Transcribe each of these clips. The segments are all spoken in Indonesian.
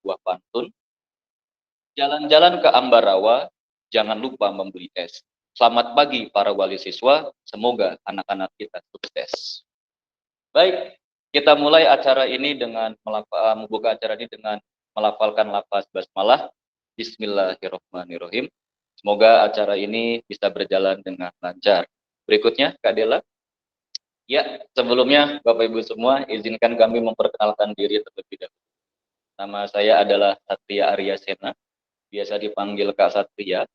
sebuah pantun. Jalan-jalan ke Ambarawa, jangan lupa membeli es. Selamat pagi para wali siswa, semoga anak-anak kita sukses. Baik, kita mulai acara ini dengan membuka acara ini dengan melafalkan lafaz basmalah. Bismillahirrahmanirrahim. Semoga acara ini bisa berjalan dengan lancar. Berikutnya, Kak Dela. Ya, sebelumnya Bapak Ibu semua, izinkan kami memperkenalkan diri terlebih dahulu. Nama saya adalah Satria Arya Sena, biasa dipanggil Kak Satria.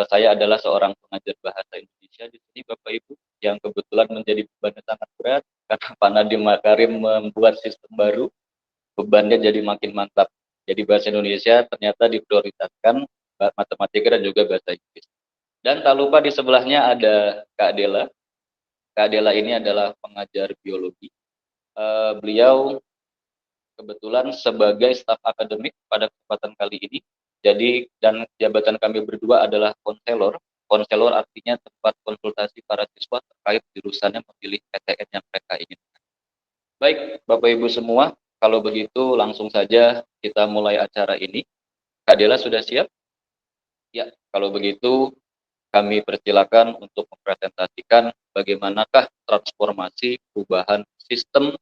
Saya adalah seorang pengajar bahasa Indonesia di sini, Bapak Ibu, yang kebetulan menjadi bebannya sangat berat karena Pak Nadiem Makarim membuat sistem baru, bebannya jadi makin mantap. Jadi bahasa Indonesia ternyata diprioritaskan, matematika dan juga bahasa Inggris. Dan tak lupa di sebelahnya ada Kak Dela. Kak Dela ini adalah pengajar biologi. Beliau kebetulan sebagai staf akademik pada kesempatan kali ini. Jadi, dan jabatan kami berdua adalah konselor. Konselor artinya tempat konsultasi para siswa terkait jurusannya memilih PTN yang mereka inginkan. Baik, Bapak Ibu semua, kalau begitu langsung saja kita mulai acara ini. Kak Dela sudah siap? Ya, kalau begitu kami persilakan untuk mempresentasikan bagaimanakah transformasi perubahan sistem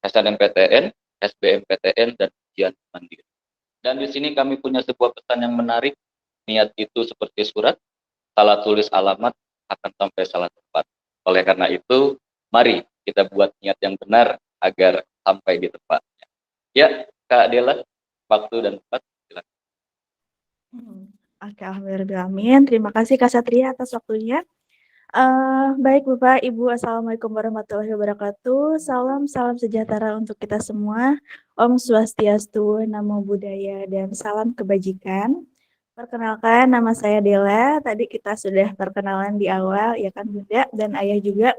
SNMPTN, SBMPTN, dan ujian mandiri. Dan di sini kami punya sebuah pesan yang menarik. Niat itu seperti surat, salah tulis alamat akan sampai salah tempat. Oleh karena itu, mari kita buat niat yang benar agar sampai di tempatnya. Ya, Kak Dela, waktu dan tempat, silakan. Oke, alhamdulillah. Terima kasih Kak Satria atas waktunya. Baik Bapak, Ibu, Assalamualaikum warahmatullahi wabarakatuh. Salam sejahtera untuk kita semua. Om Swastiastu, Namo Buddhaya, dan salam kebajikan. Perkenalkan, nama saya Dela. Tadi kita sudah perkenalan di awal, ya kan Bunda dan Ayah juga.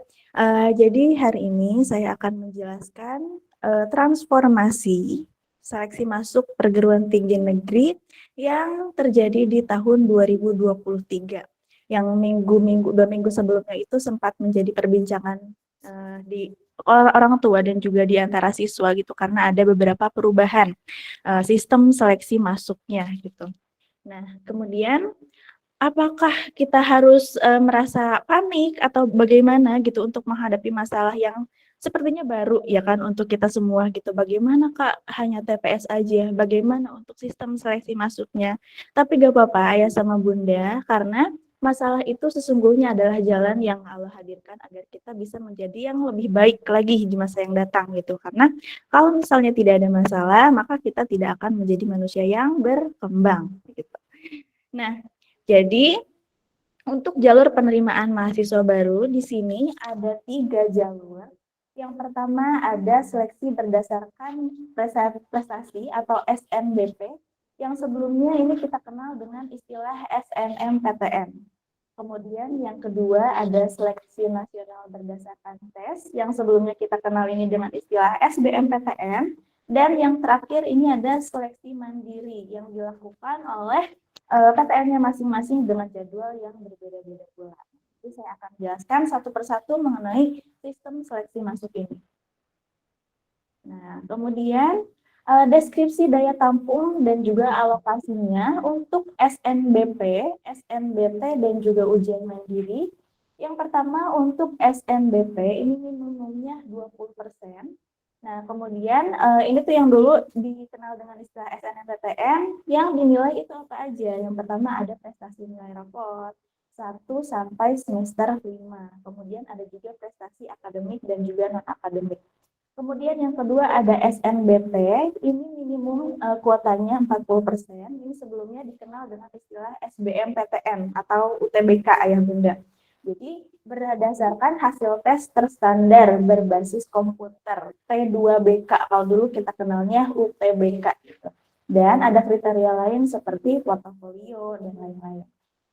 Jadi hari ini saya akan menjelaskan transformasi seleksi masuk perguruan tinggi negeri yang terjadi di tahun 2023. Yang dua minggu sebelumnya itu sempat menjadi perbincangan di orang tua dan juga di antara siswa gitu, karena ada beberapa perubahan sistem seleksi masuknya gitu. Nah, kemudian apakah kita harus merasa panik atau bagaimana gitu untuk menghadapi masalah yang sepertinya baru ya kan untuk kita semua gitu. Bagaimana Kak, hanya TPS aja, bagaimana untuk sistem seleksi masuknya. Tapi gak apa-apa Ayah sama Bunda, karena masalah itu sesungguhnya adalah jalan yang Allah hadirkan agar kita bisa menjadi yang lebih baik lagi di masa yang datang gitu. Karena kalau misalnya tidak ada masalah, maka kita tidak akan menjadi manusia yang berkembang gitu. Nah, jadi untuk jalur penerimaan mahasiswa baru di sini ada 3 jalur. Yang pertama ada seleksi berdasarkan prestasi atau SNBP, yang sebelumnya ini kita kenal dengan istilah SNMPTN. Kemudian yang kedua ada seleksi nasional berdasarkan tes, yang sebelumnya kita kenal ini dengan istilah SBMPTN. Dan yang terakhir ini ada seleksi mandiri yang dilakukan oleh PTN-nya masing-masing dengan jadwal yang berbeda-beda pula. Jadi saya akan jelaskan satu persatu mengenai sistem seleksi masuk ini. Nah, kemudian deskripsi daya tampung dan juga alokasinya untuk SNBP, SNBT, dan juga ujian mandiri. Yang pertama untuk SNBP ini minimumnya 20%. Nah, kemudian ini tuh yang dulu dikenal dengan istilah SNMPTN yang dinilai itu apa aja. Yang pertama ada prestasi nilai raport 1 sampai semester 5. Kemudian ada juga prestasi akademik dan juga non-akademik. Kemudian yang kedua ada SNBT, ini minimum kuotanya 40%. Ini sebelumnya dikenal dengan istilah SBMPTN atau UTBK Ayah Bunda. Jadi berdasarkan hasil tes terstandar berbasis komputer T2BK, kalau dulu kita kenalnya UTBK gitu. Dan ada kriteria lain seperti portofolio dan lain-lain.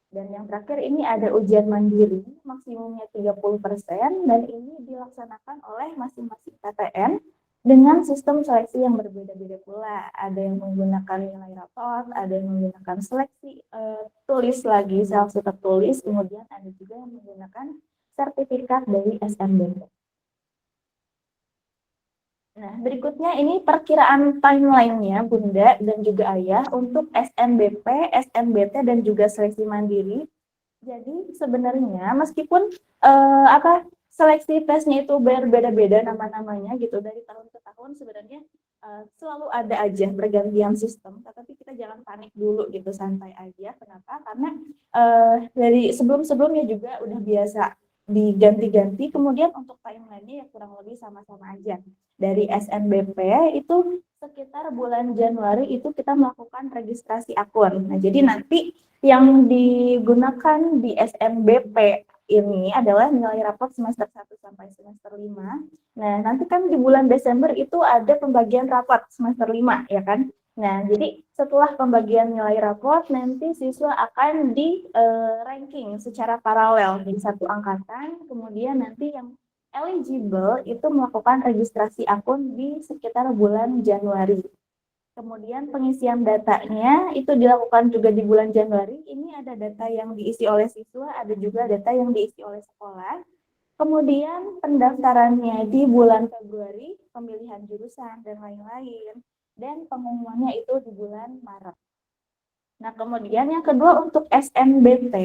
Dan yang terakhir ini ada ujian mandiri, maksimumnya 30%, dan ini dilaksanakan oleh masing-masing PTN dengan sistem seleksi yang berbeda-beda pula. Ada yang menggunakan nilai raport, ada yang menggunakan seleksi tulis lagi, seleksi tertulis, kemudian ada juga yang menggunakan sertifikat dari SNBP. Nah, berikutnya ini perkiraan timeline-nya Bunda dan juga Ayah untuk SNBP, SNBT dan juga seleksi mandiri. Jadi sebenarnya meskipun seleksi tesnya itu berbeda-beda nama-namanya gitu dari tahun ke tahun sebenarnya selalu ada aja pergantian sistem, tetapi kita jangan panik dulu gitu, santai aja. Kenapa? Karena dari sebelum-sebelumnya juga udah biasa diganti-ganti, kemudian untuk timeline-nya ya kurang lebih sama-sama aja. Dari SNBP itu sekitar bulan Januari itu kita melakukan registrasi akun. Nah, jadi nanti yang digunakan di SNBP ini adalah nilai rapot semester 1 sampai semester 5. Nah, nanti kan di bulan Desember itu ada pembagian rapot semester 5, ya kan? Nah, jadi setelah pembagian nilai rapot, nanti siswa akan di ranking secara paralel di satu angkatan, kemudian nanti yang eligible itu melakukan registrasi akun di sekitar bulan Januari. Kemudian pengisian datanya itu dilakukan juga di bulan Januari. Ini ada data yang diisi oleh siswa, ada juga data yang diisi oleh sekolah. Kemudian pendaftarannya di bulan Februari, pemilihan jurusan dan lain-lain. Dan pengumumannya itu di bulan Maret. Nah, kemudian yang kedua untuk SNBT.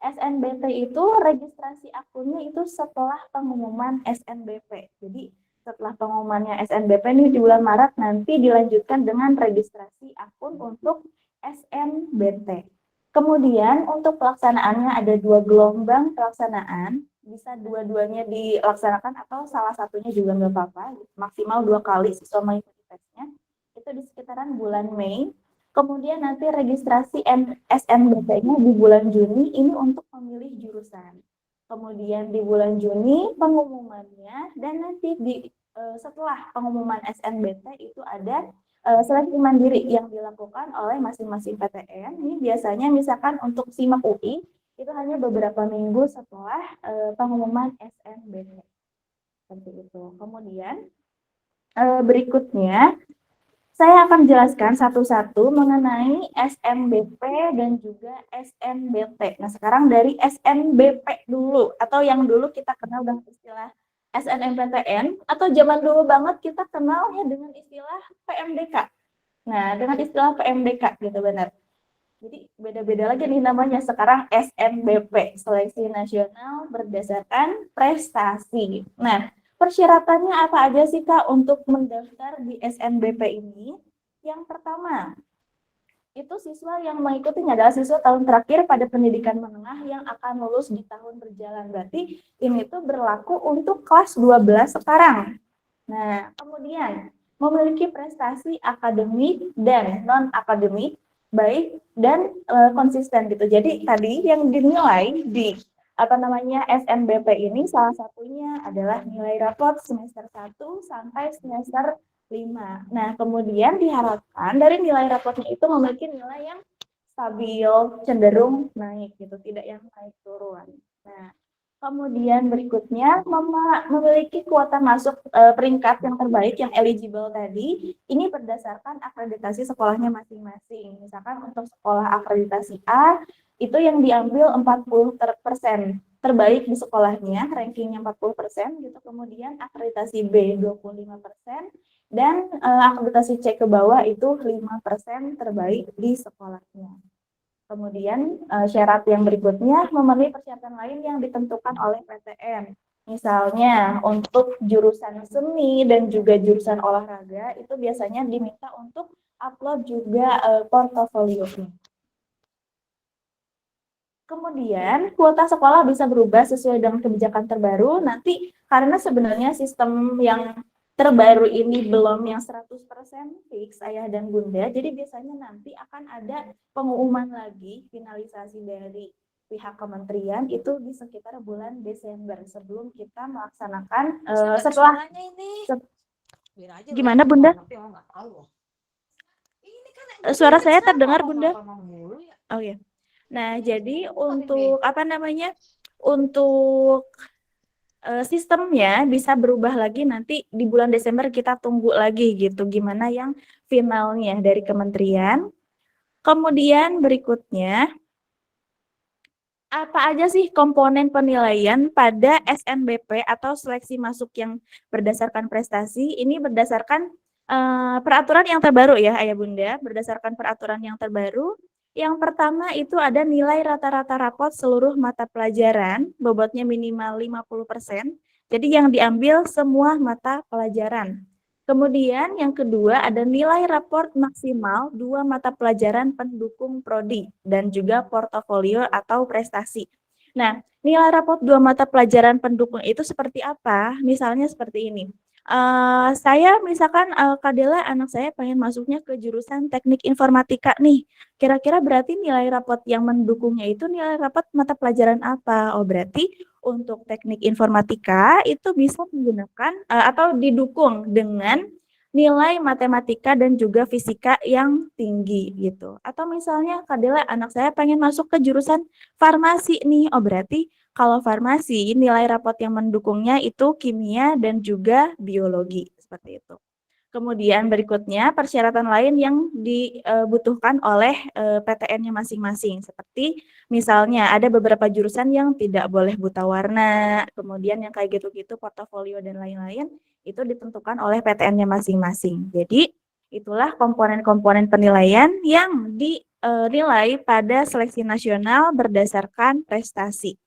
SNBT itu registrasi akunnya itu setelah pengumuman SNBP. Jadi setelah pengumumannya SNBP ini di bulan Maret, nanti dilanjutkan dengan registrasi akun untuk SNBT. Kemudian untuk pelaksanaannya ada 2 gelombang pelaksanaan, bisa dua-duanya dilaksanakan atau salah satunya juga nggak apa-apa, maksimal 2 kali siswa mengikuti tesnya. Itu di sekitaran bulan Mei. Kemudian nanti registrasi SNBP-nya di bulan Juni, ini untuk memilih jurusan. Kemudian di bulan Juni pengumumannya, dan nanti setelah pengumuman SNBT itu ada seleksi mandiri yang dilakukan oleh masing-masing PTN. Ini biasanya misalkan untuk SIMAK UI itu hanya beberapa minggu setelah pengumuman SNBT. Seperti itu. Kemudian berikutnya saya akan jelaskan satu-satu mengenai SNBP dan juga SNBT. Nah, sekarang dari SNBP dulu, atau yang dulu kita kenal dengan istilah SNMPTN, atau zaman dulu banget kita kenalnya dengan istilah PMDK. Nah, dengan istilah PMDK gitu benar. Jadi beda-beda lagi nih namanya sekarang SNBP, Seleksi Nasional Berdasarkan Prestasi. Nah, persyaratannya apa aja sih Kak untuk mendaftar di SNBP ini? Yang pertama, itu siswa yang mengikutinya adalah siswa tahun terakhir pada pendidikan menengah yang akan lulus di tahun berjalan. Berarti ini tuh berlaku untuk kelas 12 sekarang. Nah, kemudian memiliki prestasi akademik dan non-akademik baik dan konsisten gitu. Jadi tadi yang dinilai di SNBP ini salah satunya adalah nilai rapot semester 1 sampai semester 5. Nah, kemudian diharapkan dari nilai rapotnya itu memiliki nilai yang stabil, cenderung naik gitu, tidak yang naik turun. Nah, kemudian berikutnya memiliki kuota masuk peringkat yang terbaik yang eligible tadi, ini berdasarkan akreditasi sekolahnya masing-masing. Misalkan untuk sekolah akreditasi A, itu yang diambil 40% terbaik di sekolahnya, rankingnya 40% gitu. Kemudian akreditasi B 25%, dan akreditasi C ke bawah itu 5% terbaik di sekolahnya. Kemudian syarat yang berikutnya memenuhi persyaratan lain yang ditentukan oleh PTN. Misalnya untuk jurusan seni dan juga jurusan olahraga itu biasanya diminta untuk upload juga portofolio-nya. Kemudian kuota sekolah bisa berubah sesuai dengan kebijakan terbaru. Nanti karena sebenarnya sistem yang terbaru ini belum yang 100% fix Ayah dan Bunda, jadi biasanya nanti akan ada pengumuman lagi finalisasi dari pihak kementerian itu di sekitar bulan Desember sebelum kita melaksanakan setelah gimana Bunda? Suara saya terdengar Bunda? Oh ya. Nah, jadi untuk untuk sistemnya bisa berubah lagi nanti di bulan Desember, kita tunggu lagi gitu gimana yang finalnya dari kementerian. Kemudian berikutnya Apa aja sih komponen penilaian pada SNBP atau seleksi masuk yang berdasarkan prestasi? Ini berdasarkan peraturan yang terbaru ya, Ayah Bunda, berdasarkan peraturan yang terbaru. Yang pertama itu ada nilai rata-rata rapot seluruh mata pelajaran, bobotnya minimal 50%. Jadi yang diambil semua mata pelajaran. Kemudian yang kedua ada nilai raport maksimal 2 mata pelajaran pendukung prodi dan juga portofolio atau prestasi. Nah, nilai raport 2 mata pelajaran pendukung itu seperti apa? Misalnya seperti ini. Saya misalkan Kak Dela, anak saya pengen masuknya ke jurusan teknik informatika nih. Kira-kira berarti nilai raport yang mendukungnya itu nilai raport mata pelajaran apa? Oh, berarti untuk teknik informatika itu bisa menggunakan atau didukung dengan nilai matematika dan juga fisika yang tinggi gitu. Atau misalnya Kak Dela, anak saya pengen masuk ke jurusan farmasi nih. Oh, berarti kalau farmasi nilai raport yang mendukungnya itu kimia dan juga biologi seperti itu. Kemudian berikutnya persyaratan lain yang dibutuhkan oleh PTN-nya masing-masing. Seperti misalnya ada beberapa jurusan yang tidak boleh buta warna, kemudian yang kayak gitu-gitu portofolio dan lain-lain itu ditentukan oleh PTN-nya masing-masing. Jadi itulah komponen-komponen penilaian yang dinilai pada seleksi nasional berdasarkan prestasi.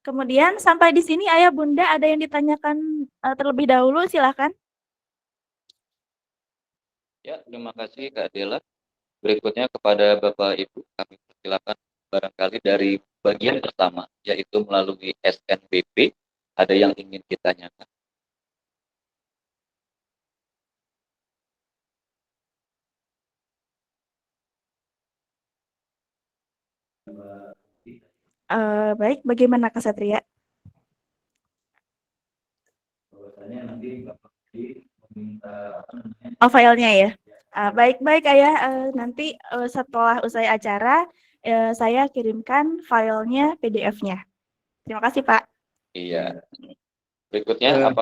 Kemudian sampai di sini Ayah Bunda ada yang ditanyakan terlebih dahulu, silakan. Ya, terima kasih Kak Dela. Berikutnya kepada Bapak Ibu kami persilakan barangkali dari bagian pertama yaitu melalui SNBP ada yang ingin ditanyakan. Baik, bagaimana Kak Satria? Oh, filenya ya. Baik-baik Ayah, nanti setelah usai acara saya kirimkan filenya PDF-nya. Terima kasih Pak. Iya. Berikutnya apa?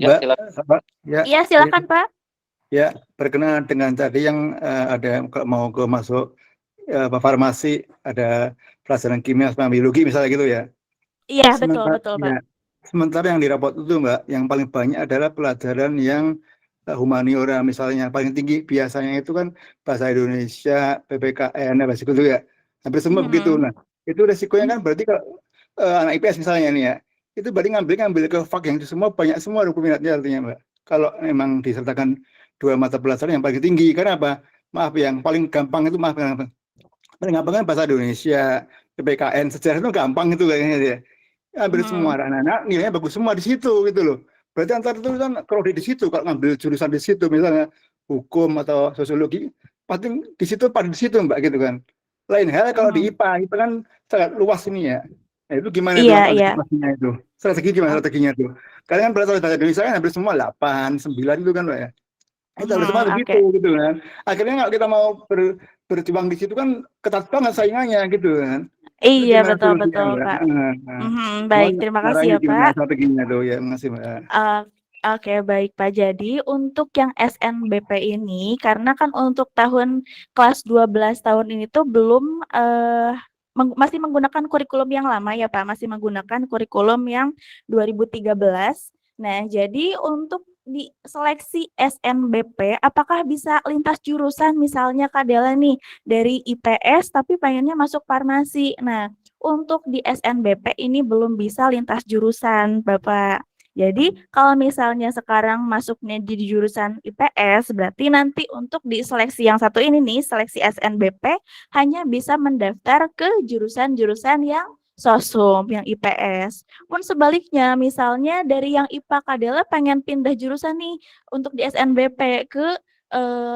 Ya, Mbak, silakan. ya, Iya, silakan Pak. ya, berkenaan dengan tadi yang ada kalau mau ke masuk farmasi, ada pelajaran kimia sama biologi misalnya gitu ya. Iya, Sementara, betul Pak. ya, sementara yang di rapot itu Mbak, yang paling banyak adalah pelajaran yang humaniora misalnya, paling tinggi biasanya itu kan bahasa Indonesia, PPKN, bahasa itu ya. Hampir semua begitu. Nah, itu resikonya kan berarti kalau anak IPS misalnya nih ya, itu berarti ngambil ke FAK yang itu semua banyak semua peminatnya artinya Mbak. Kalau memang disertakan 2 mata pelajaran yang paling tinggi, karena apa? Maaf, yang paling gampang itu paling gampang kan bahasa Indonesia, PPKN, sejarah itu gampang itu kayaknya ya. Hampir semua anak-anak nilainya bagus semua di situ gitu loh. Berarti antar itu kan kalau di situ kalau ngambil jurusan di situ misalnya hukum atau sosiologi pasti di situ pada di situ Mbak gitu kan. Lain hal kalau di IPA itu kan sangat luas ini ya. Nah, itu gimana itu Iya, iya. antisipasinya itu? Strategi gimana strateginya itu? Kalian kan belajar bahasa Indonesia kan hampir semua 8, 9 itu kan Mbak ya. Itu hampir semua begitu gitu kan. Akhirnya kalau kita mau berjuang di situ kan ketat banget saingannya gitu kan. Itu Iya, gimana betul solusinya Mbak? Pak. Mohon Baik, terima kasih caranya ya gimana Pak. strateginya tuh ya, makasih Mbak. Oke, baik Pak. Jadi untuk yang SNBP ini, karena kan untuk tahun kelas 12 tahun ini tuh belum masih menggunakan kurikulum yang lama ya Pak, masih menggunakan kurikulum yang 2013. Nah, jadi untuk di seleksi SNBP, apakah bisa lintas jurusan misalnya Kak Dela nih dari IPS tapi pengennya masuk farmasi. Nah, untuk di SNBP ini belum bisa lintas jurusan Bapak. Jadi kalau misalnya sekarang masuknya di jurusan IPS, berarti nanti untuk di seleksi yang satu ini nih, seleksi SNBP hanya bisa mendaftar ke jurusan-jurusan yang sosum, yang IPS. Pun sebaliknya, misalnya dari yang IPA Kadela pengen pindah jurusan nih untuk di SNBP ke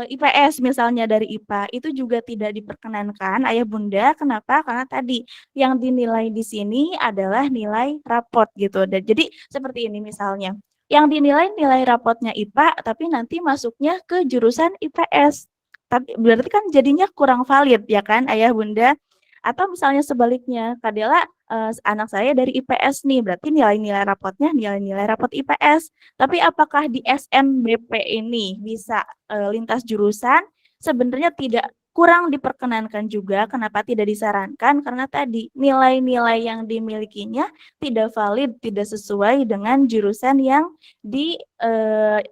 IPS misalnya dari IPA, itu juga tidak diperkenankan Ayah Bunda. Kenapa? Karena tadi yang dinilai di sini adalah nilai raport gitu. Dan jadi seperti ini misalnya, yang dinilai nilai rapotnya IPA, tapi nanti masuknya ke jurusan IPS. Tapi berarti kan jadinya kurang valid ya kan, Ayah Bunda? Atau misalnya sebaliknya, Kadela anak saya dari IPS nih, berarti nilai-nilai rapotnya nilai-nilai rapot IPS. Tapi apakah di SNBP ini bisa lintas jurusan? Sebenarnya tidak kurang diperkenankan juga. Kenapa tidak disarankan? Karena tadi nilai-nilai yang dimilikinya tidak valid, tidak sesuai dengan jurusan yang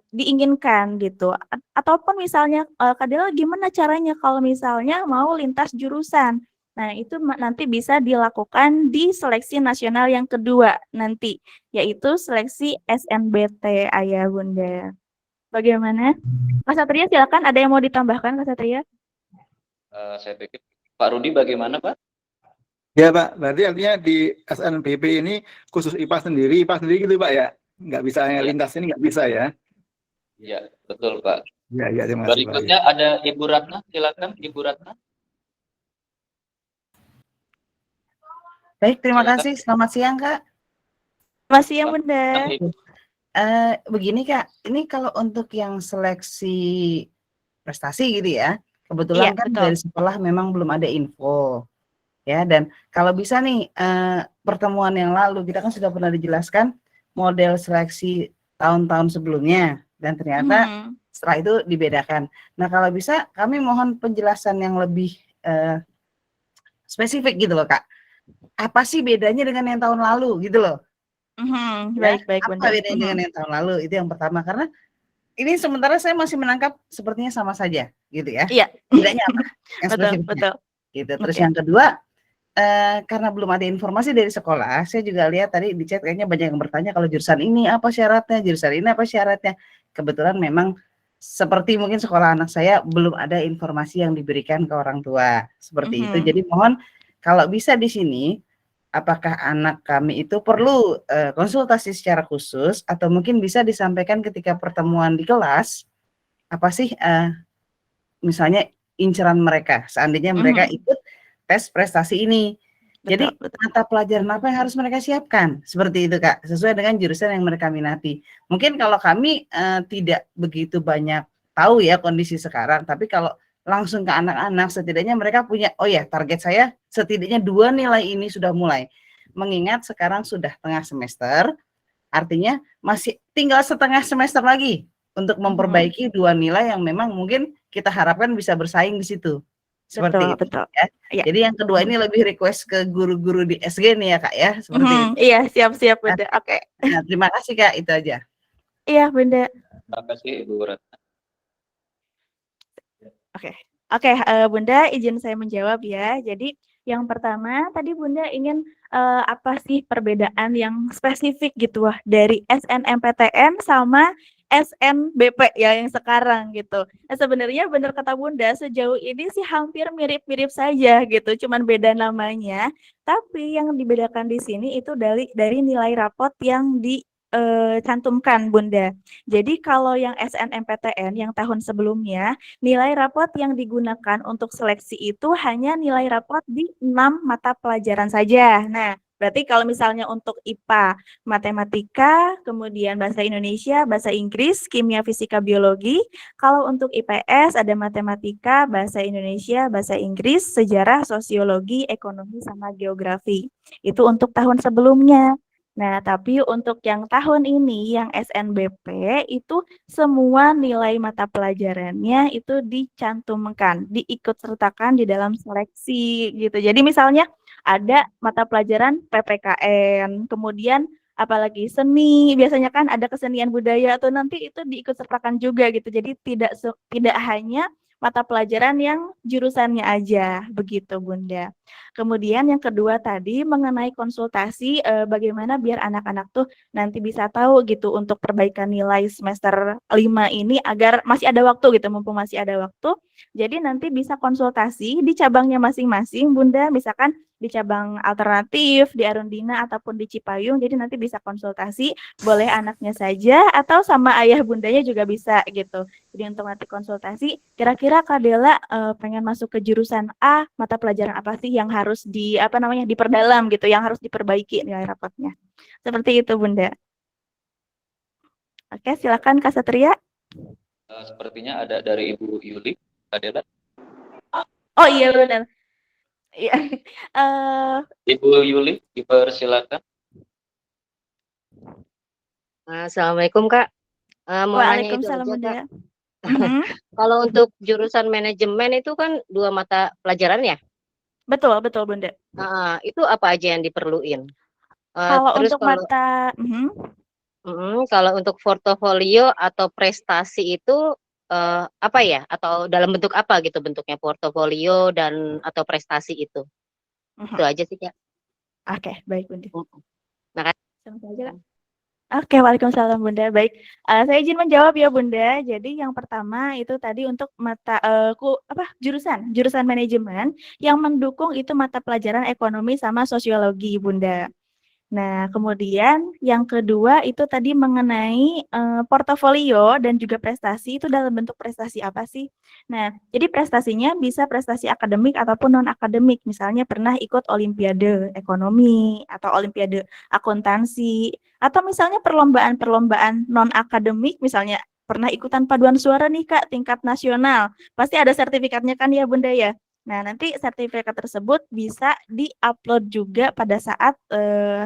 diinginkan gitu. Ataupun misalnya Kak Dela gimana caranya kalau misalnya mau lintas jurusan? Nah, itu nanti bisa dilakukan di seleksi nasional yang kedua nanti, yaitu seleksi SNBT Ayah Bunda. Bagaimana? Kak Satria silakan, ada yang mau ditambahkan Kak Satria? Saya pikir Pak Rudi bagaimana Pak? Ya Pak, berarti artinya di SNBP ini khusus IPA sendiri gitu Pak ya? Nggak bisa yang Ya. lintas ini nggak bisa ya? Iya, betul Pak. Ya, terima kasih Pak. Berikutnya ada Ibu Ratna, silakan Ibu Ratna. Baik, terima Silakan. kasih. Selamat siang, Kak. Selamat siang Bunda. Begini Kak, ini kalau untuk yang seleksi prestasi gitu ya, kebetulan Iya, kan betul. dari sekolah memang belum ada info. Ya, dan kalau bisa nih pertemuan yang lalu kita kan sudah pernah dijelaskan model seleksi tahun-tahun sebelumnya dan ternyata setelah itu dibedakan. Nah, kalau bisa kami mohon penjelasan yang lebih spesifik gitu loh, Kak. Apa sih bedanya dengan yang tahun lalu gitu loh? Baik Apa Bunda. bedanya dengan yang tahun lalu? Itu yang pertama, karena ini sementara saya masih menangkap sepertinya sama saja gitu ya. Iya. Bedanya apa? Yang Betul, spesifiknya. betul. Gitu. Terus Oke. yang kedua, karena belum ada informasi dari sekolah, saya juga lihat tadi di chat kayaknya banyak yang bertanya kalau jurusan ini apa syaratnya, jurusan ini apa syaratnya. Kebetulan memang seperti mungkin sekolah anak saya belum ada informasi yang diberikan ke orang tua seperti itu. Jadi mohon kalau bisa di sini, apakah anak kami itu perlu konsultasi secara khusus atau mungkin bisa disampaikan ketika pertemuan di kelas, apa sih misalnya inceran mereka seandainya mereka ikut tes prestasi ini. Jadi Betul. mata pelajaran apa yang harus mereka siapkan? Seperti itu Kak, sesuai dengan jurusan yang mereka minati. Mungkin kalau kami tidak begitu banyak tahu ya kondisi sekarang, tapi kalau langsung ke anak-anak setidaknya mereka punya, oh ya target saya setidaknya 2 nilai ini sudah mulai. Mengingat sekarang sudah tengah semester, artinya masih tinggal setengah semester lagi untuk memperbaiki 2 nilai yang memang mungkin kita harapkan bisa bersaing di situ. Seperti itu Betul. ya. Iya. Jadi yang kedua ini lebih request ke guru-guru di SG nih ya Kak ya, seperti itu. Iya, siap Bunda. Oke. Nah, terima kasih Kak, itu aja. Iya Bunda. Terima kasih Ibu Ratna. Oke, Bunda izin saya menjawab ya. Jadi yang pertama tadi Bunda ingin apa sih perbedaan yang spesifik gitu dari SNMPTN sama SNBP ya yang sekarang gitu. Nah, sebenarnya benar kata Bunda, sejauh ini sih hampir mirip-mirip saja gitu, cuman beda namanya. Tapi yang dibedakan di sini itu dari nilai rapot yang dicantumkan Bunda. Jadi kalau yang SNMPTN yang tahun sebelumnya, nilai rapot yang digunakan untuk seleksi itu hanya nilai rapot di 6 mata pelajaran saja. Nah, berarti kalau misalnya untuk IPA, matematika, kemudian bahasa Indonesia, bahasa Inggris, kimia, fisika, biologi. Kalau untuk IPS ada matematika, bahasa Indonesia, bahasa Inggris, sejarah, sosiologi, ekonomi, sama geografi. Itu untuk tahun sebelumnya. Nah, tapi untuk yang tahun ini, yang SNBP, itu semua nilai mata pelajarannya itu dicantumkan, diikutsertakan di dalam seleksi gitu. Jadi misalnya ada mata pelajaran PPKN, kemudian apalagi seni, biasanya kan ada kesenian budaya atau nanti itu diikutsertakan juga gitu. Jadi tidak hanya mata pelajaran yang jurusannya aja, begitu Bunda. Kemudian yang kedua tadi mengenai konsultasi bagaimana biar anak-anak tuh nanti bisa tahu gitu untuk perbaikan nilai semester 5 ini agar masih ada waktu gitu, mumpung masih ada waktu. Jadi nanti bisa konsultasi di cabangnya masing-masing Bunda, misalkan di cabang alternatif, di Arundina ataupun di Cipayung. Jadi nanti bisa konsultasi, boleh anaknya saja atau sama ayah bundanya juga bisa gitu. Jadi untuk nanti konsultasi, kira-kira Kak Dela pengen masuk ke jurusan A, mata pelajaran apa sih yang harus diperdalam gitu, yang harus diperbaiki nilai rapotnya. Seperti itu Bunda. Oke, silakan Kak Satria. Sepertinya ada dari Ibu Yuli, Kak Dela. Oh iya benar. Iya. Ibu Yuli, dipersilakan. Assalamualaikum Kak. Mau nanya itu Waalaikumsalam aja Bunda. Kak. Mhm. Kalau untuk jurusan manajemen itu kan 2 mata pelajaran ya? Betul betul, Bunda. Itu apa aja yang diperluin? Kalau Terus untuk mata kalau untuk portofolio atau prestasi itu, apa ya? Atau dalam bentuk apa gitu bentuknya portofolio dan atau prestasi itu? Itu aja sih, Kak. Oke, baik, Bunda. Makasih. Langsung aja, Kak. Oke, waalaikumsalam, Bunda. Baik, saya izin menjawab ya, Bunda. Jadi yang pertama itu tadi untuk mata jurusan manajemen yang mendukung itu mata pelajaran ekonomi sama sosiologi, Bunda. Nah, kemudian yang kedua itu tadi mengenai portofolio dan juga prestasi itu dalam bentuk prestasi apa sih? Nah, jadi prestasinya bisa prestasi akademik ataupun non akademik. Misalnya pernah ikut olimpiade ekonomi atau olimpiade akuntansi atau misalnya perlombaan-perlombaan non akademik misalnya pernah ikutan paduan suara nih Kak tingkat nasional. Pasti ada sertifikatnya kan ya Bunda ya? Nah, nanti sertifikat tersebut bisa di-upload juga pada saat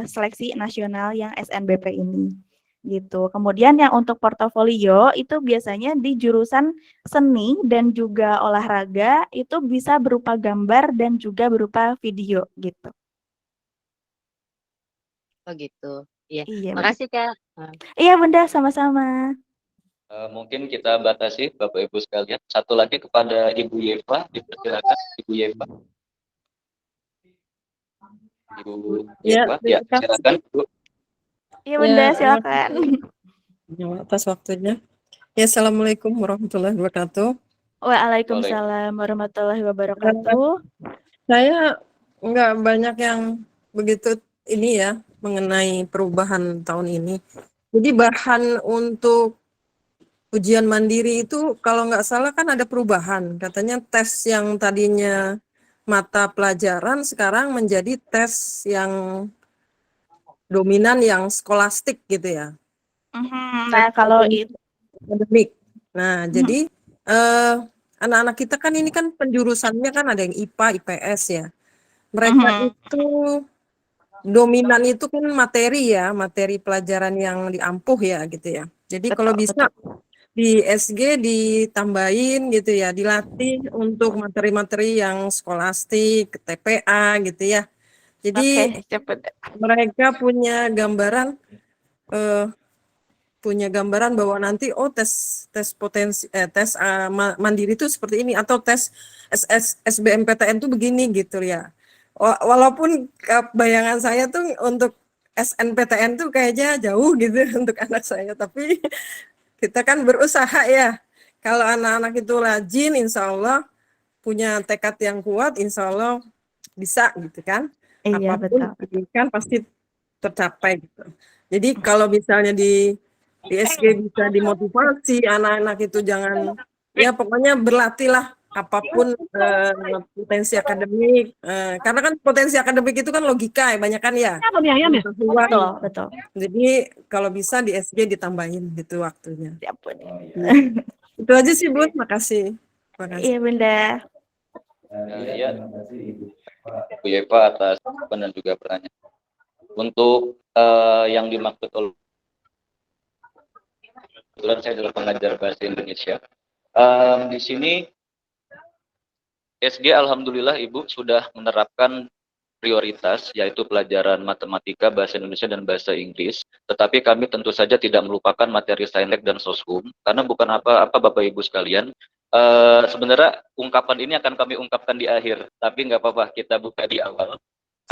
seleksi nasional yang SNBP ini. Gitu. Kemudian yang untuk portofolio itu biasanya di jurusan seni dan juga olahraga itu bisa berupa gambar dan juga berupa video gitu. Oh gitu. Iya. Iya, Makasih, Kak. Iya, Bunda, sama-sama. Mungkin kita batasi Bapak Ibu sekalian. Satu lagi kepada Ibu Yeva, dipersilakan Ibu Yeva. Ibu Yeva, ya silakan Bu. Iya, Bunda, Ya, silakan. atas waktunya. Ya, Assalamualaikum warahmatullahi wabarakatuh. Waalaikumsalam warahmatullahi wabarakatuh. Saya nggak banyak yang begitu ini ya mengenai perubahan tahun ini. Jadi bahan untuk ujian mandiri itu kalau nggak salah kan ada perubahan. Katanya tes yang tadinya mata pelajaran sekarang menjadi tes yang dominan yang skolastik gitu ya. Nah, kalau itu akademik. Nah, jadi anak-anak kita kan ini kan penjurusannya kan ada yang IPA, IPS ya. Mereka itu dominan itu kan materi ya, materi pelajaran yang diampuh ya gitu ya. Jadi kalau bisa di SG ditambahin gitu ya, dilatih untuk materi-materi yang skolastik, TPA gitu ya. Jadi mereka punya gambaran bahwa nanti tes potensi tes mandiri itu seperti ini atau tes SBMPTN itu begini gitu ya. Walaupun bayangan saya tuh untuk SNPTN tuh kayaknya jauh gitu untuk anak saya, tapi kita kan berusaha ya. Kalau anak-anak itu rajin, insya Allah punya tekad yang kuat, insya Allah bisa gitu kan. Iya, Apapun kan pasti tercapai gitu. Jadi kalau misalnya di SG bisa dimotivasi anak-anak itu jangan ya pokoknya berlatihlah apapun potensi akademik karena kan potensi akademik itu kan logika ya banyak kan ya. Betul. Jadi kalau bisa di SG ditambahin gitu waktunya. Itu aja sih Bu, makasih. Iya Bunda. Ya, Bu Yeva atas jawaban dan juga pertanyaan. Untuk yang dimaksud oleh kebetulan saya adalah pengajar bahasa Indonesia. Di sini SG alhamdulillah Ibu sudah menerapkan prioritas yaitu pelajaran matematika, bahasa Indonesia dan bahasa Inggris. Tetapi kami tentu saja tidak melupakan materi saintek dan soshum karena bukan apa-apa Bapak Ibu sekalian. Sebenarnya ungkapan ini akan kami ungkapkan di akhir, tapi nggak apa-apa kita buka di awal.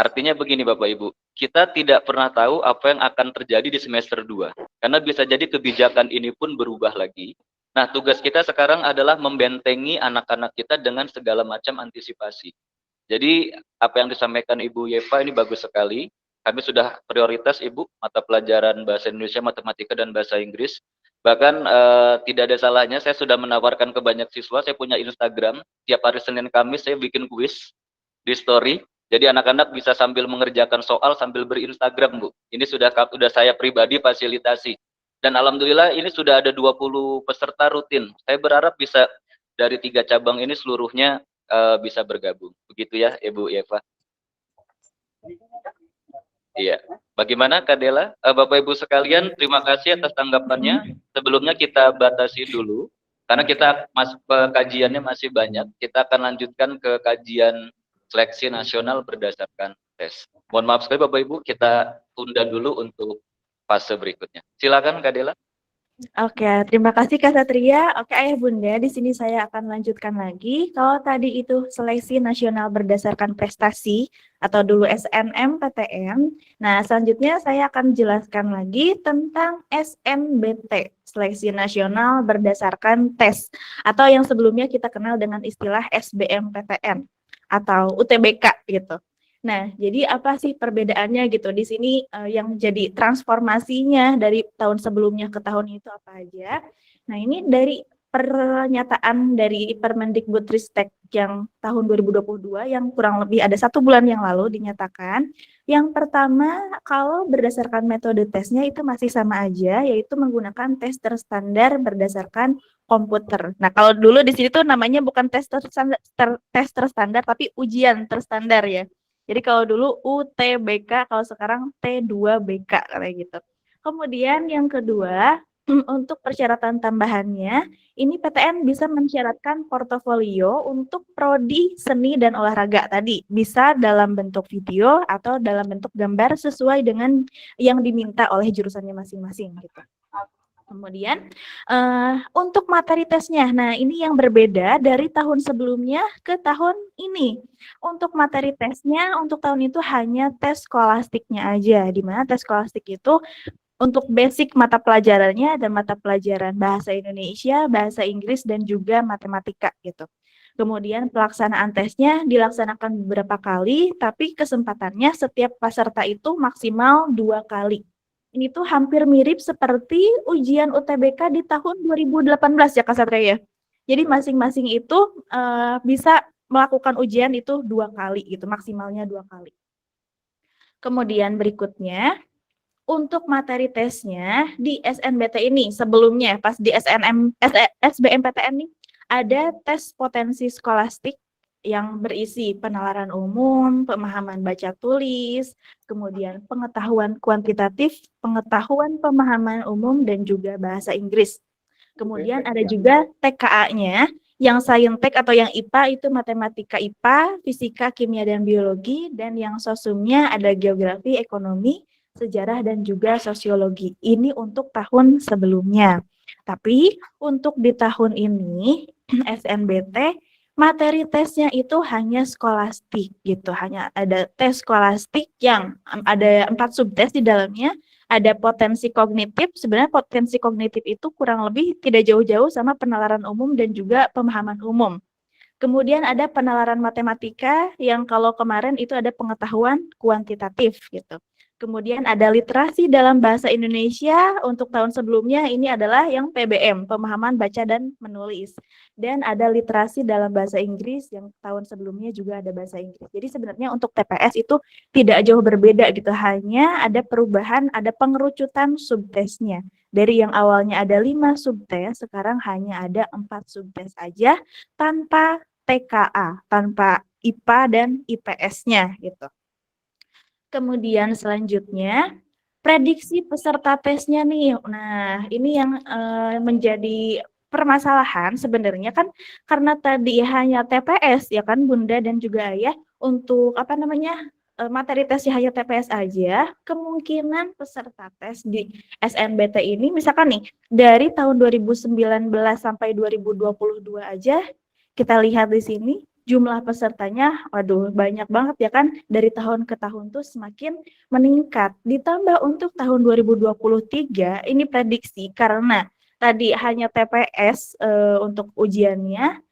Artinya begini Bapak Ibu, kita tidak pernah tahu apa yang akan terjadi di semester 2. Karena bisa jadi kebijakan ini pun berubah lagi. Nah, tugas kita sekarang adalah membentengi anak-anak kita dengan segala macam antisipasi. Jadi, apa yang disampaikan Ibu Yeva ini bagus sekali. Kami sudah prioritas Ibu, mata pelajaran bahasa Indonesia, matematika, dan bahasa Inggris. Bahkan tidak ada salahnya, saya sudah menawarkan ke banyak siswa, saya punya Instagram, tiap hari Senin Kamis saya bikin kuis di story. Jadi anak-anak bisa sambil mengerjakan soal sambil berinstagram, Bu. Ini sudah saya pribadi fasilitasi. Dan alhamdulillah ini sudah ada 20 peserta rutin. Saya berharap bisa dari 3 cabang ini seluruhnya bisa bergabung. Begitu ya, Ibu Eva. Iya. Bagaimana Kak Dela? Bapak Ibu sekalian, terima kasih atas tanggapannya. Sebelumnya kita batasi dulu Karena kita kajiannya masih banyak, kita akan lanjutkan ke kajian seleksi nasional berdasarkan tes. Mohon maaf sekali Bapak Ibu, kita tunda dulu untuk fase berikutnya. Silakan Kak Dela. Oke, terima kasih Kak Satria. Oke, Ayah Bunda, di sini saya akan lanjutkan lagi. Kalau tadi itu seleksi nasional berdasarkan prestasi atau dulu SNMPTN. Nah, selanjutnya saya akan jelaskan lagi tentang SNBT, seleksi nasional berdasarkan tes, atau yang sebelumnya kita kenal dengan istilah SBMPTN atau UTBK gitu. Nah, jadi apa sih perbedaannya gitu? Di sini yang jadi transformasinya dari tahun sebelumnya ke tahun itu apa aja? Nah, ini dari pernyataan dari Permendikbudristek yang tahun 2022 yang kurang lebih ada 1 bulan yang lalu dinyatakan. Yang pertama, kalau berdasarkan metode tesnya itu masih sama aja, yaitu menggunakan tes terstandar berdasarkan komputer. Nah, kalau dulu di sini tuh namanya bukan tes terstandar, tapi ujian terstandar ya. Jadi kalau dulu UTBK, kalau sekarang T2BK kayak gitu. Kemudian yang kedua, untuk persyaratan tambahannya, ini PTN bisa mensyaratkan portofolio untuk prodi seni dan olahraga tadi. Bisa dalam bentuk video atau dalam bentuk gambar sesuai dengan yang diminta oleh jurusannya masing-masing gitu. Kemudian untuk materi tesnya, nah ini yang berbeda dari tahun sebelumnya ke tahun ini. Untuk materi tesnya, untuk tahun itu hanya tes skolastiknya aja, di mana tes skolastik itu untuk basic mata pelajarannya ada mata pelajaran bahasa Indonesia, bahasa Inggris, dan juga matematika gitu. Kemudian pelaksanaan tesnya dilaksanakan beberapa kali, tapi kesempatannya setiap peserta itu maksimal 2 kali. Ini tuh hampir mirip seperti ujian UTBK di tahun 2018 ya Kak Satria ya. Jadi masing-masing itu bisa melakukan ujian itu 2 kali gitu, maksimalnya 2 kali. Kemudian berikutnya, untuk materi tesnya di SNBT ini sebelumnya pas di SBMPTN nih ada tes potensi skolastik yang berisi penalaran umum, pemahaman baca tulis, kemudian pengetahuan kuantitatif, pengetahuan pemahaman umum, dan juga bahasa Inggris. Kemudian ada juga TKA-nya, yang saintek atau yang IPA itu matematika IPA, fisika, kimia, dan biologi, dan yang sosumnya ada geografi, ekonomi, sejarah, dan juga sosiologi. Ini untuk tahun sebelumnya. Tapi untuk di tahun ini, SNBT, materi tesnya itu hanya skolastik gitu, hanya ada tes skolastik yang ada 4 subtes di dalamnya. Ada potensi kognitif, sebenarnya potensi kognitif itu kurang lebih tidak jauh-jauh sama penalaran umum dan juga pemahaman umum. Kemudian ada penalaran matematika yang kalau kemarin itu ada pengetahuan kuantitatif gitu. Kemudian ada literasi dalam bahasa Indonesia untuk tahun sebelumnya ini adalah yang PBM, pemahaman baca dan menulis. Dan ada literasi dalam bahasa Inggris yang tahun sebelumnya juga ada bahasa Inggris. Jadi sebenarnya untuk TPS itu tidak jauh berbeda gitu, hanya ada perubahan, ada pengerucutan subtesnya. Dari yang awalnya ada 5 subtes, sekarang hanya ada 4 subtes aja tanpa TKA, tanpa IPA dan IPS-nya gitu. Kemudian selanjutnya, prediksi peserta tesnya nih. Nah, ini yang menjadi permasalahan sebenarnya kan karena tadi hanya TPS ya kan Bunda dan juga Ayah untuk apa namanya materi tesnya hanya TPS aja, kemungkinan peserta tes di SNBT ini misalkan nih dari tahun 2019 sampai 2022 aja kita lihat di sini jumlah pesertanya, waduh banyak banget ya kan, dari tahun ke tahun tuh semakin meningkat. Ditambah untuk tahun 2023 ini prediksi karena tadi hanya TPS untuk ujiannya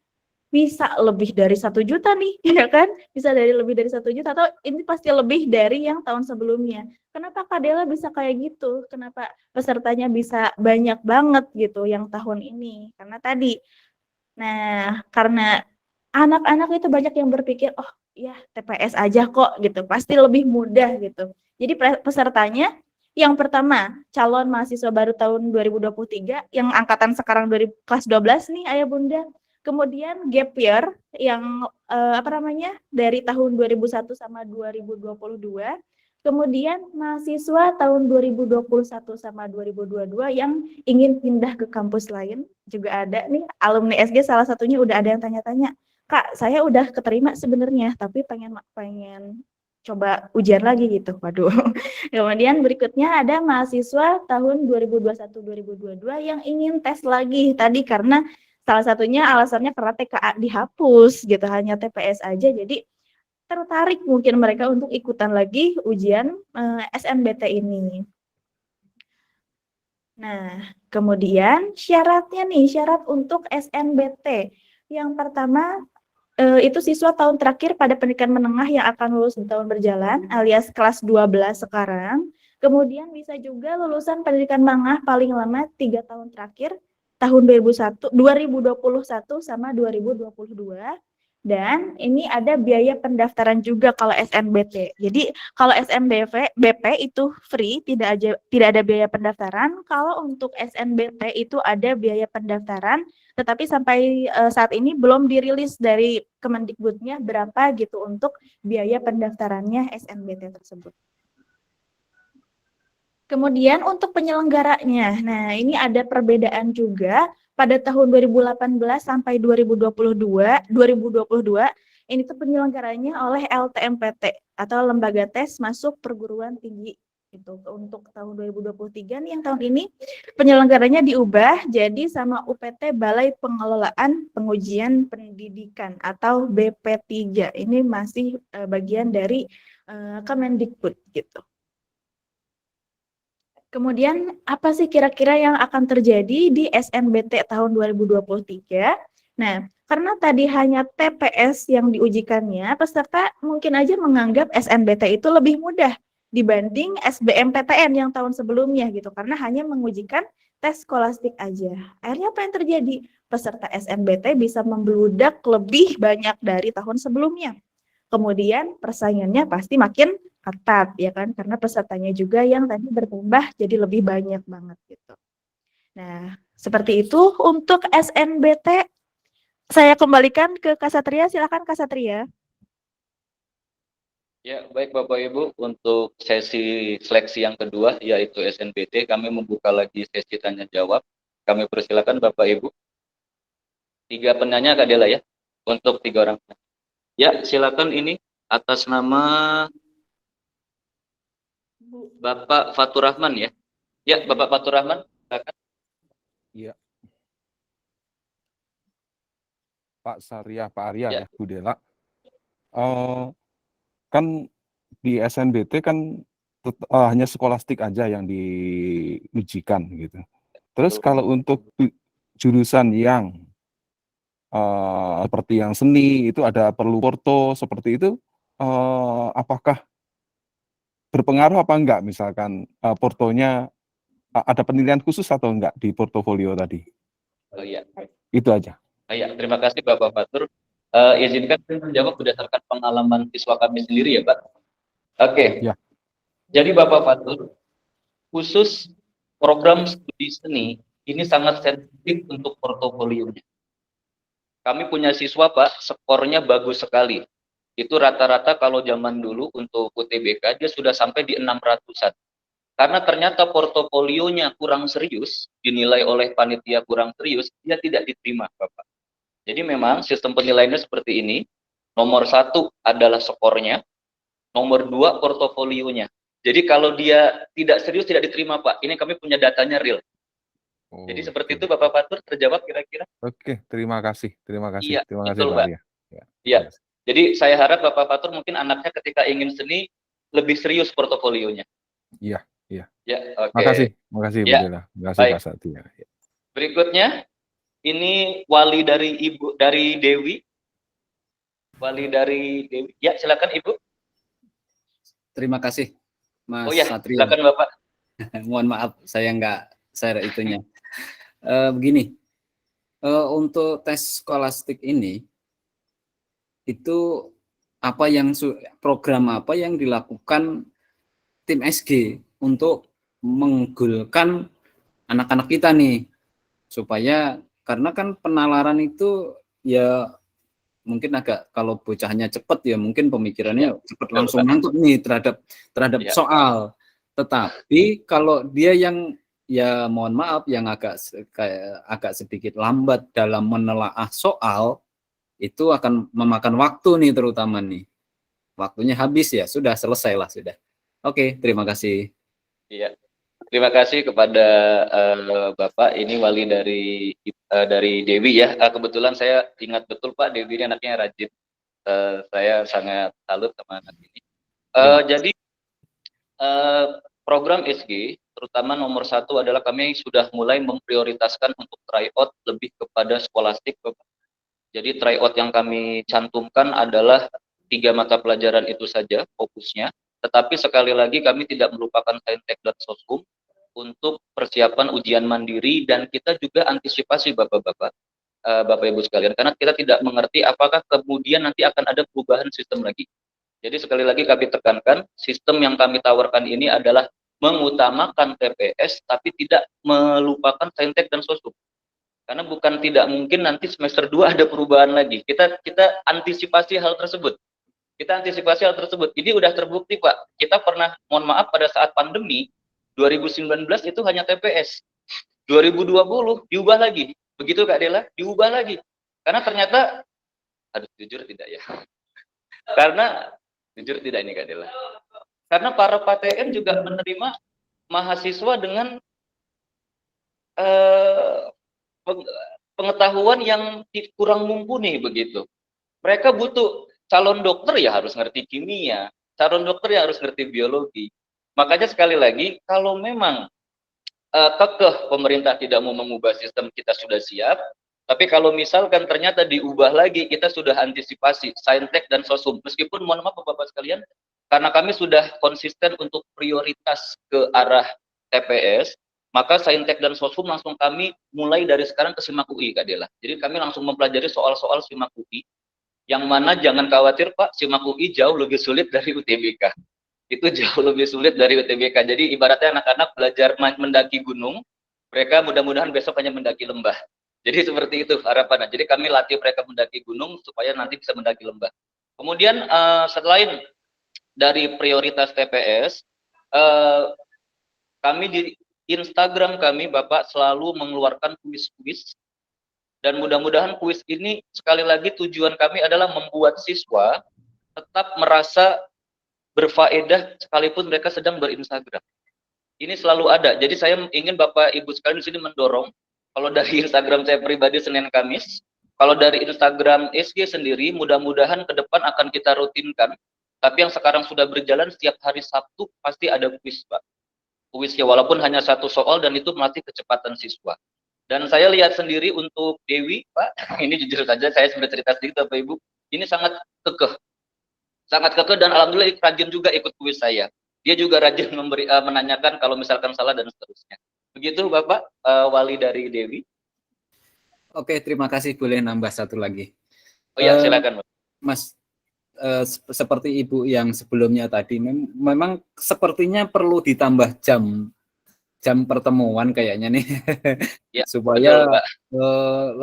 bisa lebih dari 1 juta nih, ya kan? Bisa dari lebih dari 1 juta atau ini pasti lebih dari yang tahun sebelumnya. Kenapa Kak Dela bisa kayak gitu? Kenapa pesertanya bisa banyak banget gitu yang tahun ini? Karena tadi, nah karena anak-anak itu banyak yang berpikir, oh ya TPS aja kok gitu, pasti lebih mudah gitu. Jadi pesertanya yang pertama calon mahasiswa baru tahun 2023 yang angkatan sekarang kelas 12 nih Ayah Bunda. Kemudian gap year yang dari tahun 2001 sama 2022. Kemudian mahasiswa tahun 2021 sama 2022 yang ingin pindah ke kampus lain juga ada nih, alumni SG salah satunya udah ada yang tanya-tanya, "Kak, saya udah keterima sebenarnya, tapi pengen coba ujian lagi," gitu. Waduh. Kemudian berikutnya ada mahasiswa tahun 2021-2022 yang ingin tes lagi tadi karena salah satunya alasannya karena TKA dihapus gitu, hanya TPS aja, jadi tertarik mungkin mereka untuk ikutan lagi ujian SNBT ini. Nah, kemudian syaratnya nih, syarat untuk SNBT. Yang pertama, itu siswa tahun terakhir pada pendidikan menengah yang akan lulus di tahun berjalan, alias kelas 12 sekarang. Kemudian bisa juga lulusan pendidikan menengah paling lama 3 tahun terakhir, tahun 2021 sama 2022. Dan ini ada biaya pendaftaran juga kalau SNBT. Jadi kalau SNBP itu free, tidak ada biaya pendaftaran. Kalau untuk SNBT itu ada biaya pendaftaran, tetapi sampai saat ini belum dirilis dari Kemendikbudnya berapa gitu untuk biaya pendaftarannya SNBT tersebut. Kemudian untuk penyelenggaranya, nah ini ada perbedaan juga pada tahun 2018 sampai 2022 ini tuh penyelenggaranya oleh LTMPT atau Lembaga Tes Masuk Perguruan Tinggi. Itu untuk tahun 2023 nih yang tahun ini penyelenggaranya diubah jadi sama UPT Balai Pengelolaan Pengujian Pendidikan atau BP3. Ini masih bagian dari Kemendikbud gitu. Kemudian apa sih kira-kira yang akan terjadi di SNBT tahun 2023? Nah, karena tadi hanya TPS yang diujikannya, peserta mungkin aja menganggap SNBT itu lebih mudah dibanding SBMPTN yang tahun sebelumnya gitu, karena hanya mengujikan tes skolastik aja. Akhirnya apa yang terjadi? Peserta SNBT bisa membludak lebih banyak dari tahun sebelumnya. Kemudian persaingannya pasti makin ketat ya kan, karena pesertanya juga yang tadi bertambah jadi lebih banyak banget gitu. Nah, seperti itu untuk SNBT. Saya kembalikan ke Kak Satria, silakan Kak Satria. Ya, baik Bapak Ibu, untuk sesi seleksi yang kedua yaitu SNBT, kami membuka lagi sesi tanya jawab. Kami persilakan Bapak Ibu. 3 penanya Kak Dela ya, untuk 3 orang. Ya, silakan ini atas nama Bapak Fatur Rahman ya. Ya, Bapak Fatur Rahman, silakan. Iya. Pak Sarya, Pak Arya Ya. ya, Bu Dela. Kan di SNBT kan hanya skolastik aja yang diujikan gitu. Terus kalau untuk jurusan yang seperti yang seni itu ada perlu porto seperti itu, apakah berpengaruh apa enggak misalkan portonya ada penilaian khusus atau enggak di portofolio tadi? Oh iya. Itu aja. Ya, terima kasih Bapak Fatur. Izinkan saya menjawab berdasarkan pengalaman siswa kami sendiri ya Pak. Oke. Ya. Jadi Bapak Fatur, khusus program studi seni ini sangat sensitif untuk portofolionya. Kami punya siswa Pak, skornya bagus sekali. Itu rata-rata kalau zaman dulu untuk UTBK dia sudah sampai di 600-an. Karena ternyata portofolionya kurang serius, dinilai oleh panitia kurang serius, dia tidak diterima Bapak. Jadi memang sistem penilaiannya seperti ini. Nomor 1 adalah skornya, nomor 2 portofolionya. Jadi kalau dia tidak serius tidak diterima Pak. Ini kami punya datanya real. Jadi seperti itu Bapak Fatur, terjawab kira-kira? Oke, terima kasih. Iya, Terima kasih betul Pak Pak. Arya. Iya. Jadi saya harap Bapak Fatur mungkin anaknya ketika ingin seni lebih serius portofolionya. Iya, iya. Ya, oke. Makasih Bu Ya, Dela. Makasih baik. Pak Satya. Berikutnya ini wali dari Dewi. Wali dari Dewi. Ya, silakan Ibu. Terima kasih Mas Oh ya, Satria. silakan Bapak. Mohon maaf saya nggak share itunya. Begini, untuk tes skolastik ini itu program apa yang dilakukan tim SG untuk mengunggulkan anak-anak kita nih, supaya karena kan penalaran itu ya mungkin agak kalau bocahnya cepet ya mungkin pemikirannya cepet langsung nangkep nih terhadap Ya. soal. Tetapi kalau dia yang ya mohon maaf yang agak sedikit lambat dalam menelaah soal, itu akan memakan waktu nih terutama nih. Waktunya habis ya, sudah selesai lah sudah. Oke, terima kasih. Iya. Terima kasih kepada Bapak. Ini wali dari Dewi ya. Kebetulan saya ingat betul Pak, Dewi ini anaknya rajin. Saya sangat salut sama anak ini. Jadi program SG, terutama nomor 1 adalah kami sudah mulai memprioritaskan untuk tryout lebih kepada skolastik, Bapak. Jadi tryout yang kami cantumkan adalah 3 mata pelajaran itu saja fokusnya. Tetapi sekali lagi kami tidak melupakan saintek dan soskum untuk persiapan ujian mandiri, dan kita juga antisipasi Bapak-Bapak, Bapak Ibu sekalian, karena kita tidak mengerti apakah kemudian nanti akan ada perubahan sistem lagi. Jadi sekali lagi kami tekankan, sistem yang kami tawarkan ini adalah mengutamakan TPS tapi tidak melupakan saintek dan soskum. Karena bukan tidak mungkin nanti semester 2 ada perubahan lagi. Kita antisipasi hal tersebut. Ini udah terbukti Pak. Kita pernah, mohon maaf, pada saat pandemi 2019 itu hanya TPS. 2020 diubah lagi. Begitu Kak Dela, diubah lagi. Karena ternyata, jujur tidak ya. Karena, jujur tidak ini Kak Dela. Karena para PTN juga menerima mahasiswa dengan pengetahuan yang kurang mumpuni begitu. Mereka butuh calon dokter ya harus ngerti kimia, calon dokter ya harus ngerti biologi. Makanya sekali lagi, kalau memang kekeh pemerintah tidak mau mengubah sistem, kita sudah siap. Tapi kalau misalkan ternyata diubah lagi, kita sudah antisipasi saintek dan sosum. Meskipun mohon maaf Bapak sekalian, karena kami sudah konsisten untuk prioritas ke arah TPS, maka saintek dan sosum langsung kami mulai dari sekarang ke SIMAK UI Kak Dela. Jadi kami langsung mempelajari soal-soal SIMAK UI, yang mana jangan khawatir Pak, SIMAK UI jauh lebih sulit dari UTBK. Itu jauh lebih sulit dari UTBK. Jadi ibaratnya anak-anak belajar mendaki gunung, mereka mudah-mudahan besok hanya mendaki lembah. Jadi seperti itu harapannya. Jadi kami latih mereka mendaki gunung supaya nanti bisa mendaki lembah. Kemudian selain dari prioritas TPS, kami di Instagram kami Bapak selalu mengeluarkan kuis-kuis, dan mudah-mudahan kuis ini sekali lagi tujuan kami adalah membuat siswa tetap merasa berfaedah sekalipun mereka sedang berinstagram. Ini selalu ada. Jadi saya ingin Bapak Ibu sekalian di sini mendorong, kalau dari Instagram saya pribadi Senin Kamis, kalau dari Instagram SG sendiri mudah-mudahan ke depan akan kita rutinkan. Tapi yang sekarang sudah berjalan setiap hari Sabtu pasti ada kuis Pak. Kuisnya walaupun hanya 1 soal dan itu melatih kecepatan siswa. Dan saya lihat sendiri untuk Dewi Pak, ini jujur saja saya sudah cerita sedikit Bapak Ibu, ini sangat kekeh dan alhamdulillah rajin juga ikut kuis saya. Dia juga rajin menanyakan kalau misalkan salah dan seterusnya. Begitu Bapak, wali dari Dewi. Oke, terima kasih. Boleh nambah 1 lagi. Oh ya, silakan Bapak. Mas, seperti Ibu yang sebelumnya tadi, memang sepertinya perlu ditambah jam pertemuan kayaknya nih. Ya, supaya betul, Pak.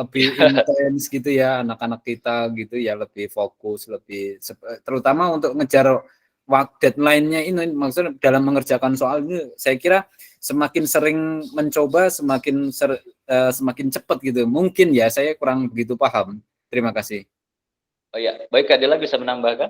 lebih intens gitu ya anak-anak kita gitu ya, lebih fokus, lebih terutama untuk ngejar deadline-nya ini. Maksudnya dalam mengerjakan soal ini saya kira semakin sering mencoba semakin cepat gitu. Mungkin ya saya kurang begitu paham. Terima kasih. Oh ya, baik Kak Dela bisa menambahkan?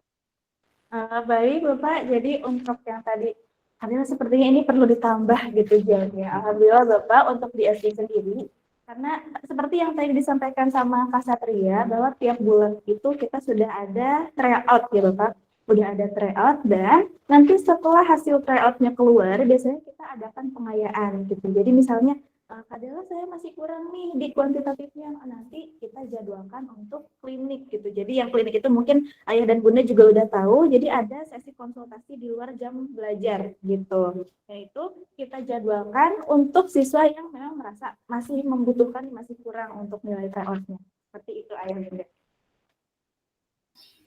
Baik Bapak, jadi untuk yang tadi artinya sepertinya ini perlu ditambah gitu jamnya. Alhamdulillah Bapak untuk di SD sendiri, karena seperti yang tadi disampaikan sama Kak Satria, bahwa tiap bulan itu kita sudah ada tryout ya Bapak. Udah ada tryout, dan nanti setelah hasil tryoutnya keluar, biasanya kita adakan pengayaan gitu. Jadi misalnya, Kak Dela saya masih kurang nih di kuantitatifnya, nanti kita jadwalkan untuk klinik gitu. Jadi yang klinik itu mungkin ayah dan bunda juga udah tahu, jadi ada sesi konsultasi di luar jam belajar gitu. Yaitu kita jadwalkan untuk siswa yang memang merasa masih membutuhkan, masih kurang untuk nilai tryoutnya. Seperti itu ayah bunda.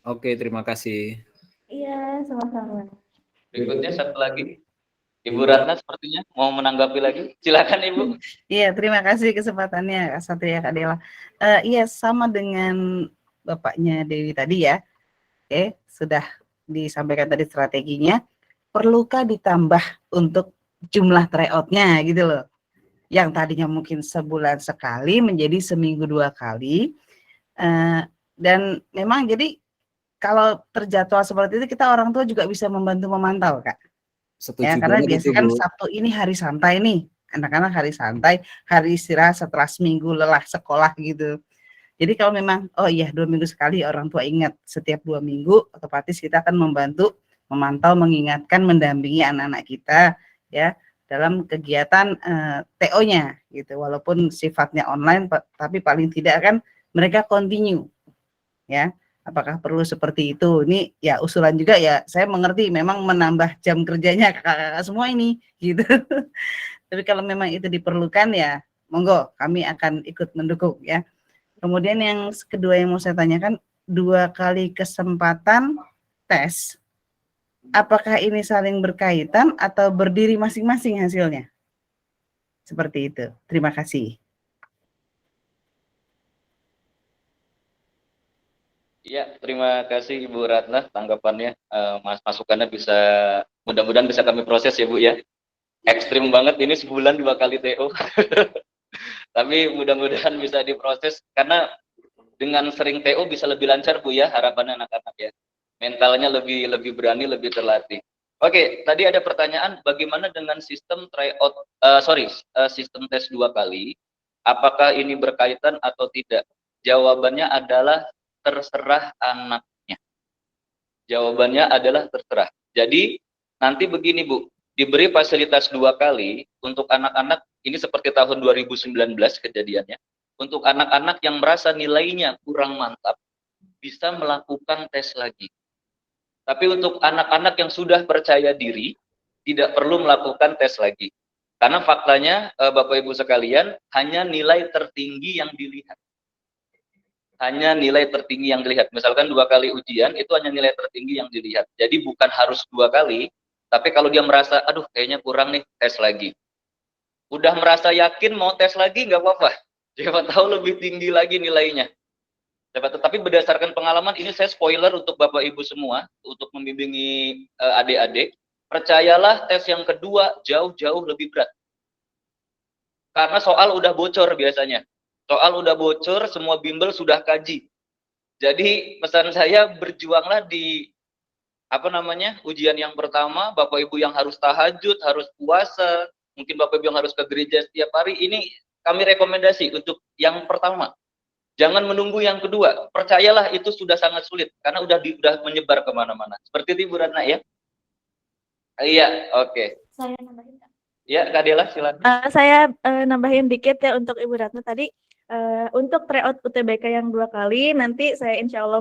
Oke, terima kasih. Iya, sama-sama. Berikutnya 1 lagi. Ibu Ratna sepertinya mau menanggapi lagi. Silakan Ibu. Iya, terima kasih kesempatannya Kak Satria, Kak Dela. Iya, sama dengan Bapaknya Dewi tadi ya. Oke, sudah disampaikan tadi strateginya. Perlukah ditambah untuk jumlah tryout-nya gitu loh. Yang tadinya mungkin sebulan sekali menjadi seminggu 2 kali. Dan memang jadi kalau terjadwal seperti itu kita orang tua juga bisa membantu memantau, Kak. Ya, Setuju karena banget itu, biasanya kan Bu. Sabtu ini hari santai nih. Anak-anak hari santai, hari istirahat setelah seminggu lelah sekolah gitu. Jadi kalau memang, oh iya 2 minggu sekali orang tua ingat, setiap 2 minggu otomatis kita akan membantu, memantau, mengingatkan, mendampingi anak-anak kita ya dalam kegiatan TO-nya gitu. Walaupun sifatnya online, tapi paling tidak kan mereka continue ya. Apakah perlu seperti itu? Ini ya usulan juga ya. Saya mengerti memang menambah jam kerjanya kakak-kakak semua ini gitu. Tapi kalau memang itu diperlukan ya monggo kami akan ikut mendukung ya. Kemudian yang kedua yang mau saya tanyakan, 2 kali kesempatan tes, apakah ini saling berkaitan atau berdiri masing-masing hasilnya? Seperti itu. Terima kasih. Ya, terima kasih Ibu Ratna tanggapannya. Masukannya bisa mudah-mudahan bisa kami proses ya Bu ya. Ekstrim banget ini sebulan 2 kali TO. Tapi mudah-mudahan bisa diproses karena dengan sering TO bisa lebih lancar Bu ya harapannya anak-anak ya. Mentalnya lebih berani, lebih terlatih. Oke, tadi ada pertanyaan bagaimana dengan sistem sistem tes 2 kali? Apakah ini berkaitan atau tidak? Jawabannya adalah terserah anaknya. Jawabannya adalah terserah. Jadi nanti begini Bu, diberi fasilitas 2 kali untuk anak-anak, ini seperti tahun 2019 kejadiannya, untuk anak-anak yang merasa nilainya kurang mantap, bisa melakukan tes lagi. Tapi untuk anak-anak yang sudah percaya diri, tidak perlu melakukan tes lagi. Karena faktanya, Bapak Ibu sekalian, hanya nilai tertinggi yang dilihat. Hanya nilai tertinggi yang dilihat. Misalkan 2 kali ujian, itu hanya nilai tertinggi yang dilihat. Jadi bukan harus 2 kali, tapi kalau dia merasa, aduh kayaknya kurang nih, tes lagi. Udah merasa yakin mau tes lagi, nggak apa-apa. Siapa tahu lebih tinggi lagi nilainya. Tapi berdasarkan pengalaman, ini saya spoiler untuk Bapak Ibu semua, untuk membimbingi adik-adik, percayalah tes yang kedua jauh-jauh lebih berat. Karena soal udah bocor biasanya. Soal udah bocor, semua bimbel sudah kaji. Jadi pesan saya berjuanglah di ujian yang pertama, Bapak Ibu yang harus tahajud, harus puasa, mungkin Bapak Ibu yang harus ke gereja setiap hari, ini kami rekomendasi untuk yang pertama. Jangan menunggu yang kedua. Percayalah itu sudah sangat sulit karena udah menyebar kemana-mana. Seperti itu Ibu Ratna ya. Iya, oke. Saya nambahin Kak. Ya, Kak Dela silakan. Saya nambahin dikit ya untuk Ibu Ratna tadi. Untuk tryout UTBK yang 2 kali nanti saya insya Allah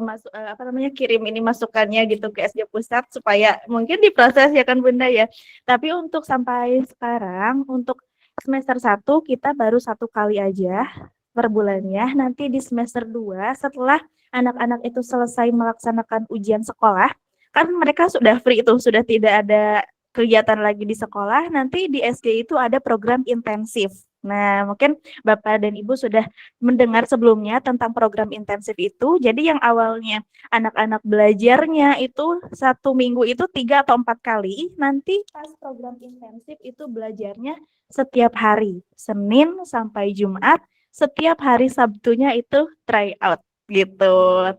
kirim ini masukannya gitu ke SJ Pusat supaya mungkin diproses ya kan Bunda ya. Tapi untuk sampai sekarang untuk semester 1 kita baru 1 kali aja per bulannya. Nanti di semester 2 setelah anak-anak itu selesai melaksanakan ujian sekolah, kan mereka sudah free itu, sudah tidak ada kegiatan lagi di sekolah, nanti di SG itu ada program intensif. Nah, mungkin Bapak dan Ibu sudah mendengar sebelumnya tentang program intensif itu. Jadi yang awalnya anak-anak belajarnya itu 1 minggu itu 3 atau 4 kali, nanti pas program intensif itu belajarnya setiap hari, Senin sampai Jumat, setiap hari Sabtunya itu try out gitu.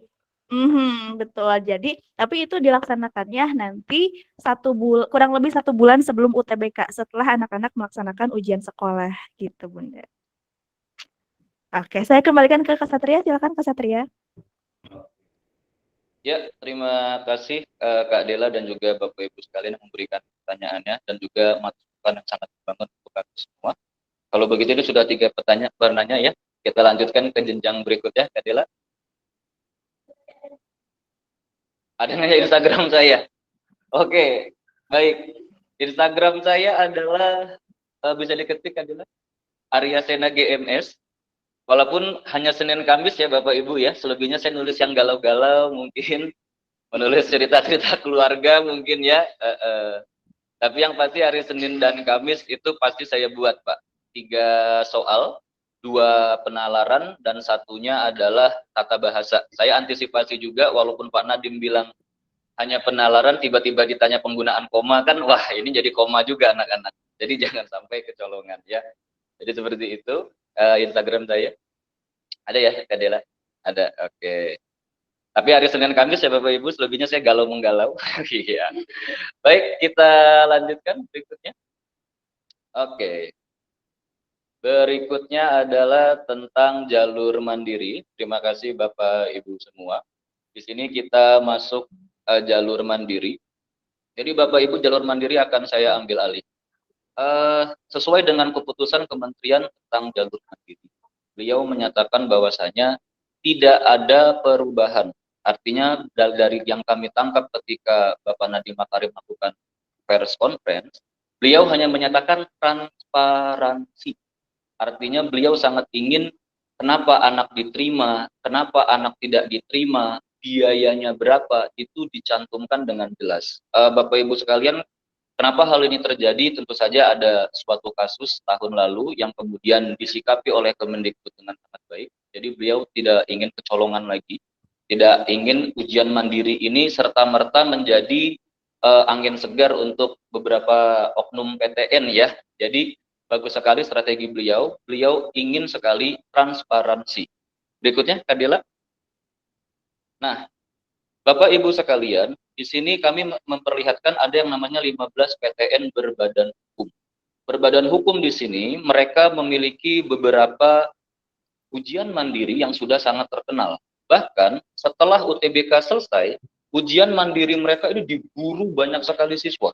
Betul. Jadi, tapi itu dilaksanakannya nanti kurang lebih 1 bulan sebelum UTBK, setelah anak-anak melaksanakan ujian sekolah, gitu Bunda. Oke, saya kembalikan ke Kak Satria, silakan Kak Satria. Ya, terima kasih Kak Dela dan juga Bapak Ibu sekalian yang memberikan pertanyaannya dan juga masukan yang sangat membangun untuk kami semua. Kalau begitu ini sudah 3 pertanyaan ya. Kita lanjutkan ke jenjang berikutnya, Kak Dela. Ada nanya Instagram saya. Oke, baik. Instagram saya adalah bisa diketik adalah Arya Sena GMS. Walaupun hanya Senin Kamis ya Bapak Ibu ya. Selebihnya saya nulis yang galau-galau mungkin, menulis cerita-cerita keluarga mungkin ya. Tapi yang pasti hari Senin dan Kamis itu pasti saya buat Pak 3 soal 2 penalaran dan satunya adalah tata bahasa. Saya antisipasi juga walaupun Pak Nadim bilang hanya penalaran, tiba-tiba ditanya penggunaan koma kan, wah ini jadi koma juga anak-anak. Jadi jangan sampai kecolongan ya. Jadi seperti itu. Instagram saya ada ya Kak Dela? Ada, oke. Tapi hari Senin Kamis ya Bapak Ibu, selebihnya saya galau menggalau. Iya. Baik, kita lanjutkan berikutnya. Oke. Berikutnya adalah tentang jalur mandiri. Terima kasih Bapak Ibu semua. Di sini kita masuk jalur mandiri. Jadi Bapak Ibu, jalur mandiri akan saya ambil alih. Sesuai dengan keputusan Kementerian tentang jalur mandiri. Beliau menyatakan bahwasanya tidak ada perubahan. Artinya dari yang kami tangkap ketika Bapak Nadiem Makarim melakukan press conference, beliau hanya menyatakan transparansi. Artinya beliau sangat ingin kenapa anak diterima, kenapa anak tidak diterima, biayanya berapa, itu dicantumkan dengan jelas. Bapak Ibu sekalian, kenapa hal ini terjadi? Tentu saja ada suatu kasus tahun lalu yang kemudian disikapi oleh Kemendikbud dengan sangat baik. Jadi beliau tidak ingin kecolongan lagi, tidak ingin ujian mandiri ini serta-merta menjadi angin segar untuk beberapa oknum PTN ya. Jadi bagus sekali strategi beliau. Beliau ingin sekali transparansi. Berikutnya, Kak Dela. Nah, Bapak Ibu sekalian, di sini kami memperlihatkan ada yang namanya 15 PTN berbadan hukum. Berbadan hukum di sini mereka memiliki beberapa ujian mandiri yang sudah sangat terkenal. Bahkan setelah UTBK selesai, ujian mandiri mereka itu diburu banyak sekali siswa.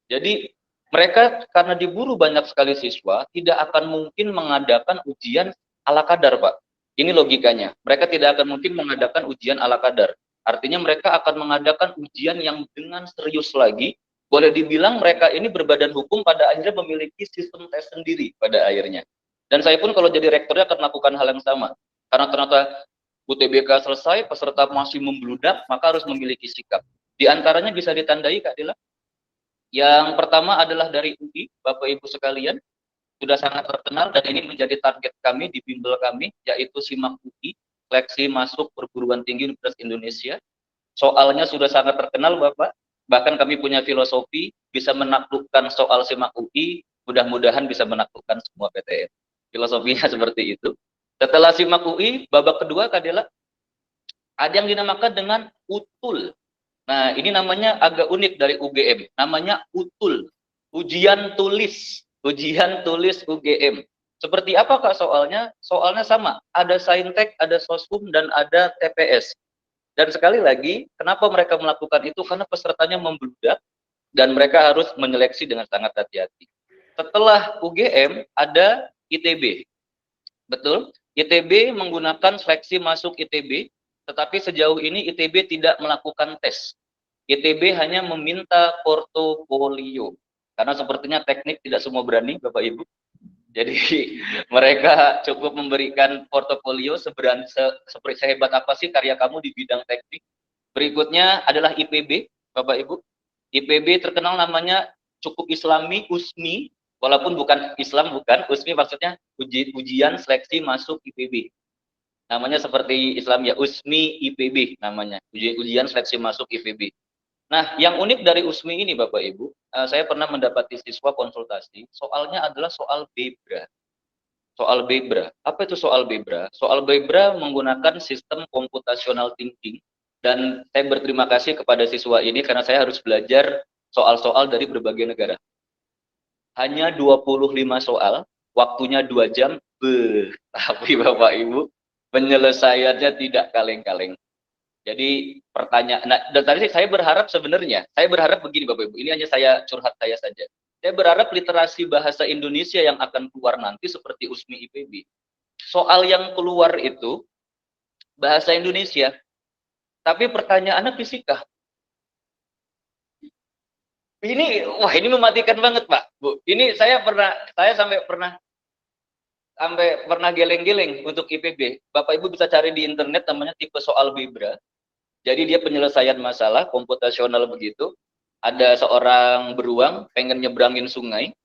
Jadi mereka karena diburu banyak sekali siswa, tidak akan mungkin mengadakan ujian ala kadar, Pak. Ini logikanya. Mereka tidak akan mungkin mengadakan ujian ala kadar. Artinya mereka akan mengadakan ujian yang dengan serius lagi. Boleh dibilang mereka ini berbadan hukum pada akhirnya memiliki sistem tes sendiri pada akhirnya. Dan saya pun kalau jadi rektornya akan melakukan hal yang sama. Karena ternyata UTBK selesai, peserta masih membludak, maka harus memiliki sikap. Di antaranya bisa ditandai, Kak Dila. Yang pertama adalah dari UI, Bapak Ibu sekalian, sudah sangat terkenal dan ini menjadi target kami di bimbel kami, yaitu SIMAK UI, seleksi masuk perguruan tinggi Universitas Indonesia. Soalnya sudah sangat terkenal Bapak, bahkan kami punya filosofi, bisa menaklukkan soal SIMAK UI, mudah-mudahan bisa menaklukkan semua PTN. Filosofinya seperti itu. Setelah SIMAK UI, babak kedua Kak Dela, ada yang dinamakan dengan UTUL. Nah, ini namanya agak unik dari UGM. Namanya UTUL, ujian tulis UGM. Seperti apa Kak soalnya? Soalnya sama, ada saintek, ada soshum, dan ada TPS. Dan sekali lagi, kenapa mereka melakukan itu? Karena pesertanya membludak, dan mereka harus menyeleksi dengan sangat hati-hati. Setelah UGM, ada ITB. Betul, ITB menggunakan seleksi masuk ITB, tetapi sejauh ini ITB tidak melakukan tes. ITB hanya meminta portofolio. Karena sepertinya teknik tidak semua berani, Bapak Ibu. Jadi mereka cukup memberikan portofolio sehebat apa sih karya kamu di bidang teknik. Berikutnya adalah IPB, Bapak Ibu. IPB terkenal namanya cukup Islami, USMI. Walaupun bukan Islam, bukan. USMI maksudnya ujian seleksi masuk IPB. Namanya seperti Islam ya, USMI IPB namanya, ujian seleksi masuk IPB. Nah, yang unik dari USMI ini Bapak Ibu, saya pernah mendapati siswa konsultasi, soalnya adalah soal BEBRA. Soal BEBRA. Apa itu soal BEBRA? Soal BEBRA menggunakan sistem computational thinking, dan saya berterima kasih kepada siswa ini karena saya harus belajar soal-soal dari berbagai negara. Hanya 25 soal, waktunya 2 jam, tapi Bapak Ibu, penyelesaiannya tidak kaleng-kaleng. Jadi pertanyaan, nah, dan tadi saya berharap sebenarnya, saya berharap begini Bapak Ibu, ini hanya saya curhat saya saja. Saya berharap literasi bahasa Indonesia yang akan keluar nanti seperti USMI IPB. Soal yang keluar itu bahasa Indonesia, tapi pertanyaannya fisika. Ini, wah ini mematikan banget Pak, Bu. Ini saya sampai pernah geleng-geleng untuk IPB. Bapak Ibu bisa cari di internet namanya tipe soal BEBRA. Jadi dia penyelesaian masalah komputasional begitu. Ada seorang beruang pengen nyebrangin sungai.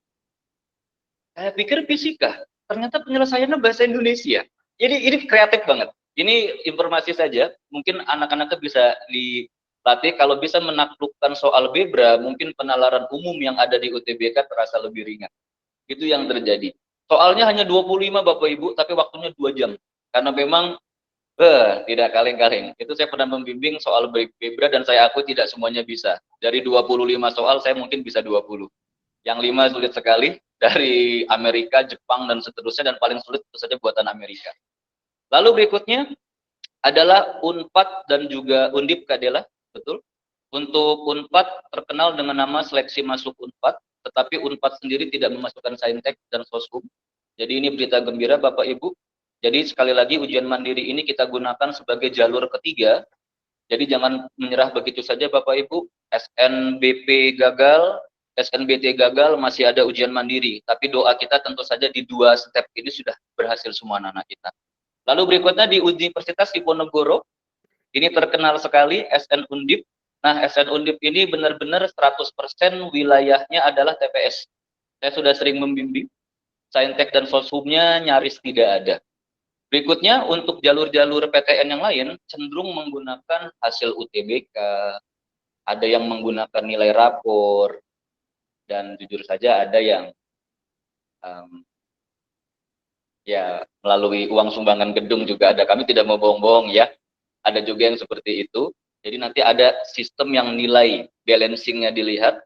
Saya pikir fisika. ternyata penyelesaiannya bahasa Indonesia. Jadi ini kreatif banget. Ini informasi saja, mungkin anak-anaknya bisa dilatih kalau bisa menaklukkan soal bebra, mungkin penalaran umum yang ada di UTBK terasa lebih ringan. Itu yang terjadi. Soalnya hanya 25 Bapak Ibu, tapi waktunya 2 jam. Karena memang tidak kaleng-kaleng. Itu saya pernah membimbing soal bebra dan saya akui tidak semuanya bisa. Dari 25 soal saya mungkin bisa 20. Yang 5 sulit sekali, dari Amerika, Jepang, dan seterusnya, dan paling sulit itu saja buatan Amerika. Lalu berikutnya adalah UNPAD dan juga Undip Kak Dela, betul. Untuk UNPAD terkenal dengan nama seleksi masuk UNPAD, tetapi UNPAD sendiri tidak memasukkan saintek dan soshum. Jadi ini berita gembira Bapak Ibu. Jadi sekali lagi ujian mandiri ini kita gunakan sebagai jalur ketiga. Jadi jangan menyerah begitu saja Bapak Ibu. SNBP gagal, SNBT gagal, masih ada ujian mandiri. Tapi doa kita tentu saja di 2 step ini sudah berhasil semua anak-anak kita. Lalu berikutnya di Universitas Diponegoro, ini terkenal sekali SN Undip. Nah, SN Undip ini benar-benar 100% wilayahnya adalah TPS. Saya sudah sering membimbing, saintek dan soshumnya nyaris tidak ada. Berikutnya untuk jalur-jalur PTN yang lain cenderung menggunakan hasil UTBK, ada yang menggunakan nilai rapor, dan jujur saja ada yang ya melalui uang sumbangan gedung juga ada. Kami tidak mau bohong-bohong ya, ada juga yang seperti itu. Jadi nanti ada sistem yang nilai balancingnya dilihat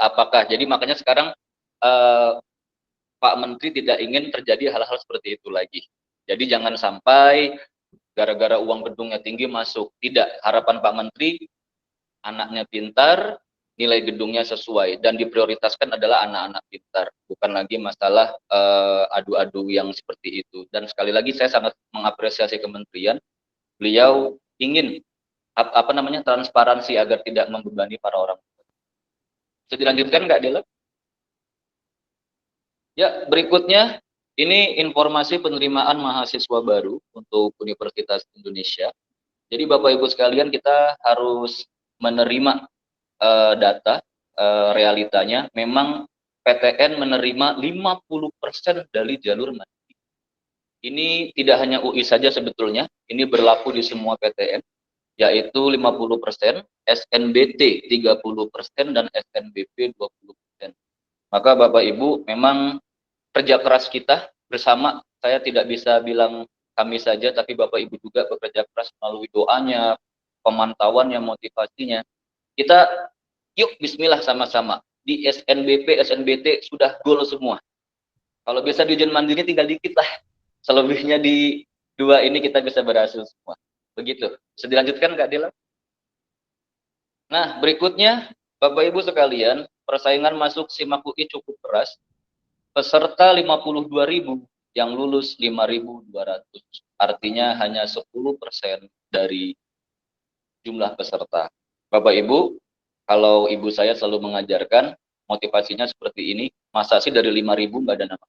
apakah. Jadi makanya sekarang Pak Menteri tidak ingin terjadi hal-hal seperti itu lagi. Jadi jangan sampai gara-gara uang gedungnya tinggi masuk. Tidak, harapan Pak Menteri anaknya pintar, nilai gedungnya sesuai, dan diprioritaskan adalah anak-anak pintar, bukan lagi masalah adu-adu yang seperti itu. Dan sekali lagi saya sangat mengapresiasi kementerian, beliau ingin transparansi agar tidak membebani para orang tua. Bisa dilanjutkan nggak, Dela? Ya, berikutnya ini informasi penerimaan mahasiswa baru untuk Universitas Indonesia. Jadi Bapak Ibu sekalian, kita harus menerima data realitanya. Memang PTN menerima 50% dari jalur mandiri. Ini tidak hanya UI saja sebetulnya, ini berlaku di semua PTN, yaitu 50%, SNBT 30%, dan SNBP 20%. Maka Bapak Ibu memang kerja keras kita bersama, saya tidak bisa bilang kami saja, tapi Bapak Ibu juga bekerja keras melalui doanya, pemantauannya, motivasinya. Kita yuk bismillah sama-sama. Di SNBP, SNBT sudah goal semua. Kalau bisa di ujian mandiri tinggal dikit lah. Selebihnya di 2 ini kita bisa berhasil semua. Begitu. Bisa dilanjutkan Kak Dela? Nah, berikutnya Bapak Ibu sekalian, persaingan masuk SIMAK UI cukup keras. Peserta 52.000, yang lulus 5.200. Artinya hanya 10% dari jumlah peserta. Bapak Ibu, kalau ibu saya selalu mengajarkan, motivasinya seperti ini, masa sih dari 5.000 nggak ada nama?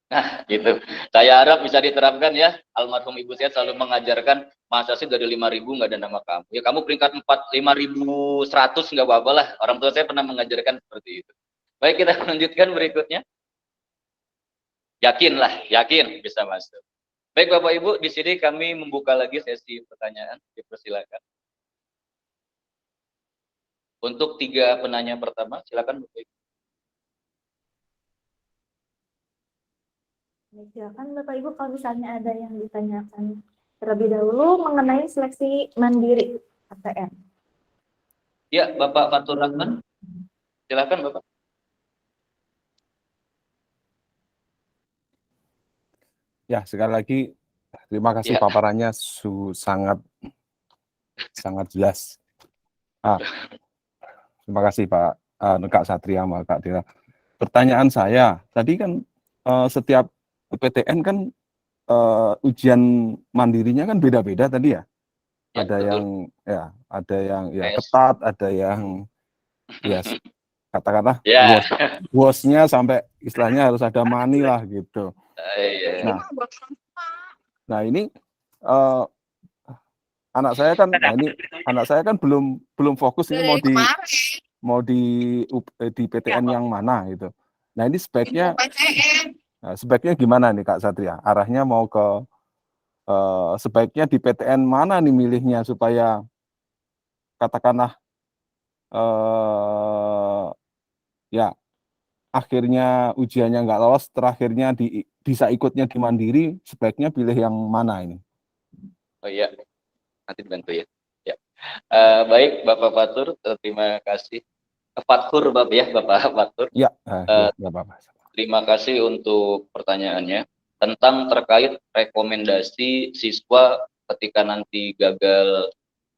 Nah, gitu. Saya harap bisa diterapkan ya. Almarhum ibu saya selalu mengajarkan, masa sih dari 5.000 nggak ada nama kamu? Ya kamu peringkat 5.100 nggak apa-apa lah. Orang tua saya pernah mengajarkan seperti itu. Baik, kita lanjutkan berikutnya. Yakin bisa masuk. Baik Bapak Ibu, di sini kami membuka lagi sesi pertanyaan. Dipersilakan. Untuk 3 penanya pertama, silakan Bapak Ibu. Silakan Bapak Ibu kalau misalnya ada yang ditanyakan terlebih dahulu mengenai seleksi mandiri PTN. Ya, Bapak Fatur Rahman. Silakan Bapak. Ya, sekali lagi terima kasih Ya. paparannya sangat jelas. Terima kasih Pak Kak Satria sama Kak Dela. Pertanyaan saya, tadi kan setiap PTN kan ujian mandirinya kan beda-beda tadi ya. Ya, Ada betul. ada yang Yes. ketat, ada yang katakanlah Ya. bosnya sampai istilahnya harus ada money lah gitu. Iya. Nah ini anak saya kan belum fokus ini mau di PTN yang mana gitu. Nah ini sebaiknya Nah, sebaiknya gimana nih Kak Satria? Arahnya mau ke sebaiknya di PTN mana nih milihnya supaya katakanlah ya akhirnya ujiannya nggak lolos, terakhirnya bisa ikutnya di Mandiri, sebaiknya pilih yang mana ini? Oh iya, nanti dibantu ya. Ya. Baik Bapak Fatur, terima kasih. Fatur Bapak ya, Bapak Fatur. Ya, ya, nggak apa-apa. Terima kasih untuk pertanyaannya tentang terkait rekomendasi siswa ketika nanti gagal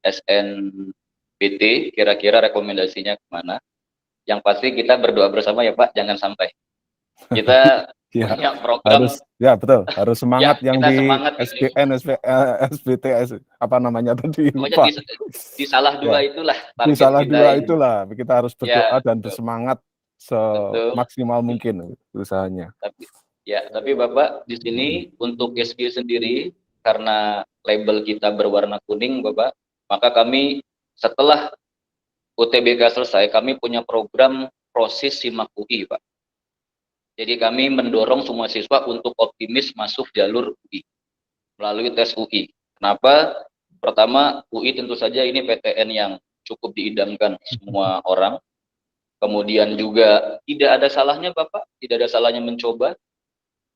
SNBT, kira-kira rekomendasinya kemana? Yang pasti kita berdoa bersama ya Pak, jangan sampai. Kita Ya, punya program, harus ya betul, harus semangat ya, yang kita di semangat gitu ya. SPN, SBT, apa namanya tadi Pokoknya lupa. di salah dua Ya, itulah di target salah kita dua ini. itulah kita harus berdoa Ya, dan betul. bersemangat Betul. semaksimal mungkin usahanya. Tapi Bapak di sini untuk SG sendiri karena label kita berwarna kuning Bapak, maka kami setelah UTBK selesai kami punya program proses SIMAK UI Pak. Jadi kami mendorong semua siswa untuk optimis masuk jalur UI melalui tes UI. Kenapa? Pertama, UI tentu saja ini PTN yang cukup diidamkan semua orang. Kemudian juga tidak ada salahnya Bapak, tidak ada salahnya mencoba.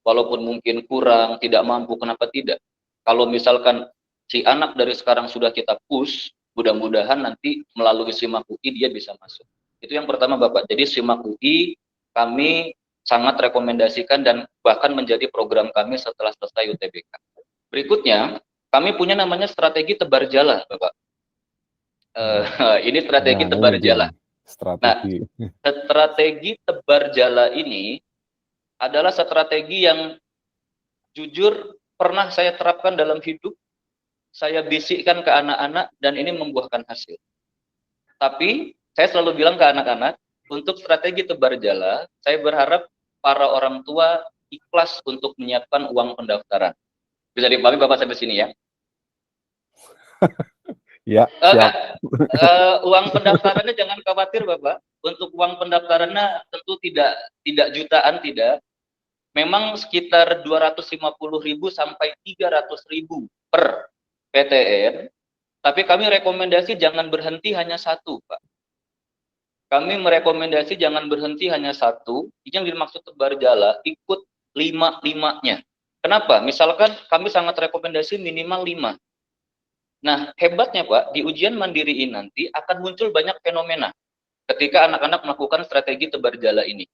Walaupun mungkin kurang, tidak mampu, kenapa tidak? Kalau misalkan si anak dari sekarang sudah kita push, mudah-mudahan nanti melalui SIMAK UI dia bisa masuk. Itu yang pertama Bapak. Jadi SIMAK UI kami sangat rekomendasikan dan bahkan menjadi program kami setelah selesai UTBK. Berikutnya, kami punya namanya strategi tebar jala, Bapak. Ini strategi tebar jala. Strategi. Nah, strategi tebar jala ini adalah strategi yang jujur pernah saya terapkan dalam hidup. Saya bisikkan ke anak-anak dan ini membuahkan hasil. Tapi saya selalu bilang ke anak-anak, untuk strategi tebar jala, saya berharap para orang tua ikhlas untuk menyiapkan uang pendaftaran. Bisa dipahami Bapak sampai sini ya? Ya, siap. Uang pendaftarannya jangan khawatir Bapak. Untuk uang pendaftarannya tentu tidak jutaan, tidak. Memang sekitar 250.000 sampai 300.000 per PTN. Tapi kami rekomendasi jangan berhenti hanya satu, Pak. Kami merekomendasi jangan berhenti hanya satu. Yang dimaksud tebar jala, ikut 5-5-nya. Kenapa? Misalkan kami sangat rekomendasi minimal 5. Nah, hebatnya Pak, di ujian mandiri ini nanti akan muncul banyak fenomena ketika anak-anak melakukan strategi tebar jala ini.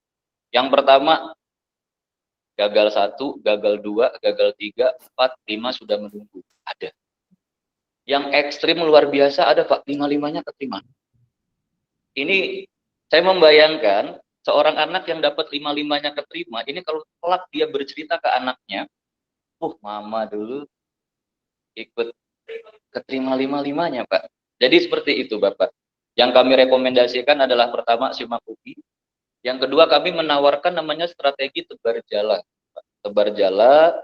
Yang pertama, gagal 1, gagal 2, gagal 3, 4, 5 sudah menunggu. Ada. Yang ekstrim luar biasa ada Pak, 5-5-nya keterima. Ini saya membayangkan seorang anak yang dapat 5-5-nya keterima, ini kalau kelak dia bercerita ke anaknya, mama dulu ikut keterima 5-5-nya Pak. Jadi seperti itu Bapak. Yang kami rekomendasikan adalah pertama SIMAK UI. Yang kedua kami menawarkan namanya strategi tebar jala. Tebar jala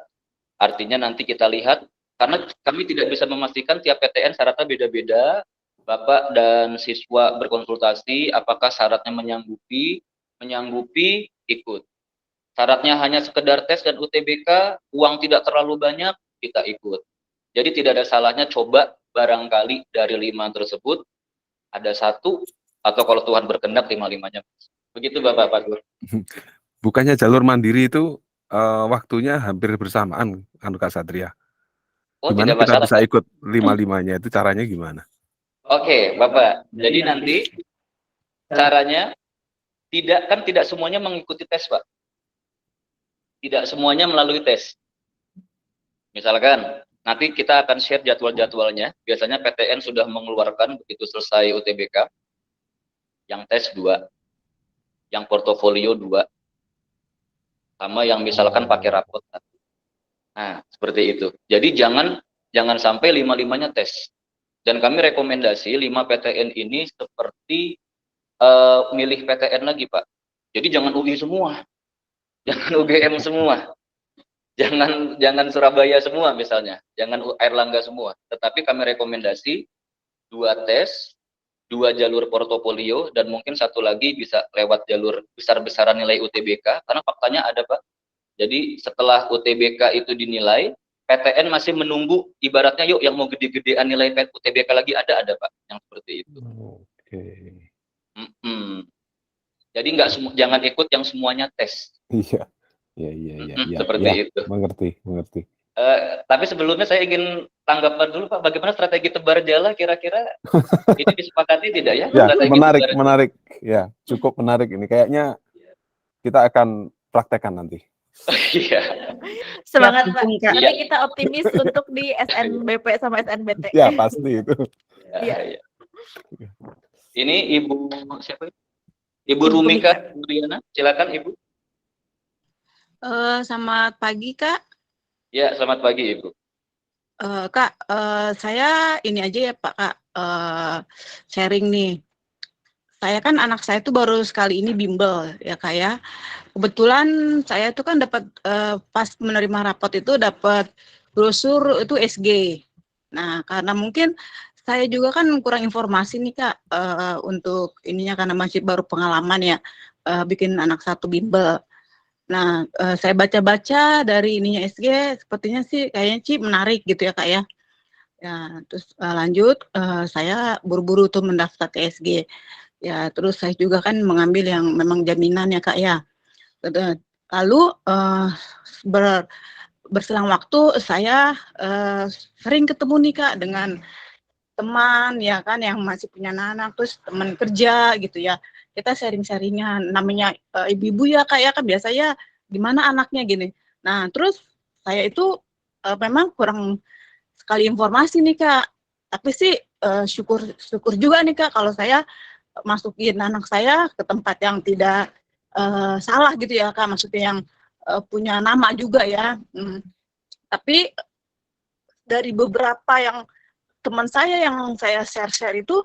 artinya nanti kita lihat, karena kami tidak bisa memastikan tiap PTN syaratnya beda-beda. Bapak dan siswa berkonsultasi apakah syaratnya menyanggupi ikut. Syaratnya hanya sekedar tes dan UTBK, uang tidak terlalu banyak, kita ikut. Jadi tidak ada salahnya coba barangkali dari 5 tersebut ada 1 atau kalau Tuhan berkehendak 5-5-nya. Begitu Bapak Fatur. Bukannya jalur mandiri itu waktunya hampir bersamaan, Kak Satria. Gimana Tidak kita masalah, bisa Pak. ikut 5-5-nya itu caranya gimana? Oke, Bapak. Jadi nanti caranya tidak semuanya mengikuti tes, Pak. Tidak semuanya melalui tes. Misalkan nanti kita akan share jadwal-jadwalnya. Biasanya PTN sudah mengeluarkan begitu selesai UTBK. Yang tes 2, yang portofolio 2, sama yang misalkan pakai rapot. Nah, seperti itu. Jadi jangan sampai 5-5-nya tes. Dan kami rekomendasi 5 PTN ini seperti milih PTN lagi Pak. Jadi jangan UI semua, jangan UGM semua, jangan Surabaya semua misalnya, jangan Airlangga semua. Tetapi kami rekomendasi 2 tes, 2 jalur portofolio, dan mungkin 1 lagi bisa lewat jalur besar-besaran nilai UTBK. Karena faktanya ada Pak, Jadi setelah UTBK itu dinilai, PTN masih menunggu, ibaratnya yuk yang mau gede-gedean nilai UTBK lagi ada Pak yang seperti itu. Oke. Jadi jangan ikut yang semuanya tes. Iya. Seperti itu. Mengerti. Tapi sebelumnya saya ingin tanggapan dulu Pak, bagaimana strategi tebar jala kira-kira ini disepakati tidak ya? Ya, Strategi menarik. Ya, cukup menarik ini. Kayaknya kita akan praktekkan nanti. Iya. Semangat Pak. dukung, Kak. Nanti kita optimis untuk di SNBP sama SNBT. Ya, pasti itu. Iya. Ini Ibu siapa? Ibu Rumika Juliana, silakan Ibu. Selamat pagi Kak. Ya, selamat pagi Ibu. Kak, saya ini aja ya Pak Kak, sharing nih. Saya kan anak saya tuh baru sekali ini bimbel ya Kak ya. Kebetulan saya tuh kan dapat pas menerima rapot itu dapat brosur itu SG. Nah, karena mungkin saya juga kan kurang informasi nih Kak, untuk ininya karena masih baru pengalaman ya, bikin anak satu bimbel. Nah, saya baca-baca dari ininya SG, sepertinya sih kayaknya menarik gitu ya Kak ya. Ya, terus lanjut, saya buru-buru tuh mendaftar ke SG. Ya, terus saya juga kan mengambil yang memang jaminan ya Kak ya. Lalu berselang waktu saya sering ketemu nih Kak dengan teman ya kan yang masih punya anak, terus teman kerja gitu ya. Kita sharing-sharingan, namanya ibu-ibu ya Kak ya, kan biasanya gimana anaknya gini. Nah, terus saya itu memang kurang sekali informasi nih Kak. Tapi sih syukur juga nih Kak kalau saya masukin anak saya ke tempat yang tidak salah gitu ya Kak, maksudnya yang punya nama juga ya. Tapi dari beberapa yang teman saya yang saya share-share itu,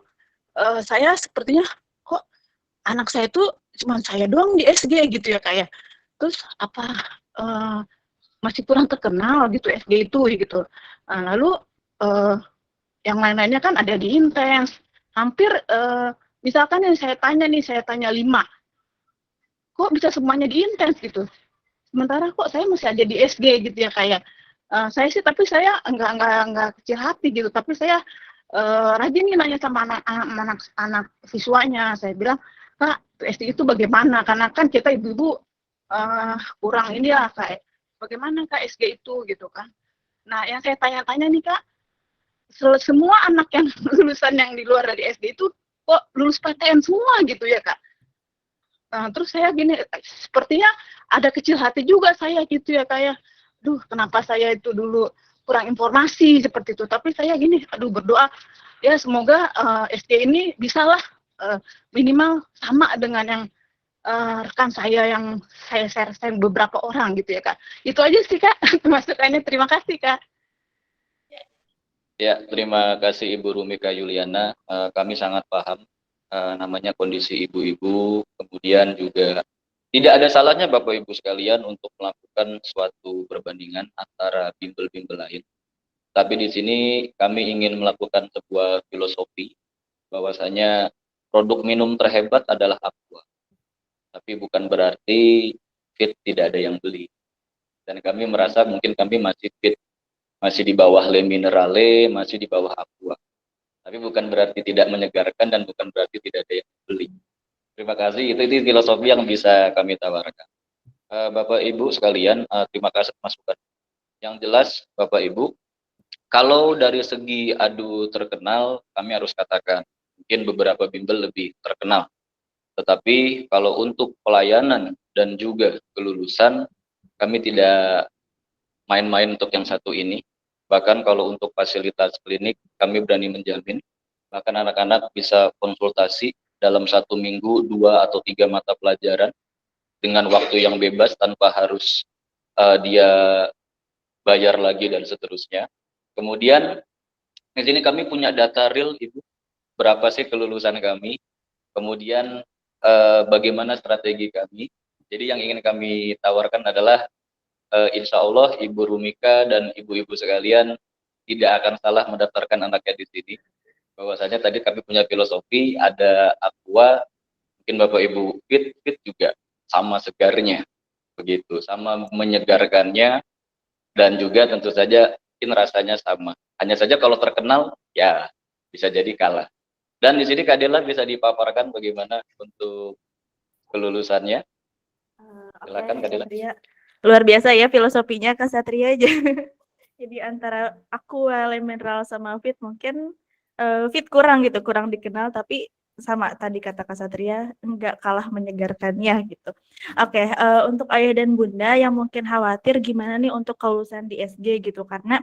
saya sepertinya kok anak saya itu cuma saya doang di SG gitu ya Kak ya. Terus apa masih kurang terkenal gitu SG itu gitu. Lalu yang lain-lainnya kan ada di Intens. Hampir misalkan yang saya tanya 5. Kok bisa semuanya di Intens gitu? Sementara kok saya masih ada di SG gitu ya kayak saya sih, tapi saya enggak kecil hati gitu, tapi saya rajin nih nanya sama anak siswanya. Saya bilang, Kak, SD itu bagaimana? Karena kan kita ibu-ibu kurang ini ya kayak bagaimana Kak SG itu gitu kan. Nah, yang saya tanya-tanya nih Kak, semua anak yang lulusan yang di luar dari SD itu kok lulus PTN semua gitu ya Kak. Terus saya gini, sepertinya ada kecil hati juga saya gitu ya kayak, duh kenapa saya itu dulu kurang informasi seperti itu. Tapi saya gini, aduh berdoa ya semoga SD ini bisalah minimal sama dengan yang rekan saya yang saya share beberapa orang gitu ya Kak. Itu aja sih Kak masukannya. Terima kasih Kak. Ya, terima kasih Ibu Rumika Juliana. Kami sangat paham namanya kondisi ibu-ibu, kemudian juga tidak ada salahnya Bapak Ibu sekalian untuk melakukan suatu perbandingan antara bimbel-bimbel lain. Tapi di sini kami ingin melakukan sebuah filosofi bahwasanya produk minum terhebat adalah Aqua. Tapi bukan berarti fit tidak ada yang beli. Dan kami merasa mungkin kami masih fit, masih di bawah Le Minerale, masih di bawah Aqua. Tapi bukan berarti tidak menyegarkan dan bukan berarti tidak ada yang beli. Terima kasih, itu filosofi yang bisa kami tawarkan. Bapak Ibu sekalian, terima kasih masukan. Yang jelas Bapak Ibu, kalau dari segi adu terkenal, kami harus katakan mungkin beberapa bimbel lebih terkenal. Tetapi kalau untuk pelayanan dan juga kelulusan, kami tidak main-main untuk yang satu ini. Bahkan kalau untuk fasilitas klinik, kami berani menjamin, bahkan anak-anak bisa konsultasi dalam 1 minggu 2 atau 3 mata pelajaran dengan waktu yang bebas tanpa harus dia bayar lagi dan seterusnya. Kemudian di sini kami punya data real Ibu, berapa sih kelulusan kami, kemudian bagaimana strategi kami. Jadi yang ingin kami tawarkan adalah insya Allah Ibu Rumika dan ibu-ibu sekalian tidak akan salah mendaftarkan anaknya di sini. Bahwasanya tadi kami punya filosofi, ada Aqua, mungkin Bapak Ibu fit juga sama segarnya. begitu, sama menyegarkannya, dan juga tentu saja mungkin rasanya sama. Hanya saja kalau terkenal, ya bisa jadi kalah. Dan di sini Kak Dela bisa dipaparkan bagaimana untuk kelulusannya. Silakan Kak Dela. Satria. Luar biasa ya filosofinya Kak Satria. Jadi antara Aqua, Mineral sama Fit mungkin Fit kurang gitu, kurang dikenal, tapi sama tadi kata Kak Satria enggak kalah menyegarkannya gitu. Oke, untuk ayah dan bunda yang mungkin khawatir gimana nih untuk kelulusan di SG gitu, karena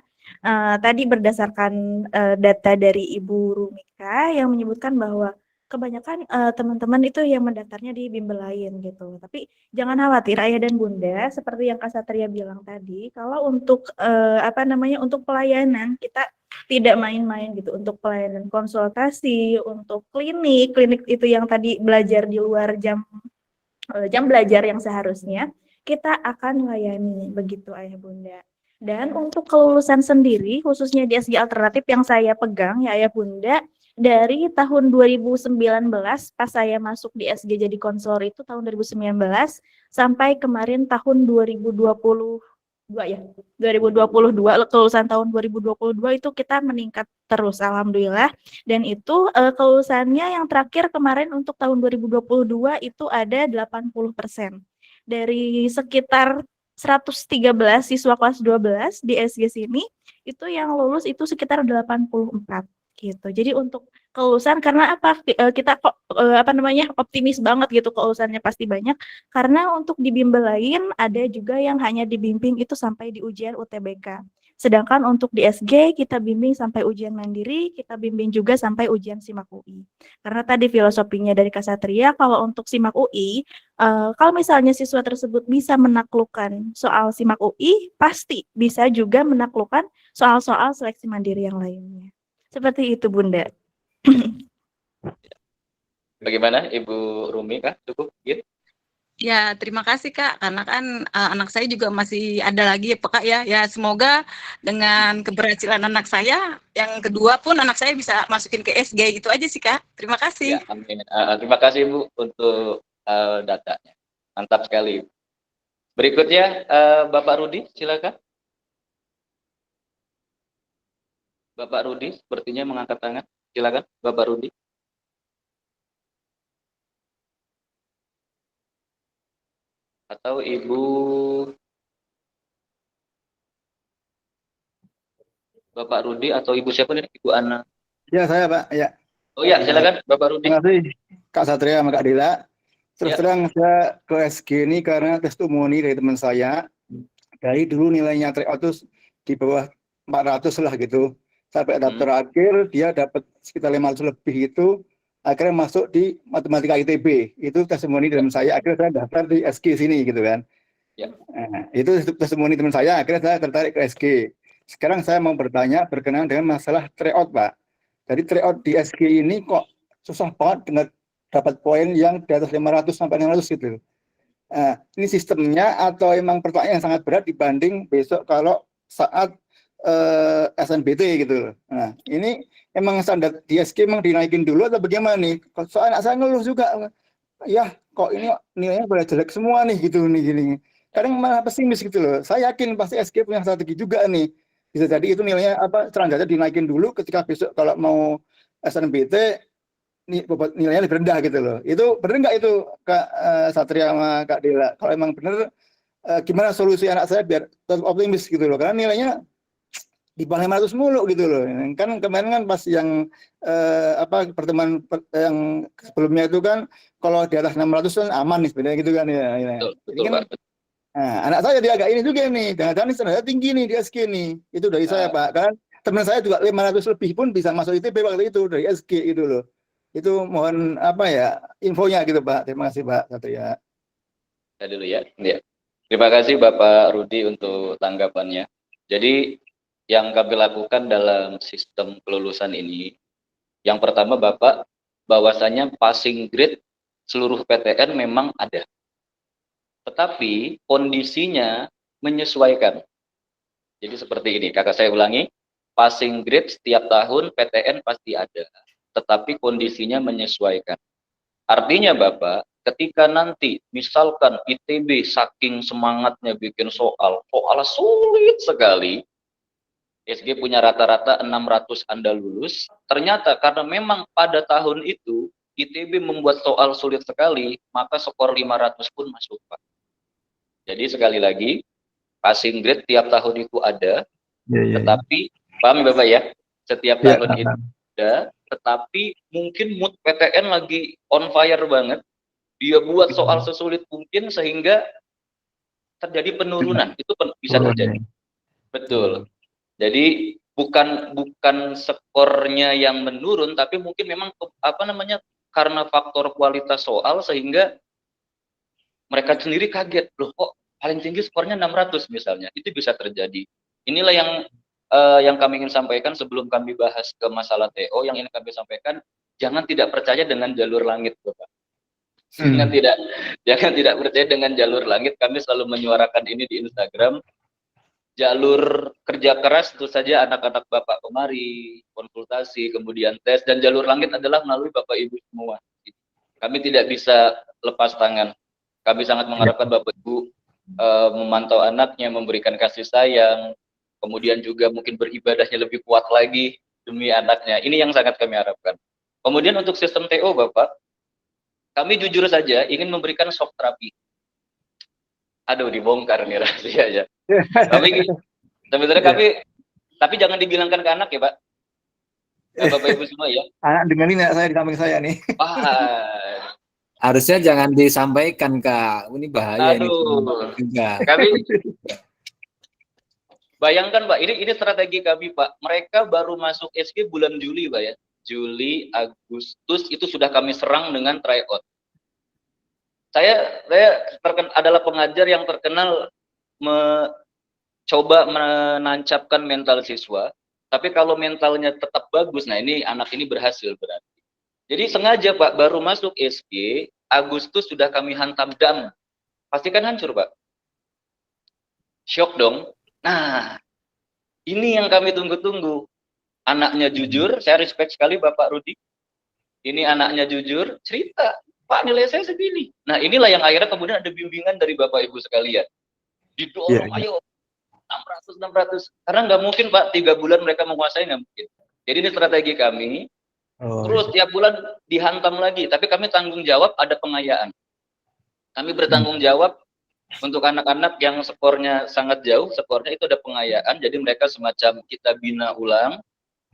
tadi berdasarkan data dari Ibu Rumika yang menyebutkan bahwa kebanyakan teman-teman itu yang mendaftarnya di bimbel lain gitu. Tapi jangan khawatir ayah dan bunda, seperti yang Kak Satria bilang tadi, kalau untuk untuk pelayanan kita tidak main-main gitu, untuk pelayanan konsultasi, untuk klinik itu yang tadi belajar di luar jam belajar yang seharusnya, kita akan layani begitu ayah bunda. Dan untuk kelulusan sendiri, khususnya di SG alternatif yang saya pegang ya ayah bunda, dari tahun 2019 pas saya masuk di SG jadi konselor itu tahun 2019 sampai kemarin tahun 2022 ya. 2022 kelulusan tahun 2022 itu kita meningkat terus alhamdulillah, dan itu kelulusannya yang terakhir kemarin untuk tahun 2022 itu ada 80%. Dari sekitar 113 siswa kelas 12 di SG sini itu yang lulus itu sekitar 84 gitu. Jadi untuk kelulusan karena apa kita kok optimis banget gitu kelulusannya pasti banyak, karena untuk di bimbel lain ada juga yang hanya dibimbing itu sampai di ujian UTBK. Sedangkan untuk di SG kita bimbing sampai ujian mandiri, kita bimbing juga sampai ujian SIMAK UI. Karena tadi filosofinya dari Kak Satria, kalau untuk SIMAK UI, kalau misalnya siswa tersebut bisa menaklukkan soal SIMAK UI, pasti bisa juga menaklukkan soal-soal seleksi mandiri yang lainnya. Seperti itu, Bunda. Bagaimana Ibu Rumi Kak? Cukup gitu? Ya, terima kasih Kak, karena kan anak saya juga masih ada lagi ya Pak ya. Ya, semoga dengan keberhasilan anak saya, yang kedua pun anak saya bisa masukin ke SG, itu aja sih Kak. Terima kasih. Ya, amin. Terima kasih Bu untuk datanya. Mantap sekali. Berikutnya Bapak Rudi, silakan. Bapak Rudi sepertinya mengangkat tangan. Silakan Bapak Rudi. Atau Ibu Bapak Rudi atau Ibu siapa nih? Ibu Ana. Ya, saya Pak. Ya. Oh ya, silakan Bapak Rudi. Terima kasih Kak Satria sama Kak Dila. Terus Ya. terang saya ke SG ini karena testimoni dari teman saya. Dari dulu nilainya tryout itu di bawah 400 lah gitu. Sampai daftar akhir dia dapat sekitar 500 lebih itu. Akhirnya masuk di matematika ITB. Itu testimoni teman saya. Akhirnya saya daftar di SG sini gitu kan. Ya. Nah, itu testimoni teman saya. Akhirnya saya tertarik ke SG. Sekarang saya mau bertanya berkenaan dengan masalah tryout, Pak. Jadi tryout di SG ini kok susah banget dengan dapat poin yang di atas 500 sampai 600 gitu. Ini sistemnya atau emang pertanyaan yang sangat berat dibanding besok kalau saat SNBT gitu. Nah, ini emang standar di SG emang dinaikin dulu atau bagaimana nih? Soal anak saya ngeluh juga, ya kok ini nilainya boleh jelek semua nih gitu nih gini. Kadang malah pesimis gitu loh. Saya yakin pasti SG punya strategi juga nih. Bisa jadi itu nilainya selanjutnya dinaikin dulu ketika besok kalau mau SNBT nilainya lebih rendah gitu loh. Itu benar nggak itu Kak Satria sama Kak Dela? Kalau emang benar, gimana solusi anak saya biar tetap optimis gitu loh? Karena nilainya di bawah 500 mulu gitu loh. Kan kemarin kan pas yang pertemuan yang sebelumnya itu kan kalau di atas 600 kan aman nih sebenarnya gitu kan ya. Betul, kan, Pak. Nah, anak saya dia agak ini juga nih. Jangan-jangan ini standarnya tinggi nih di SG nih. Itu dari saya Pak. Kan teman saya juga 500 lebih pun bisa masuk ITB waktu itu dari SG gitu loh. Itu mohon infonya gitu Pak. Terima kasih Pak Satria. Saya dulu ya. Terima kasih Bapak Rudi untuk tanggapannya. Jadi yang kami lakukan dalam sistem kelulusan ini, yang pertama Bapak, bahwasanya passing grade seluruh PTN memang ada. Tetapi kondisinya menyesuaikan. Jadi seperti ini, kakak saya ulangi, passing grade setiap tahun PTN pasti ada. Tetapi kondisinya menyesuaikan. Artinya Bapak, ketika nanti misalkan ITB saking semangatnya bikin soal sulit sekali, SG punya rata-rata 600 Anda lulus, ternyata karena memang pada tahun itu ITB membuat soal sulit sekali, maka skor 500 pun masuk, Pak. Jadi sekali lagi, passing grade tiap tahun itu ada, tetapi paham Bapak ya, setiap tahun itu ada, tetapi mungkin mood PTN lagi on fire banget, dia buat soal sesulit mungkin sehingga terjadi penurunan, itu bisa terjadi. Betul. Jadi bukan skornya yang menurun, tapi mungkin memang karena faktor kualitas soal sehingga mereka sendiri kaget, loh kok paling tinggi skornya 600 misalnya. Itu bisa terjadi. Inilah yang kami ingin sampaikan sebelum kami bahas ke masalah TO, yang ingin kami sampaikan, jangan tidak percaya dengan jalur langit, Bapak. Jangan tidak percaya dengan jalur langit. Kami selalu menyuarakan ini di Instagram. Jalur kerja keras itu saja anak-anak Bapak kemari, konsultasi, kemudian tes, dan jalur langit adalah melalui Bapak Ibu semua. Kami tidak bisa lepas tangan. Kami sangat mengharapkan Bapak Ibu memantau anaknya, memberikan kasih sayang, kemudian juga mungkin beribadahnya lebih kuat lagi demi anaknya. Ini yang sangat kami harapkan. Kemudian untuk sistem TO, Bapak, kami jujur saja ingin memberikan shock terapi. Aduh, dibongkar nih rahasianya. Tapi sebenarnya tapi jangan dibilangkan ke anak ya, Pak. Bapak Ibu semua ya. Anak dengerin ya, saya di samping saya nih. Wah, Harusnya jangan disampaikan, Kak. Ini bahaya ini. aduh. Juga. Kami bayangkan, Pak, ini strategi kami, Pak. Mereka baru masuk SG bulan Juli, Pak ya. Juli, Agustus itu sudah kami serang dengan tryout. Saya adalah pengajar yang terkenal mencoba menancapkan mental siswa, tapi kalau mentalnya tetap bagus, nah ini anak ini berhasil berarti. Jadi sengaja, Pak, baru masuk SG, Agustus sudah kami hantam dam. Pastikan hancur, Pak. Shock dong. Nah, ini yang kami tunggu-tunggu. Anaknya jujur, saya respect sekali Bapak Rudi. Ini anaknya jujur, cerita, Pak nilai saya segini. Nah inilah yang akhirnya kemudian ada bimbingan dari Bapak Ibu sekalian. Didorong, ayo 600. Karena nggak mungkin Pak, 3 bulan mereka menguasai, nggak mungkin. Jadi ini strategi kami. Terus tiap bulan dihantam lagi, tapi kami tanggung jawab, ada pengayaan. Kami bertanggung jawab untuk anak-anak yang skornya sangat jauh, skornya itu ada pengayaan, jadi mereka semacam kita bina ulang,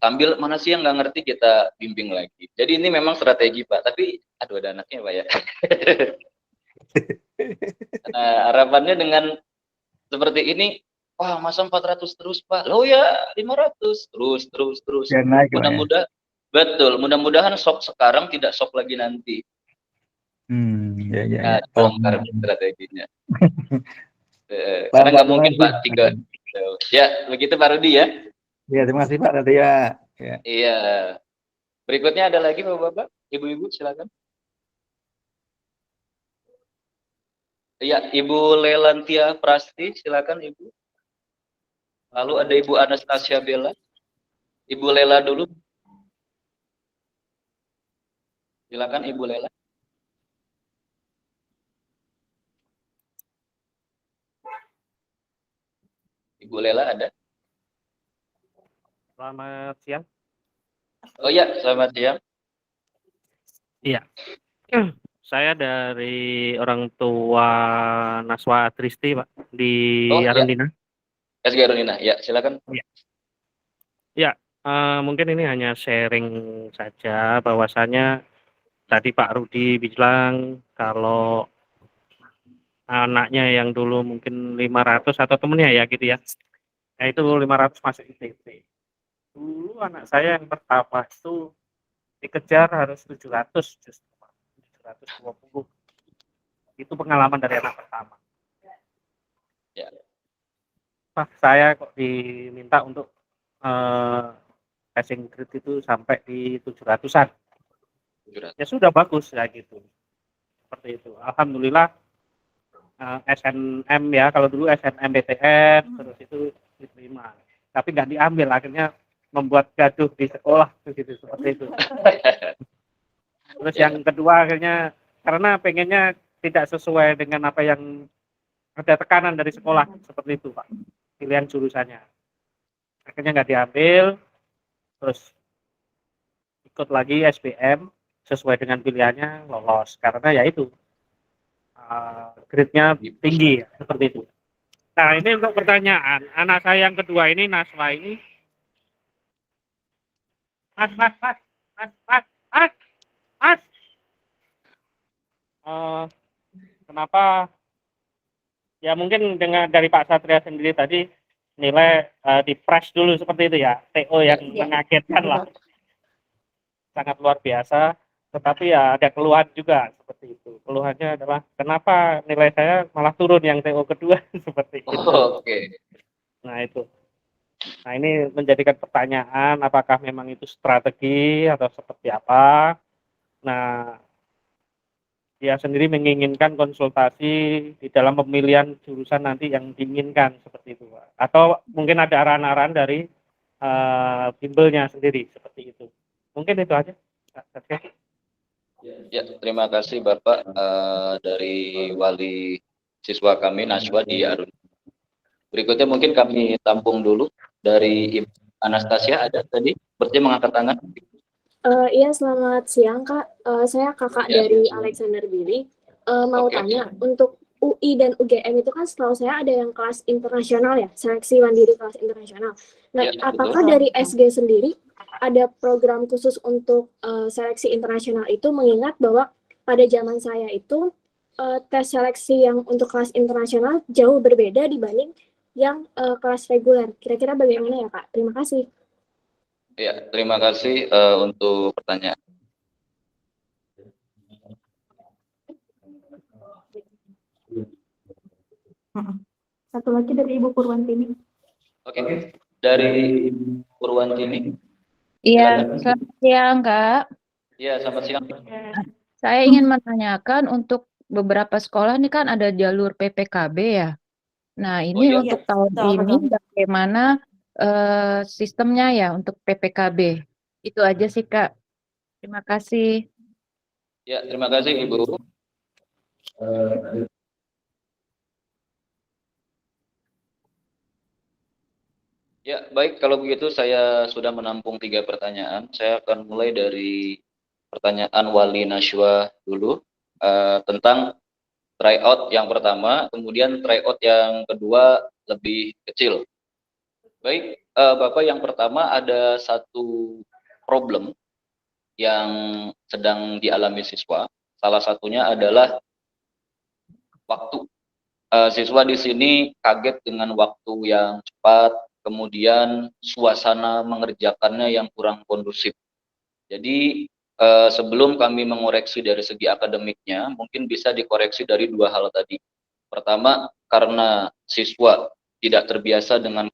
sambil mana sih yang nggak ngerti kita bimbing lagi. Jadi ini memang strategi, Pak, tapi aduh ada anaknya, Pak ya. Nah, harapannya dengan seperti ini, wah masa 400 terus, Pak? Loh ya 500, terus. Ya, naik, Mudah-mudahan, betul, mudah-mudahan shock sekarang tidak shock lagi nanti. Ya. Bongkar strateginya. Karena nggak mungkin Pak 3. Ya, begitu Pak Rudi ya. Ya, terima kasih Pak Satria. Ya. Iya. Berikutnya ada lagi Bapak-bapak, Ibu-ibu silakan. Iya, Ibu Lelantia Prasti, silakan Ibu. Lalu ada Ibu Anastasia Bella. Ibu Lela dulu. Silakan Ibu Lela. Ibu Lela ada? Selamat siang. Oh ya, selamat siang. Iya. Saya dari orang tua Naswa Tristi, Pak, di Arundina. SG Arundina, ya silakan. Ya, mungkin ini hanya sharing saja bahwasanya tadi Pak Rudi bilang kalau anaknya yang dulu mungkin 500 atau temennya ya gitu ya. Nah itu 500 masuk ITB. Dulu anak saya yang pertama itu dikejar harus 700 justru 720. Itu pengalaman dari anak pertama. Ya. Pak saya kok diminta untuk passing grade itu sampai di 700-an. Ya sudah bagus ya gitu. Seperti itu. Alhamdulillah SNM ya, kalau dulu SNMPTN terus itu diterima. Tapi nggak diambil, akhirnya membuat gaduh di sekolah begitu seperti itu. Terus yang kedua akhirnya karena pengennya tidak sesuai dengan apa yang ada tekanan dari sekolah seperti itu Pak, pilihan jurusannya. Akhirnya nggak diambil, terus ikut lagi SBM sesuai dengan pilihannya, lolos karena ya itu grade-nya tinggi ya, seperti itu. Nah ini untuk pertanyaan anak saya yang kedua ini Naswa ini, mas. Kenapa? Ya mungkin dengan dari Pak Satria sendiri tadi nilai di press dulu seperti itu ya, TO yang mengagetkan lah, sangat luar biasa. Tetapi ya ada keluhan juga seperti itu. Keluhannya adalah kenapa nilai saya malah turun yang TO kedua seperti itu. Oke. Nah itu. Nah ini menjadikan pertanyaan apakah memang itu strategi atau seperti apa. Nah dia sendiri menginginkan konsultasi di dalam pemilihan jurusan nanti yang diinginkan seperti itu Pak. Atau mungkin ada arahan-arahan dari bimbelnya sendiri seperti itu. Mungkin itu aja. Ya, terima kasih Bapak dari wali siswa kami Naswa di Arun. Berikutnya mungkin kami tampung dulu dari Ibu Anastasia, ada tadi seperti mengangkat tangan. Iya, selamat siang Kak. Saya kakak Ya. dari Alexander Billy. Mau Oke. tanya, untuk UI dan UGM itu kan setahu saya ada yang kelas internasional ya, seleksi mandiri kelas internasional. Nah, Ya, apakah betul. dari SG sendiri ada program khusus untuk seleksi internasional itu, mengingat bahwa pada zaman saya itu tes seleksi yang untuk kelas internasional jauh berbeda dibanding yang kelas reguler. Kira-kira bagaimana ya Kak? Terima kasih. Ya, terima kasih untuk pertanyaan. Satu lagi dari Ibu Purwantini. Oke, dari Purwantini. Iya, Silakan. selamat siang, Kak. Ya, selamat siang. Saya ingin menanyakan untuk beberapa sekolah ini kan ada jalur PPKB ya. Nah, Oh ini iya. untuk tahun ini bagaimana sistemnya ya untuk PPKB? Itu aja sih, Kak. Terima kasih. Ya, terima kasih Ibu. Ya, baik, kalau begitu saya sudah menampung 3 pertanyaan. Saya akan mulai dari pertanyaan Wali Naswa dulu tentang tryout yang pertama, kemudian tryout yang kedua lebih kecil. Baik, Bapak, yang pertama ada satu problem yang sedang dialami siswa. Salah satunya adalah waktu. Siswa di sini kaget dengan waktu yang cepat, kemudian suasana mengerjakannya yang kurang kondusif. Jadi sebelum kami mengoreksi dari segi akademiknya, mungkin bisa dikoreksi dari 2 hal tadi. Pertama, karena siswa tidak terbiasa dengan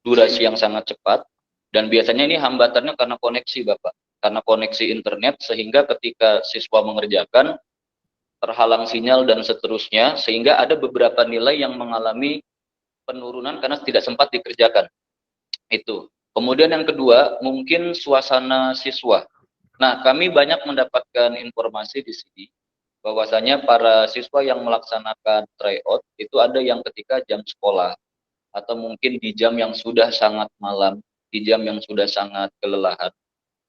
durasi yang sangat cepat, dan biasanya ini hambatannya karena koneksi Bapak, karena koneksi internet, sehingga ketika siswa mengerjakan, terhalang sinyal dan seterusnya, sehingga ada beberapa nilai yang mengalami penurunan karena tidak sempat dikerjakan. Itu. Kemudian yang kedua, mungkin suasana siswa. Nah, kami banyak mendapatkan informasi di sini bahwasanya para siswa yang melaksanakan tryout itu ada yang ketika jam sekolah atau mungkin di jam yang sudah sangat malam, di jam yang sudah sangat kelelahan.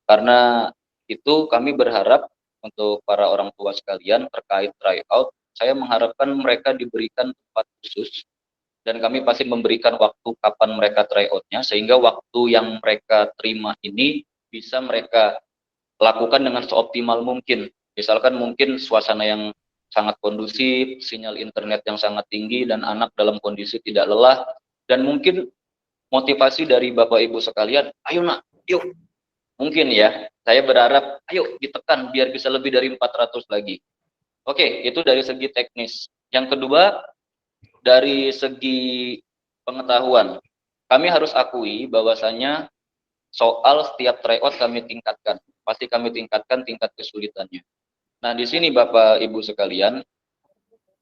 Karena itu kami berharap untuk para orang tua sekalian terkait tryout, saya mengharapkan mereka diberikan tempat khusus dan kami pasti memberikan waktu kapan mereka tryoutnya, sehingga waktu yang mereka terima ini bisa mereka lakukan dengan seoptimal mungkin. Misalkan mungkin suasana yang sangat kondusif, sinyal internet yang sangat tinggi, dan anak dalam kondisi tidak lelah, dan mungkin motivasi dari Bapak Ibu sekalian, ayo nak, yuk. Mungkin ya, saya berharap, ayo ditekan biar bisa lebih dari 400 lagi. Oke, itu dari segi teknis. Yang kedua, dari segi pengetahuan, kami harus akui bahwasanya soal setiap tryout kami tingkatkan. Pasti kami tingkatkan tingkat kesulitannya. Nah, di sini Bapak Ibu sekalian,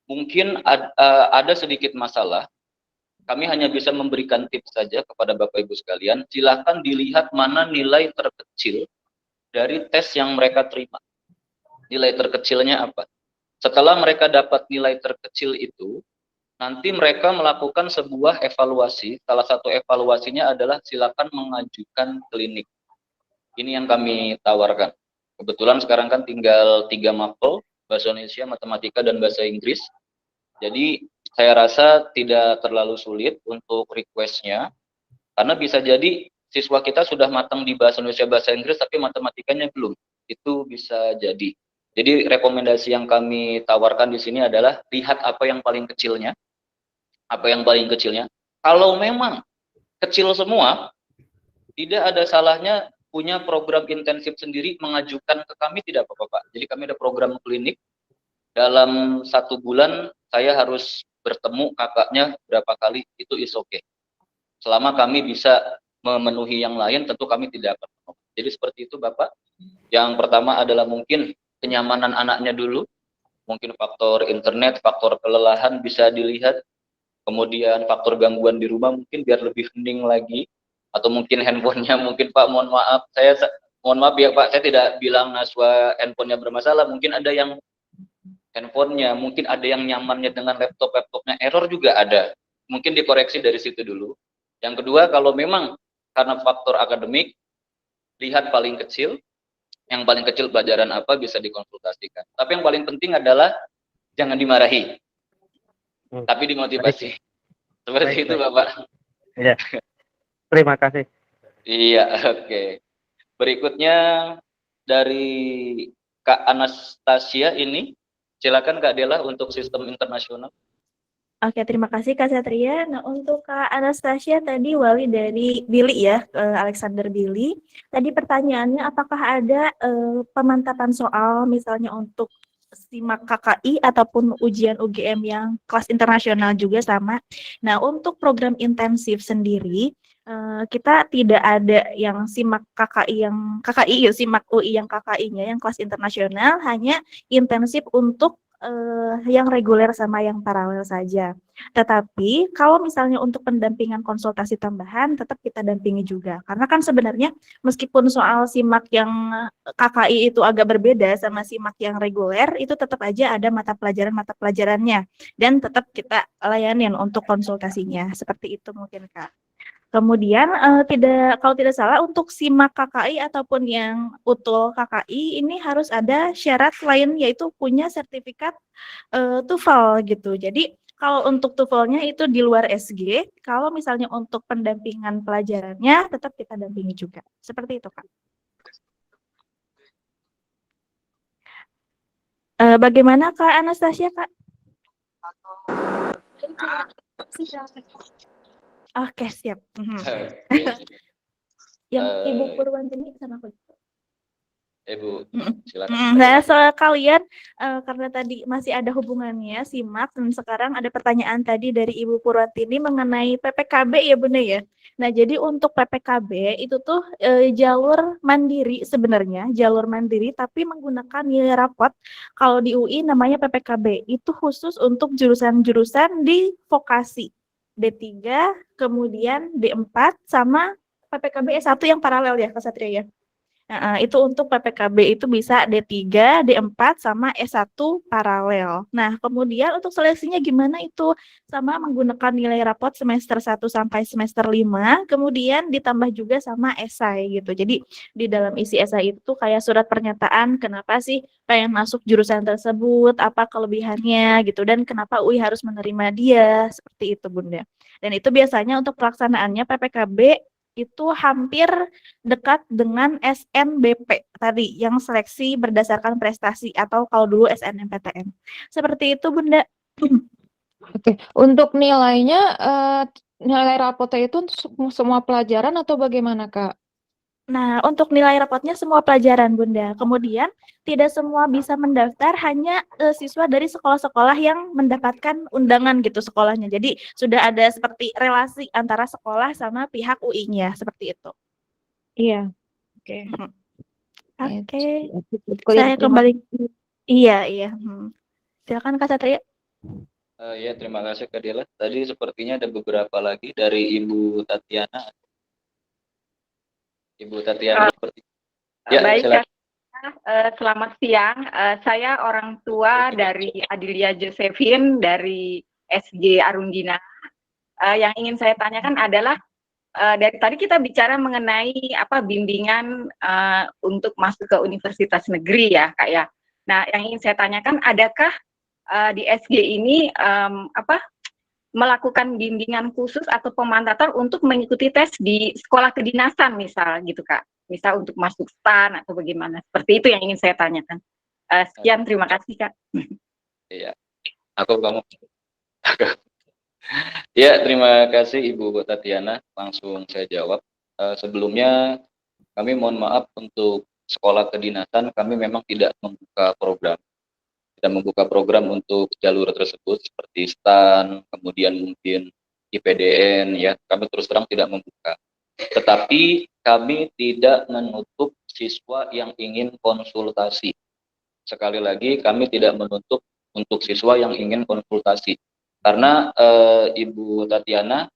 mungkin ada sedikit masalah. Kami hanya bisa memberikan tips saja kepada Bapak Ibu sekalian. Silakan dilihat mana nilai terkecil dari tes yang mereka terima. Nilai terkecilnya apa? Setelah mereka dapat nilai terkecil itu, nanti mereka melakukan sebuah evaluasi. Salah satu evaluasinya adalah silakan mengajukan klinik. Ini yang kami tawarkan. Kebetulan sekarang kan tinggal 3 mapel, bahasa Indonesia, matematika, dan bahasa Inggris. Jadi saya rasa tidak terlalu sulit untuk request-nya, karena bisa jadi siswa kita sudah matang di bahasa Indonesia, bahasa Inggris, tapi matematikanya belum. Itu bisa jadi. Jadi rekomendasi yang kami tawarkan di sini adalah lihat apa yang paling kecilnya. Apa yang paling kecilnya. Kalau memang kecil semua, tidak ada salahnya punya program intensif sendiri, mengajukan ke kami tidak apa-apa, Pak. Jadi kami ada program klinik. Dalam 1 bulan saya harus bertemu kakaknya berapa kali, itu is okay. Selama kami bisa memenuhi yang lain, tentu kami tidak akan menolak. Jadi seperti itu Bapak. Yang pertama adalah mungkin kenyamanan anaknya dulu. Mungkin faktor internet, faktor kelelahan bisa dilihat. Kemudian faktor gangguan di rumah mungkin biar lebih hening lagi. Atau mungkin handphonenya mungkin Pak, mohon maaf. Mohon maaf ya Pak, saya tidak bilang Naswa handphonenya bermasalah. Mungkin ada yang handphonenya, mungkin ada yang nyamannya dengan laptopnya error juga ada. Mungkin dikoreksi dari situ dulu. Yang kedua, kalau memang karena faktor akademik, lihat paling kecil. Yang paling kecil pelajaran apa bisa dikonsultasikan. Tapi yang paling penting adalah jangan dimarahi, tapi dimotivasi. Seperti itu Bapak. Iya. Terima kasih. Iya, oke. Berikutnya dari Kak Anastasia ini. Silakan Kak Dela untuk sistem internasional. Oke, terima kasih Kak Satria. Nah, untuk Kak Anastasia tadi wali dari Billy ya, Alexander Billy. Tadi pertanyaannya apakah ada pemantapan soal misalnya untuk SIMAK KKI ataupun ujian UGM yang kelas internasional juga sama. Nah, untuk program intensif sendiri kita tidak ada yang SIMAK KKI yang KKI ya, SIMAK UI yang KKI-nya yang kelas internasional, hanya intensif untuk yang reguler sama yang paralel saja. Tetapi kalau misalnya untuk pendampingan konsultasi tambahan tetap kita dampingi juga. Karena kan sebenarnya meskipun soal SIMAK yang KKI itu agak berbeda sama SIMAK yang reguler, itu tetap aja ada mata pelajarannya dan tetap kita layanin untuk konsultasinya. Seperti itu mungkin Kak. Kemudian kalau tidak salah untuk SIMAK KKI ataupun yang UTUL KKI ini harus ada syarat lain yaitu punya sertifikat TOEFL gitu. Jadi kalau untuk TOEFL-nya itu di luar SG, kalau misalnya untuk pendampingan pelajarannya tetap kita dampingi juga. Seperti itu Kak. Bagaimana Kak Anastasia Kak? Oke, siap. Yang Ibu Purwanjeni sama aku. Ibu, silakan. Nah, sekalian karena tadi masih ada hubungannya SIMAK dan sekarang ada pertanyaan tadi dari Ibu Purwatini mengenai PPKB ya Bunda ya. Nah, jadi untuk PPKB itu tuh jalur mandiri sebenarnya, jalur mandiri tapi menggunakan nilai rapot. Kalau di UI namanya PPKB, itu khusus untuk jurusan-jurusan di vokasi. D3, kemudian D4 sama PPKB S1 yang paralel ya Kak Satria ya. Nah, itu untuk PPKB itu bisa D3, D4 sama S1 paralel. Nah, kemudian untuk seleksinya gimana itu? Sama menggunakan nilai rapot semester 1 sampai semester 5, kemudian ditambah juga sama esai gitu. Jadi di dalam isi esai itu kayak surat pernyataan kenapa sih pengen masuk jurusan tersebut, apa kelebihannya gitu dan kenapa UI harus menerima dia, seperti itu Bunda. Dan itu biasanya untuk pelaksanaannya PPKB itu hampir dekat dengan SNBP tadi yang seleksi berdasarkan prestasi atau kalau dulu SNMPTN. Seperti itu Bunda. Oke, untuk nilainya nilai rapotnya itu untuk semua pelajaran atau bagaimana Kak? Nah, untuk nilai rapotnya semua pelajaran Bunda. Kemudian tidak semua bisa mendaftar, hanya siswa dari sekolah-sekolah yang mendapatkan undangan gitu sekolahnya. Jadi sudah ada seperti relasi antara sekolah sama pihak UI-nya seperti itu. Iya. Oke. Ya, Oke. clear, Saya terima kembali. Iya. Silakan Kak Satria. Ya, terima kasih Kak Dela. Tadi sepertinya ada beberapa lagi dari Ibu Tatiana. Ibu Tatiana seperti. Ya, Baik, silakan. Selamat siang. Saya orang tua dari Adilia Josephine dari SG Arundina. Yang ingin saya tanyakan adalah dari tadi kita bicara mengenai bimbingan untuk masuk ke universitas negeri ya, Kak ya. Nah, yang ingin saya tanyakan, adakah di SG ini melakukan bimbingan khusus atau pemantauan untuk mengikuti tes di sekolah kedinasan misal gitu, Kak? Misal untuk masuk STAN atau bagaimana? Seperti itu yang ingin saya tanyakan. Sekian, terima kasih, Kak. Iya, aku kamu. Ya, terima kasih Ibu Tatiana. Langsung saya jawab. Sebelumnya kami mohon maaf untuk sekolah kedinasan, kami memang tidak membuka program. Tidak membuka program untuk jalur tersebut seperti STAN, kemudian mungkin IPDN ya. Kami terus terang tidak membuka. Tetapi kami tidak menutup siswa yang ingin konsultasi. Sekali lagi, kami tidak menutup untuk siswa yang ingin konsultasi. Karena Ibu Tatiana,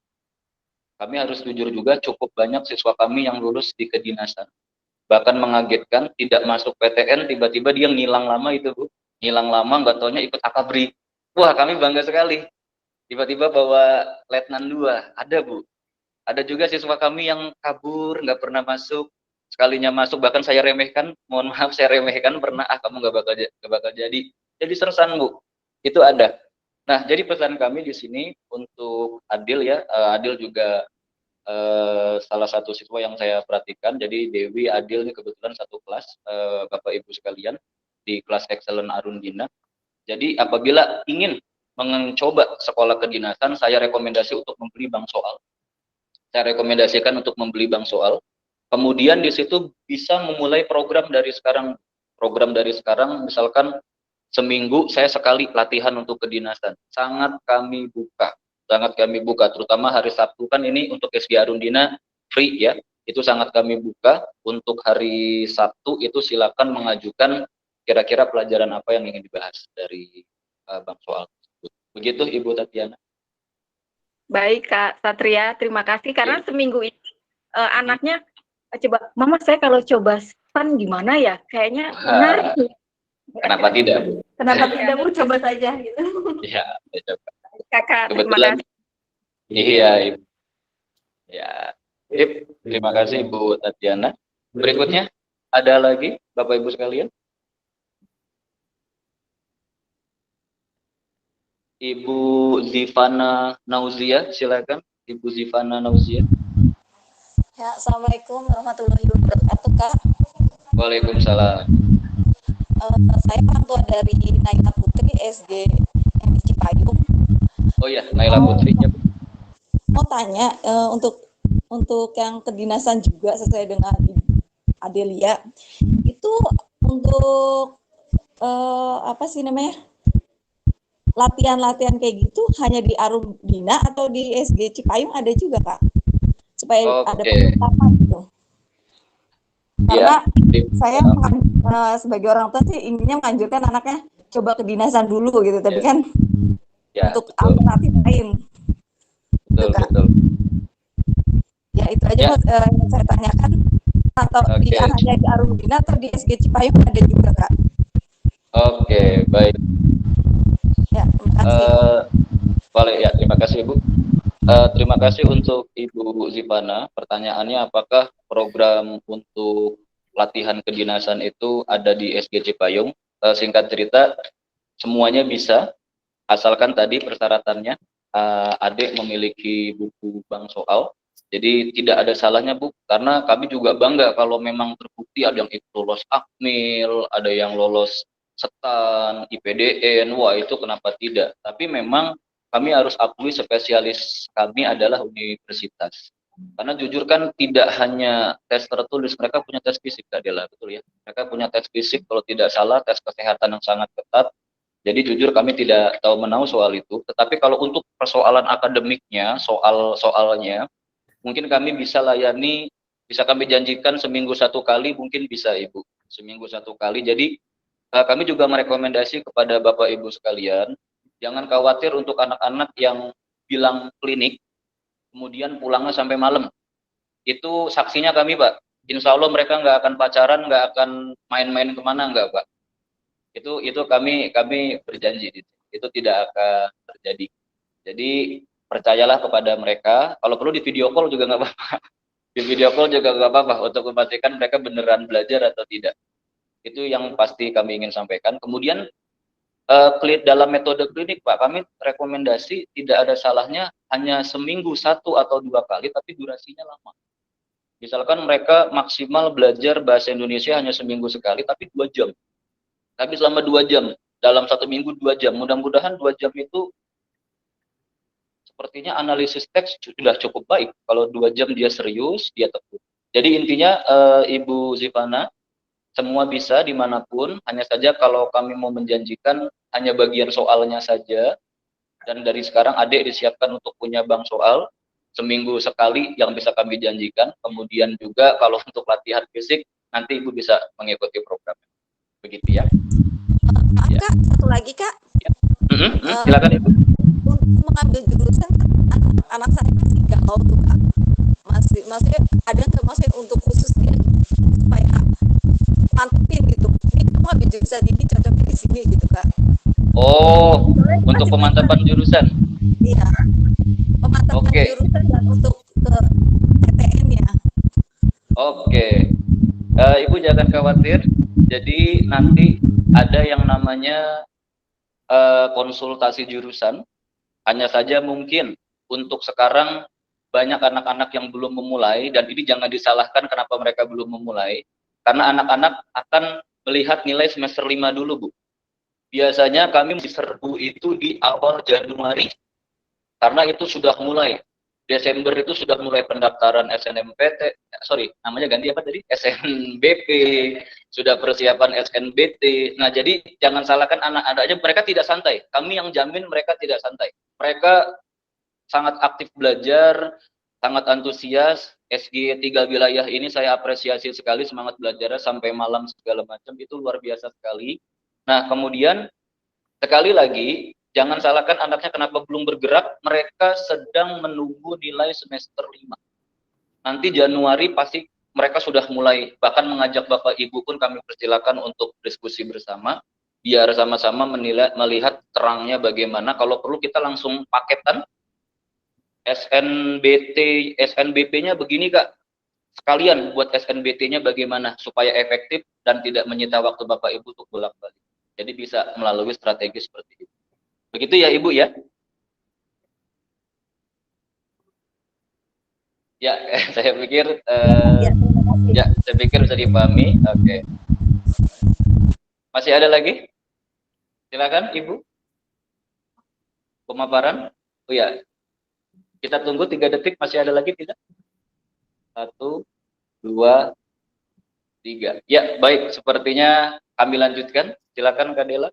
kami harus jujur juga cukup banyak siswa kami yang lulus di kedinasan. Bahkan mengagetkan, tidak masuk PTN, tiba-tiba dia ngilang lama itu, Bu. Ngilang lama, nggak taunya ikut akabri. Wah, kami bangga sekali. Tiba-tiba bawa letnan 2, ada, Bu. Ada juga siswa kami yang kabur, nggak pernah masuk. Sekalinya masuk, bahkan saya remehkan, mohon maaf saya remehkan, pernah, kamu nggak bakal jadi. Jadi sersan, Bu. Itu ada. Nah, jadi pesan kami di sini untuk Adil ya, Adil juga salah satu siswa yang saya perhatikan. Jadi Dewi, Adil ini kebetulan satu kelas, Bapak Ibu sekalian, di kelas Excellent Arundina. Jadi apabila ingin mencoba sekolah kedinasan, saya rekomendasi untuk membeli bank soal. Saya rekomendasikan untuk membeli bank soal. Kemudian di situ bisa memulai program dari sekarang. Program dari sekarang, misalkan seminggu saya sekali latihan untuk kedinasan. Sangat kami buka. Sangat kami buka, terutama hari Sabtu kan ini untuk SG Arundina free ya. Itu sangat kami buka. Untuk hari Sabtu itu silakan mengajukan kira-kira pelajaran apa yang ingin dibahas dari bank soal tersebut. Begitu Ibu Tatiana. Baik, Kak Satria, terima kasih. Karena seminggu ini anaknya coba, Mama saya kalau coba STAN gimana ya? Kayaknya menarik. Kenapa tidak, Bu? Kenapa tidak, Bu? Coba saja gitu. Iya, saya coba. Kakak, terima Kebetulan, kasih. iya, Ibu. Ya, terima kasih Ibu Tatiana. Berikutnya, ada lagi Bapak Ibu sekalian? Ibu Zivana Nauzia, silakan. Ibu Zivana Nauzia. Ya, Assalamualaikum warahmatullahi wabarakatuh, Kak. Waalaikumsalam. Saya orang tua dari Naila Putri, SG yang di Cipayung. Oh ya, Naila Putri. Mau tanya, untuk yang kedinasan juga sesuai dengan Adelia, itu untuk apa sih namanya? Latihan-latihan kayak gitu hanya di Arundina atau di SG Cipayung ada juga, Kak? Supaya ada penetapan gitu. Karena saya sebagai orang tua sih inginnya menganjurkan anaknya coba kedinasan dulu gitu, tapi kan untuk alternatif lain. Betul. Ya itu aja yang saya tanyakan. Atau hanya di Arundina atau di SG Cipayung ada juga, Kak? Oke, baik. Ya, terima kasih. Ya, terima kasih Ibu. Terima kasih untuk Ibu Zivana. Pertanyaannya, apakah program untuk latihan kedinasan itu ada di SG Cipayung? Singkat cerita, semuanya bisa, asalkan tadi persyaratannya adik memiliki buku bank soal. Jadi tidak ada salahnya, Bu, karena kami juga bangga kalau memang terbukti ada yang lolos Akmil, ada yang lolos STAN, IPDN, wah itu kenapa tidak. Tapi memang kami harus akui spesialis kami adalah universitas. Karena jujur kan tidak hanya tes tertulis, mereka punya tes fisik, Kak Dela, betul ya. Mereka punya tes fisik, kalau tidak salah, tes kesehatan yang sangat ketat. Jadi jujur kami tidak tahu menahu soal itu. Tetapi kalau untuk persoalan akademiknya, soalnya, mungkin kami bisa layani, bisa kami janjikan seminggu 1 kali, mungkin bisa Ibu. Seminggu 1 kali. Jadi kami juga merekomendasi kepada Bapak Ibu sekalian, jangan khawatir untuk anak-anak yang bilang klinik, kemudian pulangnya sampai malam. Itu saksinya kami, Pak. insya Allah mereka nggak akan pacaran, nggak akan main-main kemana, nggak Pak. Itu kami berjanji, itu tidak akan terjadi. Jadi percayalah kepada mereka, kalau perlu di video call juga nggak apa-apa. Di video call juga nggak apa-apa untuk memastikan mereka beneran belajar atau tidak. Itu yang pasti kami ingin sampaikan. Kemudian dalam metode klinik Pak, kami rekomendasi tidak ada salahnya hanya seminggu 1 atau 2 kali, tapi durasinya lama. Misalkan mereka maksimal belajar bahasa Indonesia hanya seminggu sekali, tapi 2 jam. Tapi selama 2 jam, dalam 1 minggu 2 jam. Mudah-mudahan 2 jam itu sepertinya analisis teks sudah cukup baik. Kalau 2 jam dia serius, dia tekun. Jadi intinya Ibu Zivana, semua bisa dimanapun, hanya saja kalau kami mau menjanjikan hanya bagian soalnya saja, dan dari sekarang adik disiapkan untuk punya bank soal, seminggu sekali yang bisa kami janjikan. Kemudian juga kalau untuk latihan fisik, nanti Ibu bisa mengikuti programnya. Begitu ya. Kak, satu lagi Kak. Ya. Silakan Ibu. Untuk mengambil jurusan kan anak saya masih galau tuh Kak. Maksudnya ada nggak maksudnya untuk khusus dia supaya mantepin gitu. Ini kamu ambil jurusan ini cocoknya di sini gitu Kak. Oh, untuk pemantapan jurusan. Iya. Pemantapan jurusan dan untuk ke PTN-nya. Oke. Ibu jangan khawatir. Jadi nanti ada yang namanya konsultasi jurusan. Hanya saja mungkin untuk sekarang banyak anak-anak yang belum memulai, dan ini jangan disalahkan kenapa mereka belum memulai, karena anak-anak akan melihat nilai semester 5 dulu Bu. Biasanya kami diserbu itu di awal Januari, karena itu sudah mulai. Desember itu sudah mulai pendaftaran namanya ganti apa tadi? SNBP, sudah persiapan SNBT. Nah, jadi jangan salahkan anak-anaknya, mereka tidak santai. Kami yang jamin mereka tidak santai. Mereka sangat aktif belajar, sangat antusias. SG 3 wilayah ini saya apresiasi sekali semangat belajarnya sampai malam segala macam, itu luar biasa sekali. Nah, kemudian sekali lagi, jangan salahkan anaknya kenapa belum bergerak, mereka sedang menunggu nilai semester 5. Nanti Januari pasti mereka sudah mulai, bahkan mengajak Bapak Ibu pun kami persilakan untuk diskusi bersama, biar sama-sama melihat terangnya bagaimana. Kalau perlu kita langsung paketan, SNBP-nya begini Kak, sekalian buat SNBT-nya bagaimana, supaya efektif dan tidak menyita waktu Bapak Ibu untuk bolak-balik. Jadi bisa melalui strategi seperti itu. Begitu ya Ibu ya? Ya, saya pikir saya pikir bisa dipahami. Oke. Masih ada lagi? Silakan Ibu. Pemaparan? Oh ya. Kita tunggu 3 detik, masih ada lagi tidak? 1 2 3. Ya, baik, sepertinya kami lanjutkan. Silakan Kak Dela.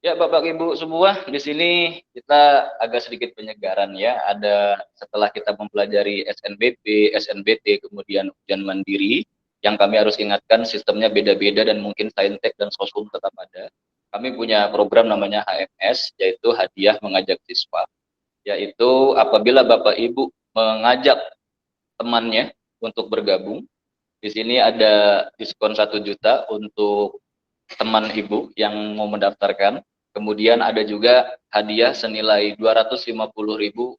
Ya, Bapak Ibu semua, di sini kita agak sedikit penyegaran ya. Ada setelah kita mempelajari SNBP, SNBT, kemudian ujian mandiri, yang kami harus ingatkan sistemnya beda-beda dan mungkin Saintek dan Soshum tetap ada. Kami punya program namanya HMS, yaitu hadiah mengajak siswa. Yaitu apabila Bapak Ibu mengajak temannya untuk bergabung, di sini ada diskon 1 juta untuk teman Ibu yang mau mendaftarkan. Kemudian ada juga hadiah senilai 250.000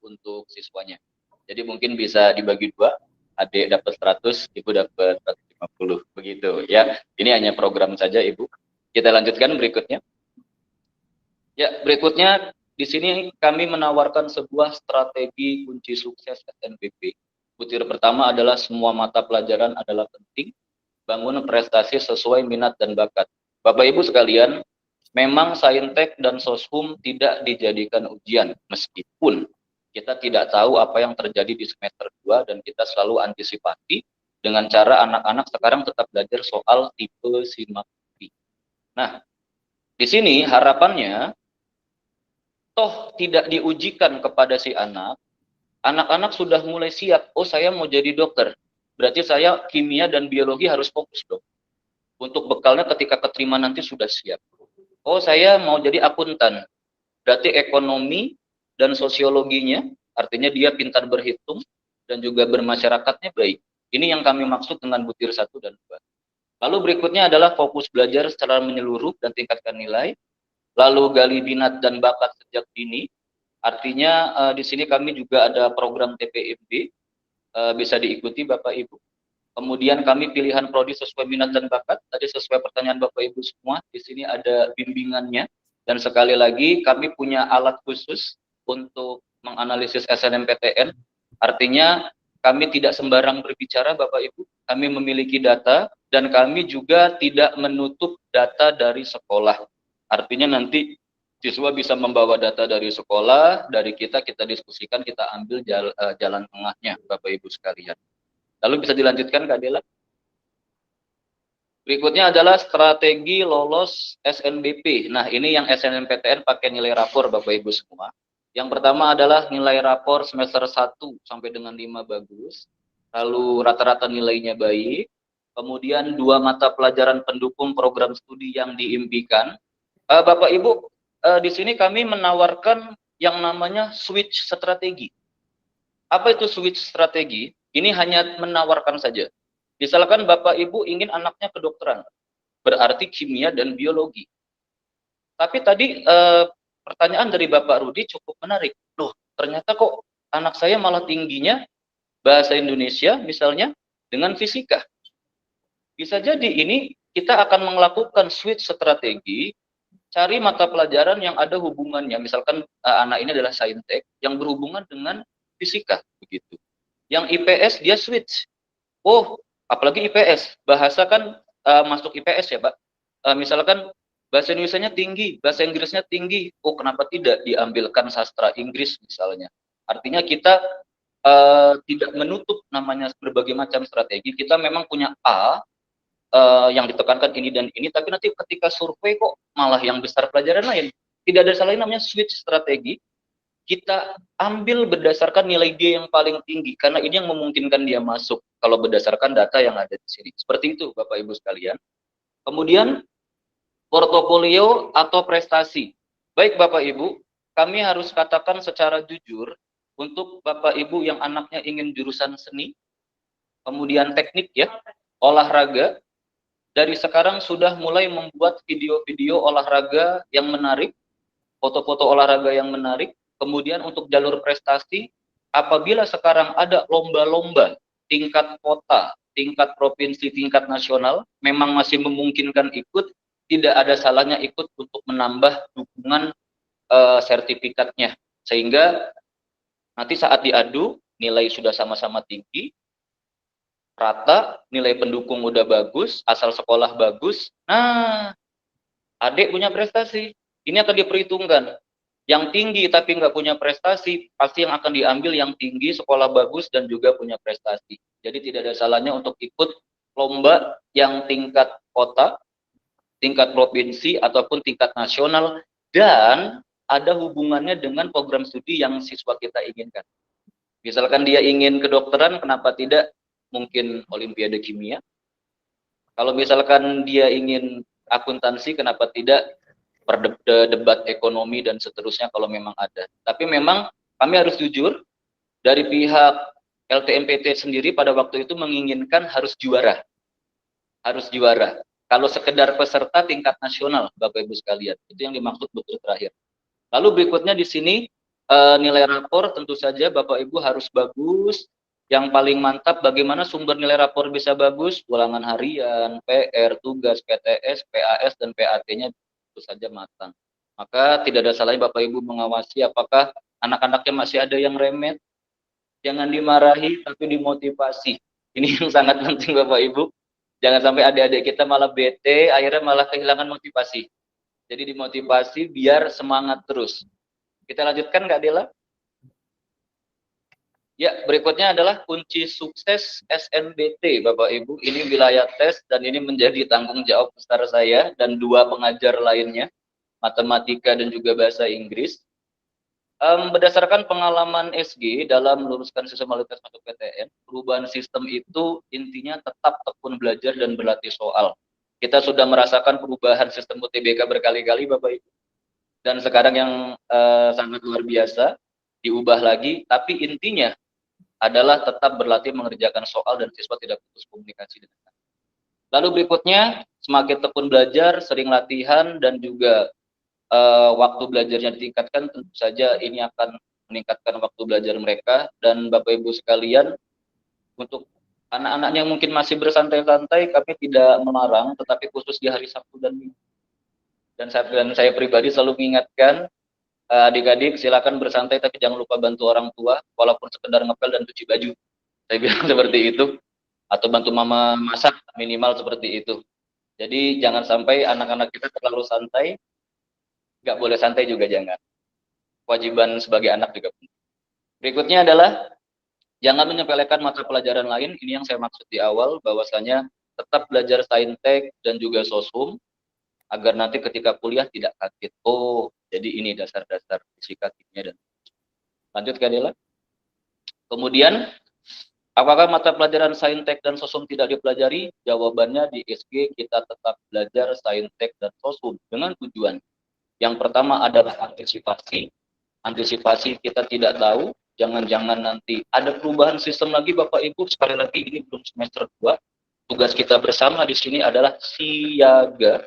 untuk siswanya. Jadi mungkin bisa dibagi 2, adik dapat 100, Ibu dapat 150, begitu ya. Ini hanya program saja Ibu. Kita lanjutkan berikutnya. Ya, berikutnya di sini kami menawarkan sebuah strategi kunci sukses SNBP. Butir pertama adalah semua mata pelajaran adalah penting. Bangun prestasi sesuai minat dan bakat. Bapak Ibu sekalian, memang Saintek dan Soshum tidak dijadikan ujian, meskipun kita tidak tahu apa yang terjadi di semester 2 dan kita selalu antisipasi dengan cara anak-anak sekarang tetap belajar soal tipe simak bukti. Nah, di sini harapannya toh tidak diujikan kepada si anak, anak-anak sudah mulai siap, oh saya mau jadi dokter, berarti saya kimia dan biologi harus fokus dong. Untuk bekalnya ketika keterima nanti sudah siap. Oh saya mau jadi akuntan, berarti ekonomi dan sosiologinya, artinya dia pintar berhitung dan juga bermasyarakatnya baik. Ini yang kami maksud dengan butir 1 dan 2. Lalu berikutnya adalah fokus belajar secara menyeluruh dan tingkatkan nilai. Lalu gali minat dan bakat sejak dini. Artinya di sini kami juga ada program TPMB, bisa diikuti Bapak Ibu. Kemudian kami pilihan prodi sesuai minat dan bakat. Tadi sesuai pertanyaan Bapak Ibu semua, di sini ada bimbingannya. Dan sekali lagi kami punya alat khusus untuk menganalisis SNMPTN. Artinya kami tidak sembarang berbicara Bapak Ibu. Kami memiliki data dan kami juga tidak menutup data dari sekolah. Artinya nanti siswa bisa membawa data dari sekolah, dari kita diskusikan, kita ambil jalan tengahnya Bapak Ibu sekalian. Lalu bisa dilanjutkan Kak Dela. Berikutnya adalah strategi lolos SNBP. Nah, ini yang SNMPTN pakai nilai rapor Bapak Ibu semua. Yang pertama adalah nilai rapor semester 1 sampai dengan 5 bagus. Lalu rata-rata nilainya baik. Kemudian 2 mata pelajaran pendukung program studi yang diimpikan. Bapak Ibu, di sini kami menawarkan yang namanya switch strategi. Apa itu switch strategi? Ini hanya menawarkan saja. Misalkan Bapak Ibu ingin anaknya kedokteran, berarti kimia dan biologi. Tapi tadi pertanyaan dari Bapak Rudi cukup menarik. Loh, ternyata kok anak saya malah tingginya bahasa Indonesia misalnya dengan fisika. Bisa jadi ini kita akan melakukan switch strategi, cari mata pelajaran yang ada hubungannya. Misalkan anak ini adalah saintek yang berhubungan dengan fisika begitu. Yang IPS dia switch. Oh, apalagi IPS, bahasa kan masuk IPS ya, Pak. Misalkan bahasa Indonesianya tinggi, bahasa Inggrisnya tinggi. Oh, kenapa tidak diambilkan sastra Inggris misalnya? Artinya kita tidak menutup namanya berbagai macam strategi. Kita memang punya A yang ditekankan ini dan ini, tapi nanti ketika survei kok malah yang besar pelajaran lain. Tidak ada salahnya namanya switch strategi. Kita ambil berdasarkan nilai dia yang paling tinggi, karena ini yang memungkinkan dia masuk kalau berdasarkan data yang ada di sini. Seperti itu Bapak Ibu sekalian. Kemudian portofolio atau prestasi. Baik Bapak Ibu, kami harus katakan secara jujur untuk Bapak Ibu yang anaknya ingin jurusan seni, kemudian teknik ya, olahraga, dari sekarang sudah mulai membuat video-video olahraga yang menarik, foto-foto olahraga yang menarik. Kemudian untuk jalur prestasi, apabila sekarang ada lomba-lomba tingkat kota, tingkat provinsi, tingkat nasional, memang masih memungkinkan ikut, tidak ada salahnya ikut untuk menambah dukungan sertifikatnya. Sehingga nanti saat diadu, nilai sudah sama-sama tinggi, rata, nilai pendukung udah bagus, asal sekolah bagus, nah adik punya prestasi, ini akan diperhitungkan. Yang tinggi tapi nggak punya prestasi, pasti yang akan diambil yang tinggi, sekolah bagus, dan juga punya prestasi. Jadi tidak ada salahnya untuk ikut lomba yang tingkat kota, tingkat provinsi, ataupun tingkat nasional, dan ada hubungannya dengan program studi yang siswa kita inginkan. Misalkan dia ingin kedokteran, kenapa tidak mungkin olimpiade kimia? Kalau misalkan dia ingin akuntansi, kenapa tidak debat ekonomi dan seterusnya kalau memang ada. Tapi memang kami harus jujur, dari pihak LTMPT sendiri pada waktu itu menginginkan harus juara. Harus juara. Kalau sekedar peserta tingkat nasional, Bapak Ibu sekalian, itu yang dimaksud betul terakhir. Lalu berikutnya di sini nilai rapor tentu saja Bapak Ibu harus bagus. Yang paling mantap bagaimana sumber nilai rapor bisa bagus, ulangan harian, PR, tugas, PTS, PAS, dan PAT-nya saja matang. Maka tidak ada salahnya Bapak Ibu mengawasi apakah anak-anaknya masih ada yang remet. Jangan dimarahi tapi dimotivasi. Ini yang sangat penting Bapak Ibu. Jangan sampai adik-adik kita malah bete, akhirnya malah kehilangan motivasi. Jadi dimotivasi biar semangat terus. Kita lanjutkan Kak Dela. Ya, berikutnya adalah kunci sukses SNBT Bapak Ibu. Ini wilayah tes dan ini menjadi tanggung jawab besar saya dan 2 pengajar lainnya, matematika dan juga bahasa Inggris. Berdasarkan pengalaman SG dalam meluruskan sistem tes masuk PTN, perubahan sistem itu intinya tetap tekun belajar dan berlatih soal. Kita sudah merasakan perubahan sistem UTBK berkali-kali Bapak Ibu. Dan sekarang yang sangat luar biasa, diubah lagi, tapi intinya adalah tetap berlatih mengerjakan soal dan siswa tidak putus komunikasi dengan kami. Lalu berikutnya, semakin tekun belajar, sering latihan, dan juga waktu belajarnya ditingkatkan, tentu saja ini akan meningkatkan waktu belajar mereka. Dan Bapak Ibu sekalian, untuk anak-anak yang mungkin masih bersantai-santai, kami tidak melarang, tetapi khusus di hari Sabtu dan Minggu. Dan saya pribadi selalu mengingatkan, adik-adik silakan bersantai tapi jangan lupa bantu orang tua, walaupun sekedar ngepel dan cuci baju. Saya bilang seperti itu. Atau bantu mama masak, minimal seperti itu. Jadi jangan sampai anak-anak kita terlalu santai, nggak boleh santai juga jangan. Kewajiban sebagai anak juga penting. Berikutnya adalah jangan menyepelekan mata pelajaran lain. Ini yang saya maksud di awal, bahwasanya tetap belajar saintek dan juga sosum, agar nanti ketika kuliah tidak kaget. Oh, jadi ini dasar-dasar fisika, kimia, dan lanjut Kak Dela. Kemudian, apakah mata pelajaran saintek dan sosum tidak dipelajari? Jawabannya di SG kita tetap belajar saintek dan sosum dengan tujuan. Yang pertama adalah antisipasi. Antisipasi kita tidak tahu, jangan-jangan nanti ada perubahan sistem lagi Bapak Ibu. Sekali lagi ini belum semester 2. Tugas kita bersama di sini adalah siaga.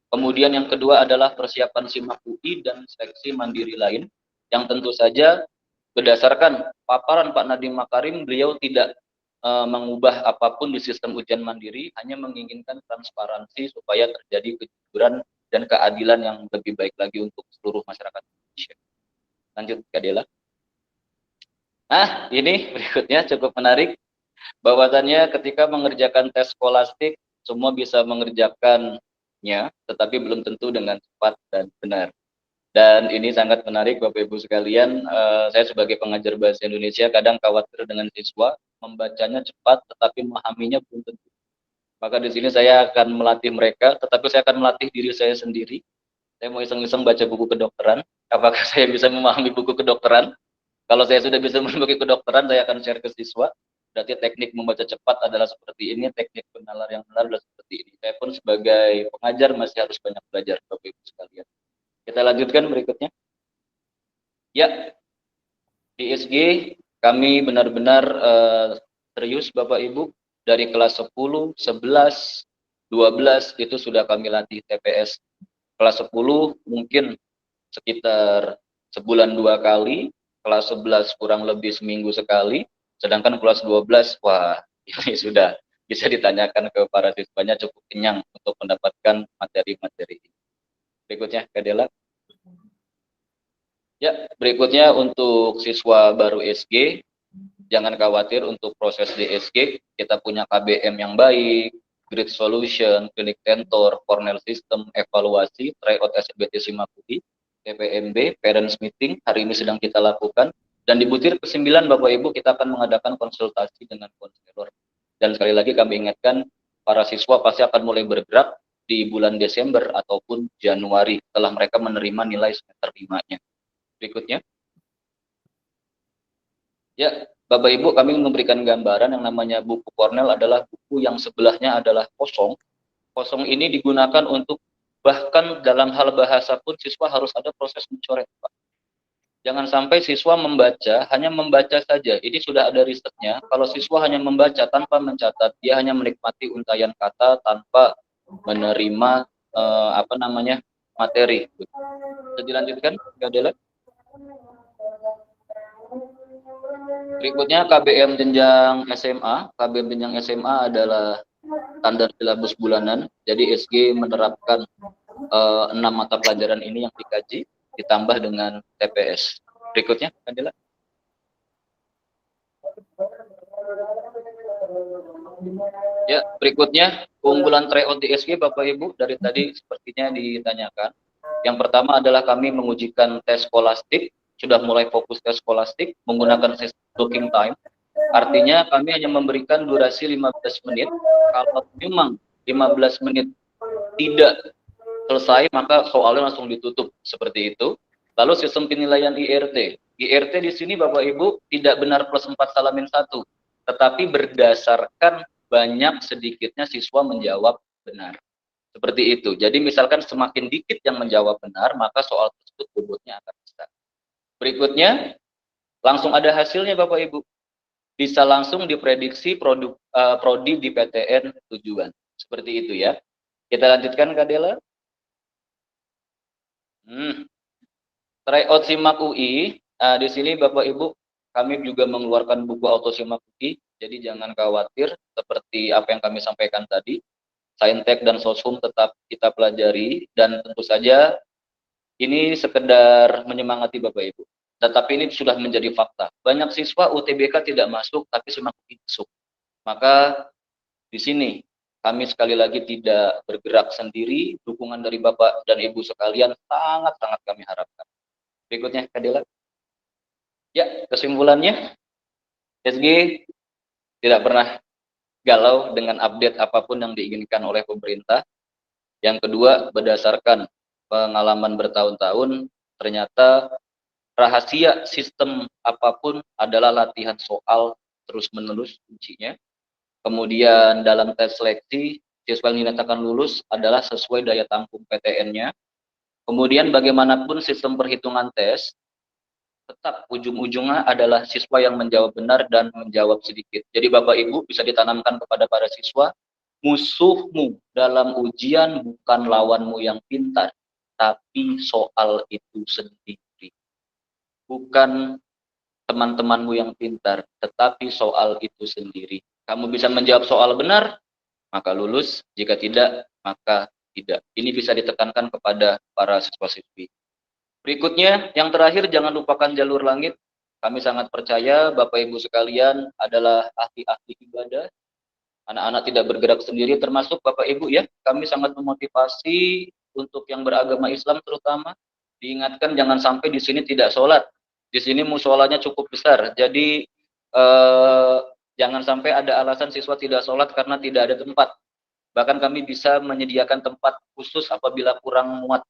Kemudian yang kedua adalah persiapan SIMAK UI dan seleksi mandiri lain, yang tentu saja berdasarkan paparan Pak Nadiem Makarim, beliau tidak mengubah apapun di sistem ujian mandiri, hanya menginginkan transparansi supaya terjadi kejujuran dan keadilan yang lebih baik lagi untuk seluruh masyarakat Indonesia. Lanjut Kak Dela. Nah, ini berikutnya cukup menarik, bahwasannya ketika mengerjakan tes skolastik, semua bisa mengerjakannya, tetapi belum tentu dengan cepat dan benar. Dan ini sangat menarik Bapak Ibu sekalian. Saya sebagai pengajar bahasa Indonesia kadang khawatir dengan siswa membacanya cepat, tetapi memahaminya belum tentu. Maka di sini saya akan melatih mereka, tetapi saya akan melatih diri saya sendiri. Saya mau iseng-iseng baca buku kedokteran. Apakah saya bisa memahami buku kedokteran? Kalau saya sudah bisa memahami kedokteran, saya akan share ke siswa. Berarti teknik membaca cepat adalah seperti ini, teknik penalar yang benar adalah seperti ini. Saya pun sebagai pengajar masih harus banyak belajar, Bapak Ibu sekalian. Kita lanjutkan berikutnya. Ya, di SG kami benar-benar serius Bapak Ibu. Dari kelas 10, 11, 12 itu sudah kami latih TPS. Kelas 10 mungkin sekitar sebulan 2 kali, kelas 11 kurang lebih seminggu sekali, sedangkan kelas 12, wah ini sudah bisa ditanyakan ke para siswanya, cukup kenyang untuk mendapatkan materi-materi ini. Berikutnya, Kak Dela. Ya, berikutnya untuk siswa baru SG, jangan khawatir untuk proses di SG, kita punya KBM yang baik, grid solution, clinic tentor, Cornell system, evaluasi, tryout SBT SIMAK UI, TPMB, parents meeting, hari ini sedang kita lakukan. Dan di butir ke-9 Bapak Ibu kita akan mengadakan konsultasi dengan konselor. Dan sekali lagi kami ingatkan, para siswa pasti akan mulai bergerak di bulan Desember ataupun Januari setelah mereka menerima nilai semester 5-nya. Berikutnya. Ya, Bapak Ibu kami memberikan gambaran yang namanya buku Cornell adalah buku yang sebelahnya adalah kosong. Kosong ini digunakan untuk bahkan dalam hal bahasa pun siswa harus ada proses mencoret, Pak. Jangan sampai siswa membaca, hanya membaca saja. Ini sudah ada risetnya. Kalau siswa hanya membaca tanpa mencatat, dia hanya menikmati untayan kata tanpa menerima materi. Bisa dilanjutkan, Kak Dela? Berikutnya KBM jenjang SMA. KBM jenjang SMA adalah standar silabus bulanan. Jadi SG menerapkan 6 mata pelajaran ini yang dikaji, ditambah dengan TPS. Berikutnya, Kandila. Ya, berikutnya keunggulan tryout di SG Bapak Ibu dari tadi sepertinya ditanyakan. Yang pertama adalah kami mengujikan tes skolastik, sudah mulai fokus tes skolastik menggunakan sistem blocking time. Artinya kami hanya memberikan durasi 15 menit. Kalau memang 15 menit tidak selesai, maka soalnya langsung ditutup seperti itu. Lalu sistem penilaian IRT. IRT di sini Bapak Ibu tidak benar plus 4 salamin 1, tetapi berdasarkan banyak sedikitnya siswa menjawab benar. Seperti itu. Jadi misalkan semakin dikit yang menjawab benar, maka soal tersebut bobotnya akan besar. Berikutnya, langsung ada hasilnya Bapak Ibu. bisa langsung diprediksi prodi di PTN tujuan. Seperti itu ya. Kita lanjutkan Kak Dela. Tryout SIMAK UI. Di sini Bapak Ibu, kami juga mengeluarkan buku auto SIMAK UI. Jadi jangan khawatir seperti apa yang kami sampaikan tadi. Saintek dan Soshum tetap kita pelajari, dan tentu saja ini sekedar menyemangati Bapak Ibu. Tetapi ini sudah menjadi fakta. Banyak siswa UTBK tidak masuk, tapi SIMAK UI masuk. Maka di sini kami sekali lagi tidak bergerak sendiri. Dukungan dari Bapak dan Ibu sekalian sangat-sangat kami harapkan. Berikutnya, Kak Dela. Ya, kesimpulannya, SG tidak pernah galau dengan update apapun yang diinginkan oleh pemerintah. Yang kedua, berdasarkan pengalaman bertahun-tahun, ternyata rahasia sistem apapun adalah latihan soal terus-menerus kuncinya. Kemudian dalam tes seleksi, siswa yang dinyatakan lulus adalah sesuai daya tampung PTN-nya. Kemudian bagaimanapun sistem perhitungan tes, tetap ujung-ujungnya adalah siswa yang menjawab benar dan menjawab sedikit. Jadi Bapak Ibu bisa ditanamkan kepada para siswa, musuhmu dalam ujian bukan lawanmu yang pintar, tapi soal itu sendiri. Bukan teman-temanmu yang pintar, tetapi soal itu sendiri. Kamu bisa menjawab soal benar, maka lulus. Jika tidak, maka tidak. Ini bisa ditekankan kepada para siswa-siswi. Berikutnya, yang terakhir, jangan lupakan jalur langit. Kami sangat percaya Bapak Ibu sekalian adalah ahli-ahli ibadah. Anak-anak tidak bergerak sendiri, termasuk Bapak Ibu ya. Kami sangat memotivasi untuk yang beragama Islam terutama. Diingatkan jangan sampai di sini tidak sholat. Di sini musholanya cukup besar. Jadi jangan sampai ada alasan siswa tidak sholat karena tidak ada tempat. Bahkan kami bisa menyediakan tempat khusus apabila kurang muat.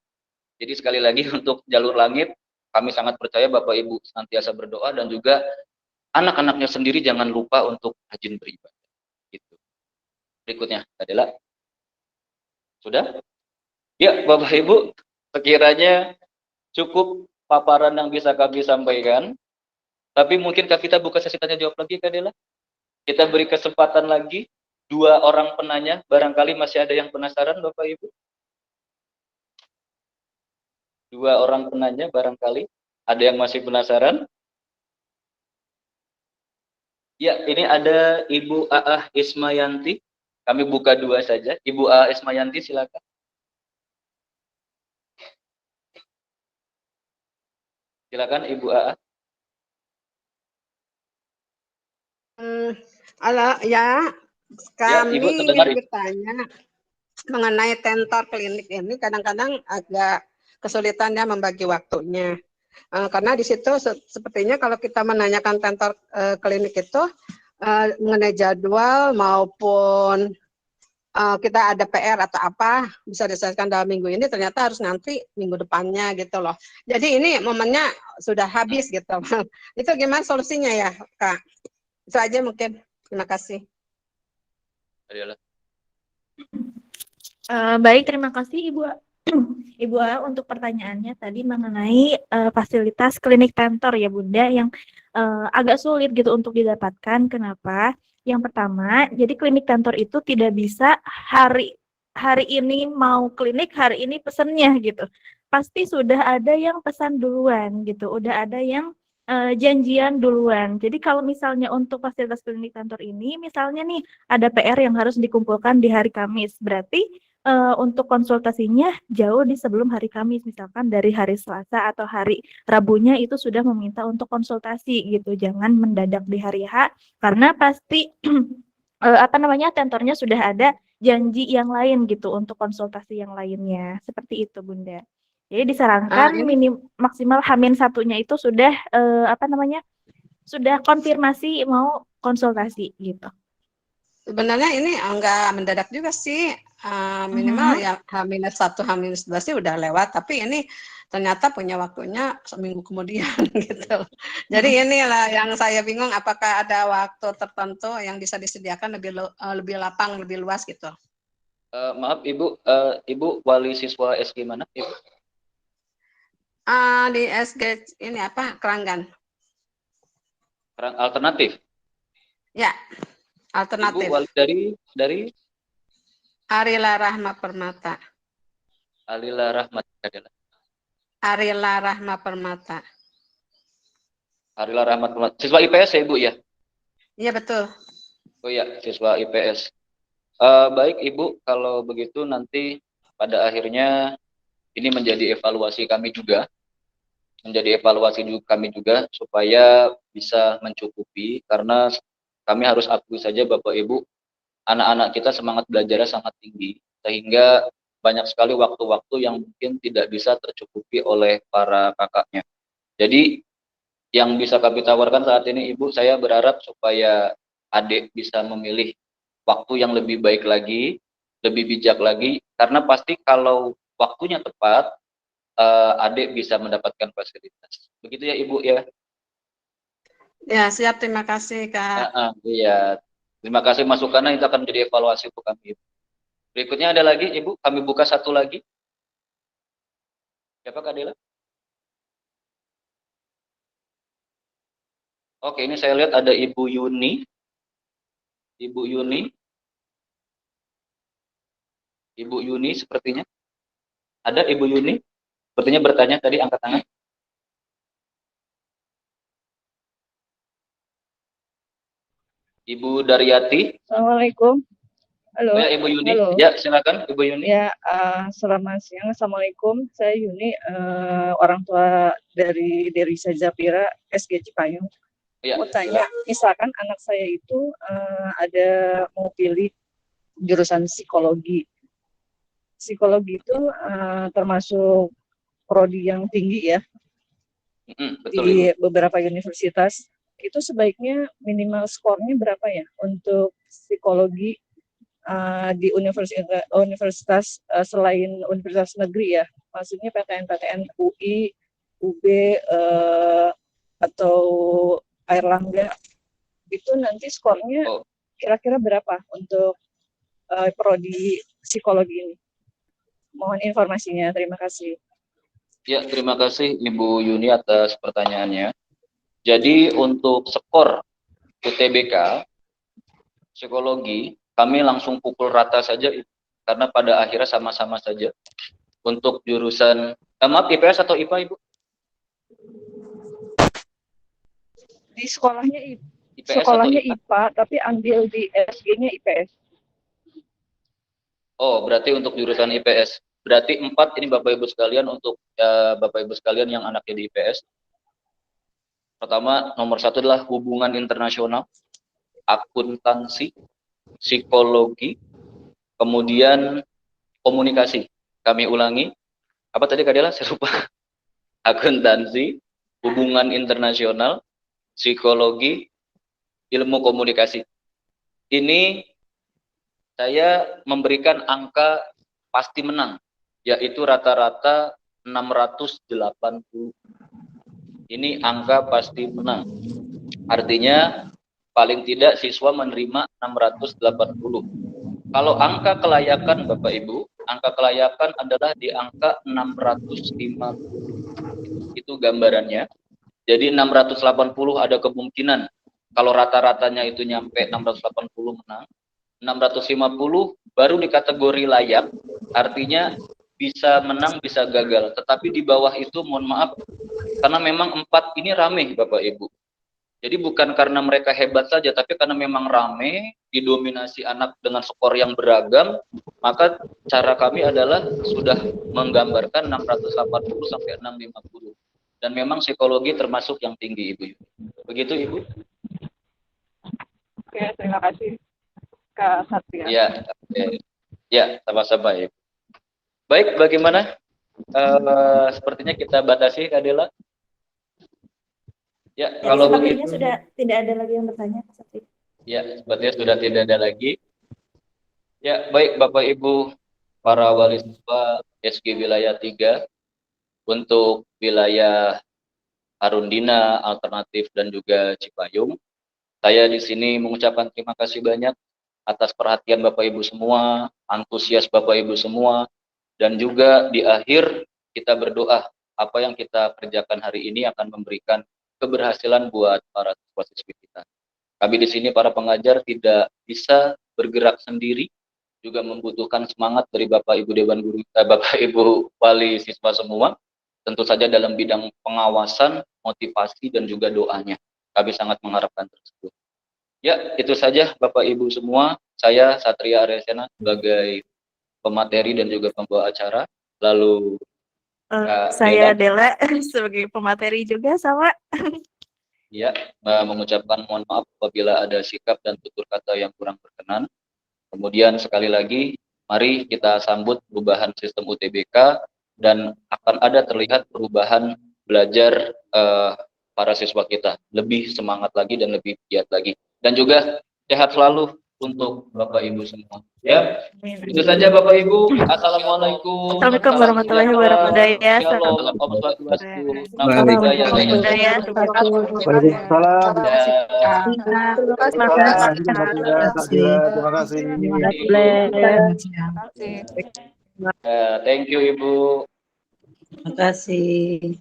Jadi sekali lagi untuk jalur langit, kami sangat percaya Bapak Ibu senantiasa berdoa, dan juga anak-anaknya sendiri jangan lupa untuk rajin beribadah. Gitu. Berikutnya, Adela. Sudah? Ya, Bapak Ibu, sekiranya cukup paparan yang bisa kami sampaikan. Tapi mungkin Kak Vita buka sesi tanya jawab lagi, Kak Adela. Kita beri kesempatan lagi, 2 orang penanya, barangkali masih ada yang penasaran Bapak Ibu. 2 orang penanya barangkali ada yang masih penasaran. Ya, ini ada Ibu Aah Ismayanti. Kami buka 2 saja. Ibu Aah Ismayanti, silakan. Silakan Ibu Aah. Halo, ya, Ya, Ibu kami terdengar, ingin Ibu. bertanya mengenai tentor klinik ini kadang-kadang agak kesulitan ya membagi waktunya. Karena di situ sepertinya kalau kita menanyakan tentor klinik itu mengenai jadwal maupun kita ada PR atau apa bisa diselesaikan dalam minggu ini, ternyata harus nanti minggu depannya gitu loh. Jadi ini momennya sudah habis gitu. Itu gimana solusinya ya, Kak? Itu aja mungkin. Terima kasih. Baik, terima kasih Ibu Ibu A untuk pertanyaannya tadi mengenai fasilitas klinik tentor ya Bunda, yang agak sulit gitu untuk didapatkan. Kenapa? Yang pertama, jadi klinik tentor itu tidak bisa hari ini mau klinik, hari ini pesennya gitu. Pasti sudah ada yang pesan duluan gitu, udah ada yang janjian duluan. Jadi kalau misalnya untuk fasilitas klinik tentor ini, misalnya nih ada PR yang harus dikumpulkan di hari Kamis, berarti untuk konsultasinya jauh di sebelum hari Kamis, misalkan dari hari Selasa atau hari Rabunya itu sudah meminta untuk konsultasi gitu. Jangan mendadak di hari H, karena pasti tentornya sudah ada janji yang lain gitu untuk konsultasi yang lainnya. Seperti itu Bunda. Jadi disarankan maksimal H-1-nya itu sudah sudah konfirmasi mau konsultasi gitu. Sebenarnya ini enggak mendadak juga sih, minimal ya H-1, H-2 sih udah lewat, tapi ini ternyata punya waktunya seminggu kemudian gitu. Jadi inilah yang saya bingung, apakah ada waktu tertentu yang bisa disediakan lebih lapang, lebih luas gitu. Maaf Ibu, Ibu wali siswa SG mana Ibu? Di SG ini apa, Keranggan. Alternatif? Ya, Ibu alternatif. wali dari Arila Rahma Permata. Alila Rahmat Kadela. Arila Rahma Permata. Alila Rahmat. Siswa IPS ya Ibu ya? Iya betul. Oh ya, siswa IPS. Baik Ibu, kalau begitu nanti pada akhirnya ini menjadi evaluasi kami juga. Kami juga supaya bisa mencukupi, karena kami harus akui saja Bapak Ibu, anak-anak kita semangat belajarnya sangat tinggi, sehingga banyak sekali waktu-waktu yang mungkin tidak bisa tercukupi oleh para kakaknya. Jadi yang bisa kami tawarkan saat ini Ibu, saya berharap supaya adik bisa memilih waktu yang lebih baik lagi, lebih bijak lagi, karena pasti kalau waktunya tepat, adik bisa mendapatkan fasilitas. Begitu ya Ibu ya? Ya, siap. Terima kasih, Kak. Iya. Terima kasih masukannya, itu akan menjadi evaluasi untuk kami. Berikutnya ada lagi Ibu, kami buka satu lagi. Siapa Kak Dela? Oke, ini saya lihat ada Ibu Yuni. Ibu Yuni sepertinya. Ada Ibu Yuni? Sepertinya bertanya tadi, angkat tangan. Ibu Daryati. Assalamualaikum. Halo. Oh ya, Ibu Yuni. Halo. Ya, silakan Ibu Yuni. Ya, selamat siang. Assalamualaikum. Saya Yuni, orang tua dari Derisa Zapira, SG Cipayung. Ya, Mau tanya, misalkan anak saya itu ada mau pilih jurusan psikologi. Psikologi itu termasuk prodi yang tinggi ya betul, di Ibu. beberapa universitas. Itu sebaiknya minimal skornya berapa ya untuk psikologi di universitas selain universitas negeri ya, maksudnya PTN UI, UB atau Airlangga, itu nanti skornya kira-kira berapa untuk prodi psikologi ini? Mohon informasinya, terima kasih. Ya, terima kasih Ibu Yuni atas pertanyaannya. Jadi untuk skor UTBK psikologi kami langsung pukul rata saja, karena pada akhirnya sama-sama saja. Untuk jurusan, maaf, IPS atau IPA Ibu? Di sekolahnya IPS sekolahnya atau IPA, tapi ambil di SG-nya IPS. Oh, berarti untuk jurusan IPS. Berarti 4 ini Bapak Ibu sekalian, untuk Bapak Ibu sekalian yang anaknya di IPS. Pertama, nomor 1 adalah hubungan internasional, akuntansi, psikologi, kemudian komunikasi. Kami ulangi, apa tadi Kak Dela? Saya lupa. Akuntansi, hubungan internasional, psikologi, ilmu komunikasi. Ini saya memberikan angka pasti menang, yaitu rata-rata 680. Ini angka pasti menang. Artinya paling tidak siswa menerima 680. Kalau angka kelayakan Bapak Ibu, angka kelayakan adalah di angka 650. Itu gambarannya. Jadi 680 ada kemungkinan kalau rata-ratanya itu nyampe 680 menang. 650 baru di kategori layak, artinya bisa menang bisa gagal. Tetapi di bawah itu mohon maaf, karena memang 4 ini rame Bapak Ibu. Jadi bukan karena mereka hebat saja, tapi karena memang rame, didominasi anak dengan skor yang beragam, maka cara kami adalah sudah menggambarkan 680 sampai 650. Dan memang psikologi termasuk yang tinggi Ibu. Begitu Ibu? Oke, terima kasih Kak Satria. Ya, sama-sama Ibu. Baik, bagaimana? Sepertinya kita batasi Kak Dela. Ya, kalau begitu sudah tidak ada lagi yang bertanya, Kak Satria. Ya, sepertinya sudah tidak ada lagi. Ya, baik Bapak Ibu para wali siswa SG wilayah 3 untuk wilayah Arundina, Alternatif dan juga Cipayung. Saya di sini mengucapkan terima kasih banyak atas perhatian Bapak Ibu semua, antusias Bapak Ibu semua, dan juga di akhir kita berdoa apa yang kita kerjakan hari ini akan memberikan keberhasilan buat para siswa-siswi kita. Kami di sini para pengajar tidak bisa bergerak sendiri, juga membutuhkan semangat dari Bapak Ibu Dewan Guru, Bapak Ibu Wali siswa semua, tentu saja dalam bidang pengawasan, motivasi, dan juga doanya. Kami sangat mengharapkan tersebut. Ya, itu saja Bapak Ibu semua. Saya Satria Aryasena sebagai pemateri dan juga pembawa acara. Lalu Saya Dela sebagai pemateri juga sama. Ya, mengucapkan mohon maaf apabila ada sikap dan tutur kata yang kurang berkenan. Kemudian sekali lagi, mari kita sambut perubahan sistem UTBK dan akan ada terlihat perubahan belajar para siswa kita. Lebih semangat lagi dan lebih giat lagi. Dan juga sehat selalu untuk Bapak Ibu semua. Ya, itu saja Bapak Ibu. Assalamualaikum. Assalamualaikum warahmatullahi wabarakatuh. Shalom. Om Swastiastu. Namo Baik. Buddhaya. Waalaikumsalam. Terima kasih. Thank you Ibu. Terima kasih.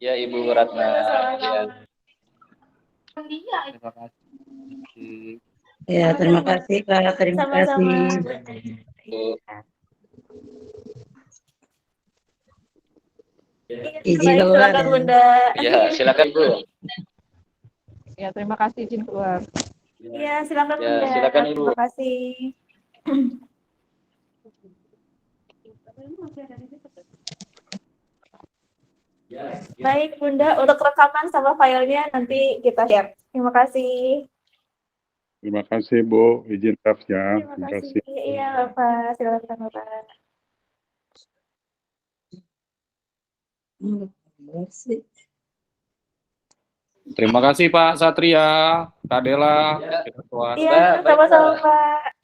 Ya Ibu Ratna. Ya. Terima kasih. Ya, terima kasih Kak. Terima kasih. Izin keluar. Silakan Bunda. Ya, silakan Bu. Ya, terima kasih izin keluar. Iya, silakan Ya, Bunda. silakan Ibu. Terima kasih. Baik Bunda, untuk rekaman sama filenya nanti kita share. Terima kasih. Terima kasih Bu, izin tab ya. Terima kasih. Iya Bapak, silakan Bapak. Terima kasih Pak Satria, Kak Dela. Iya, sama-sama Pak.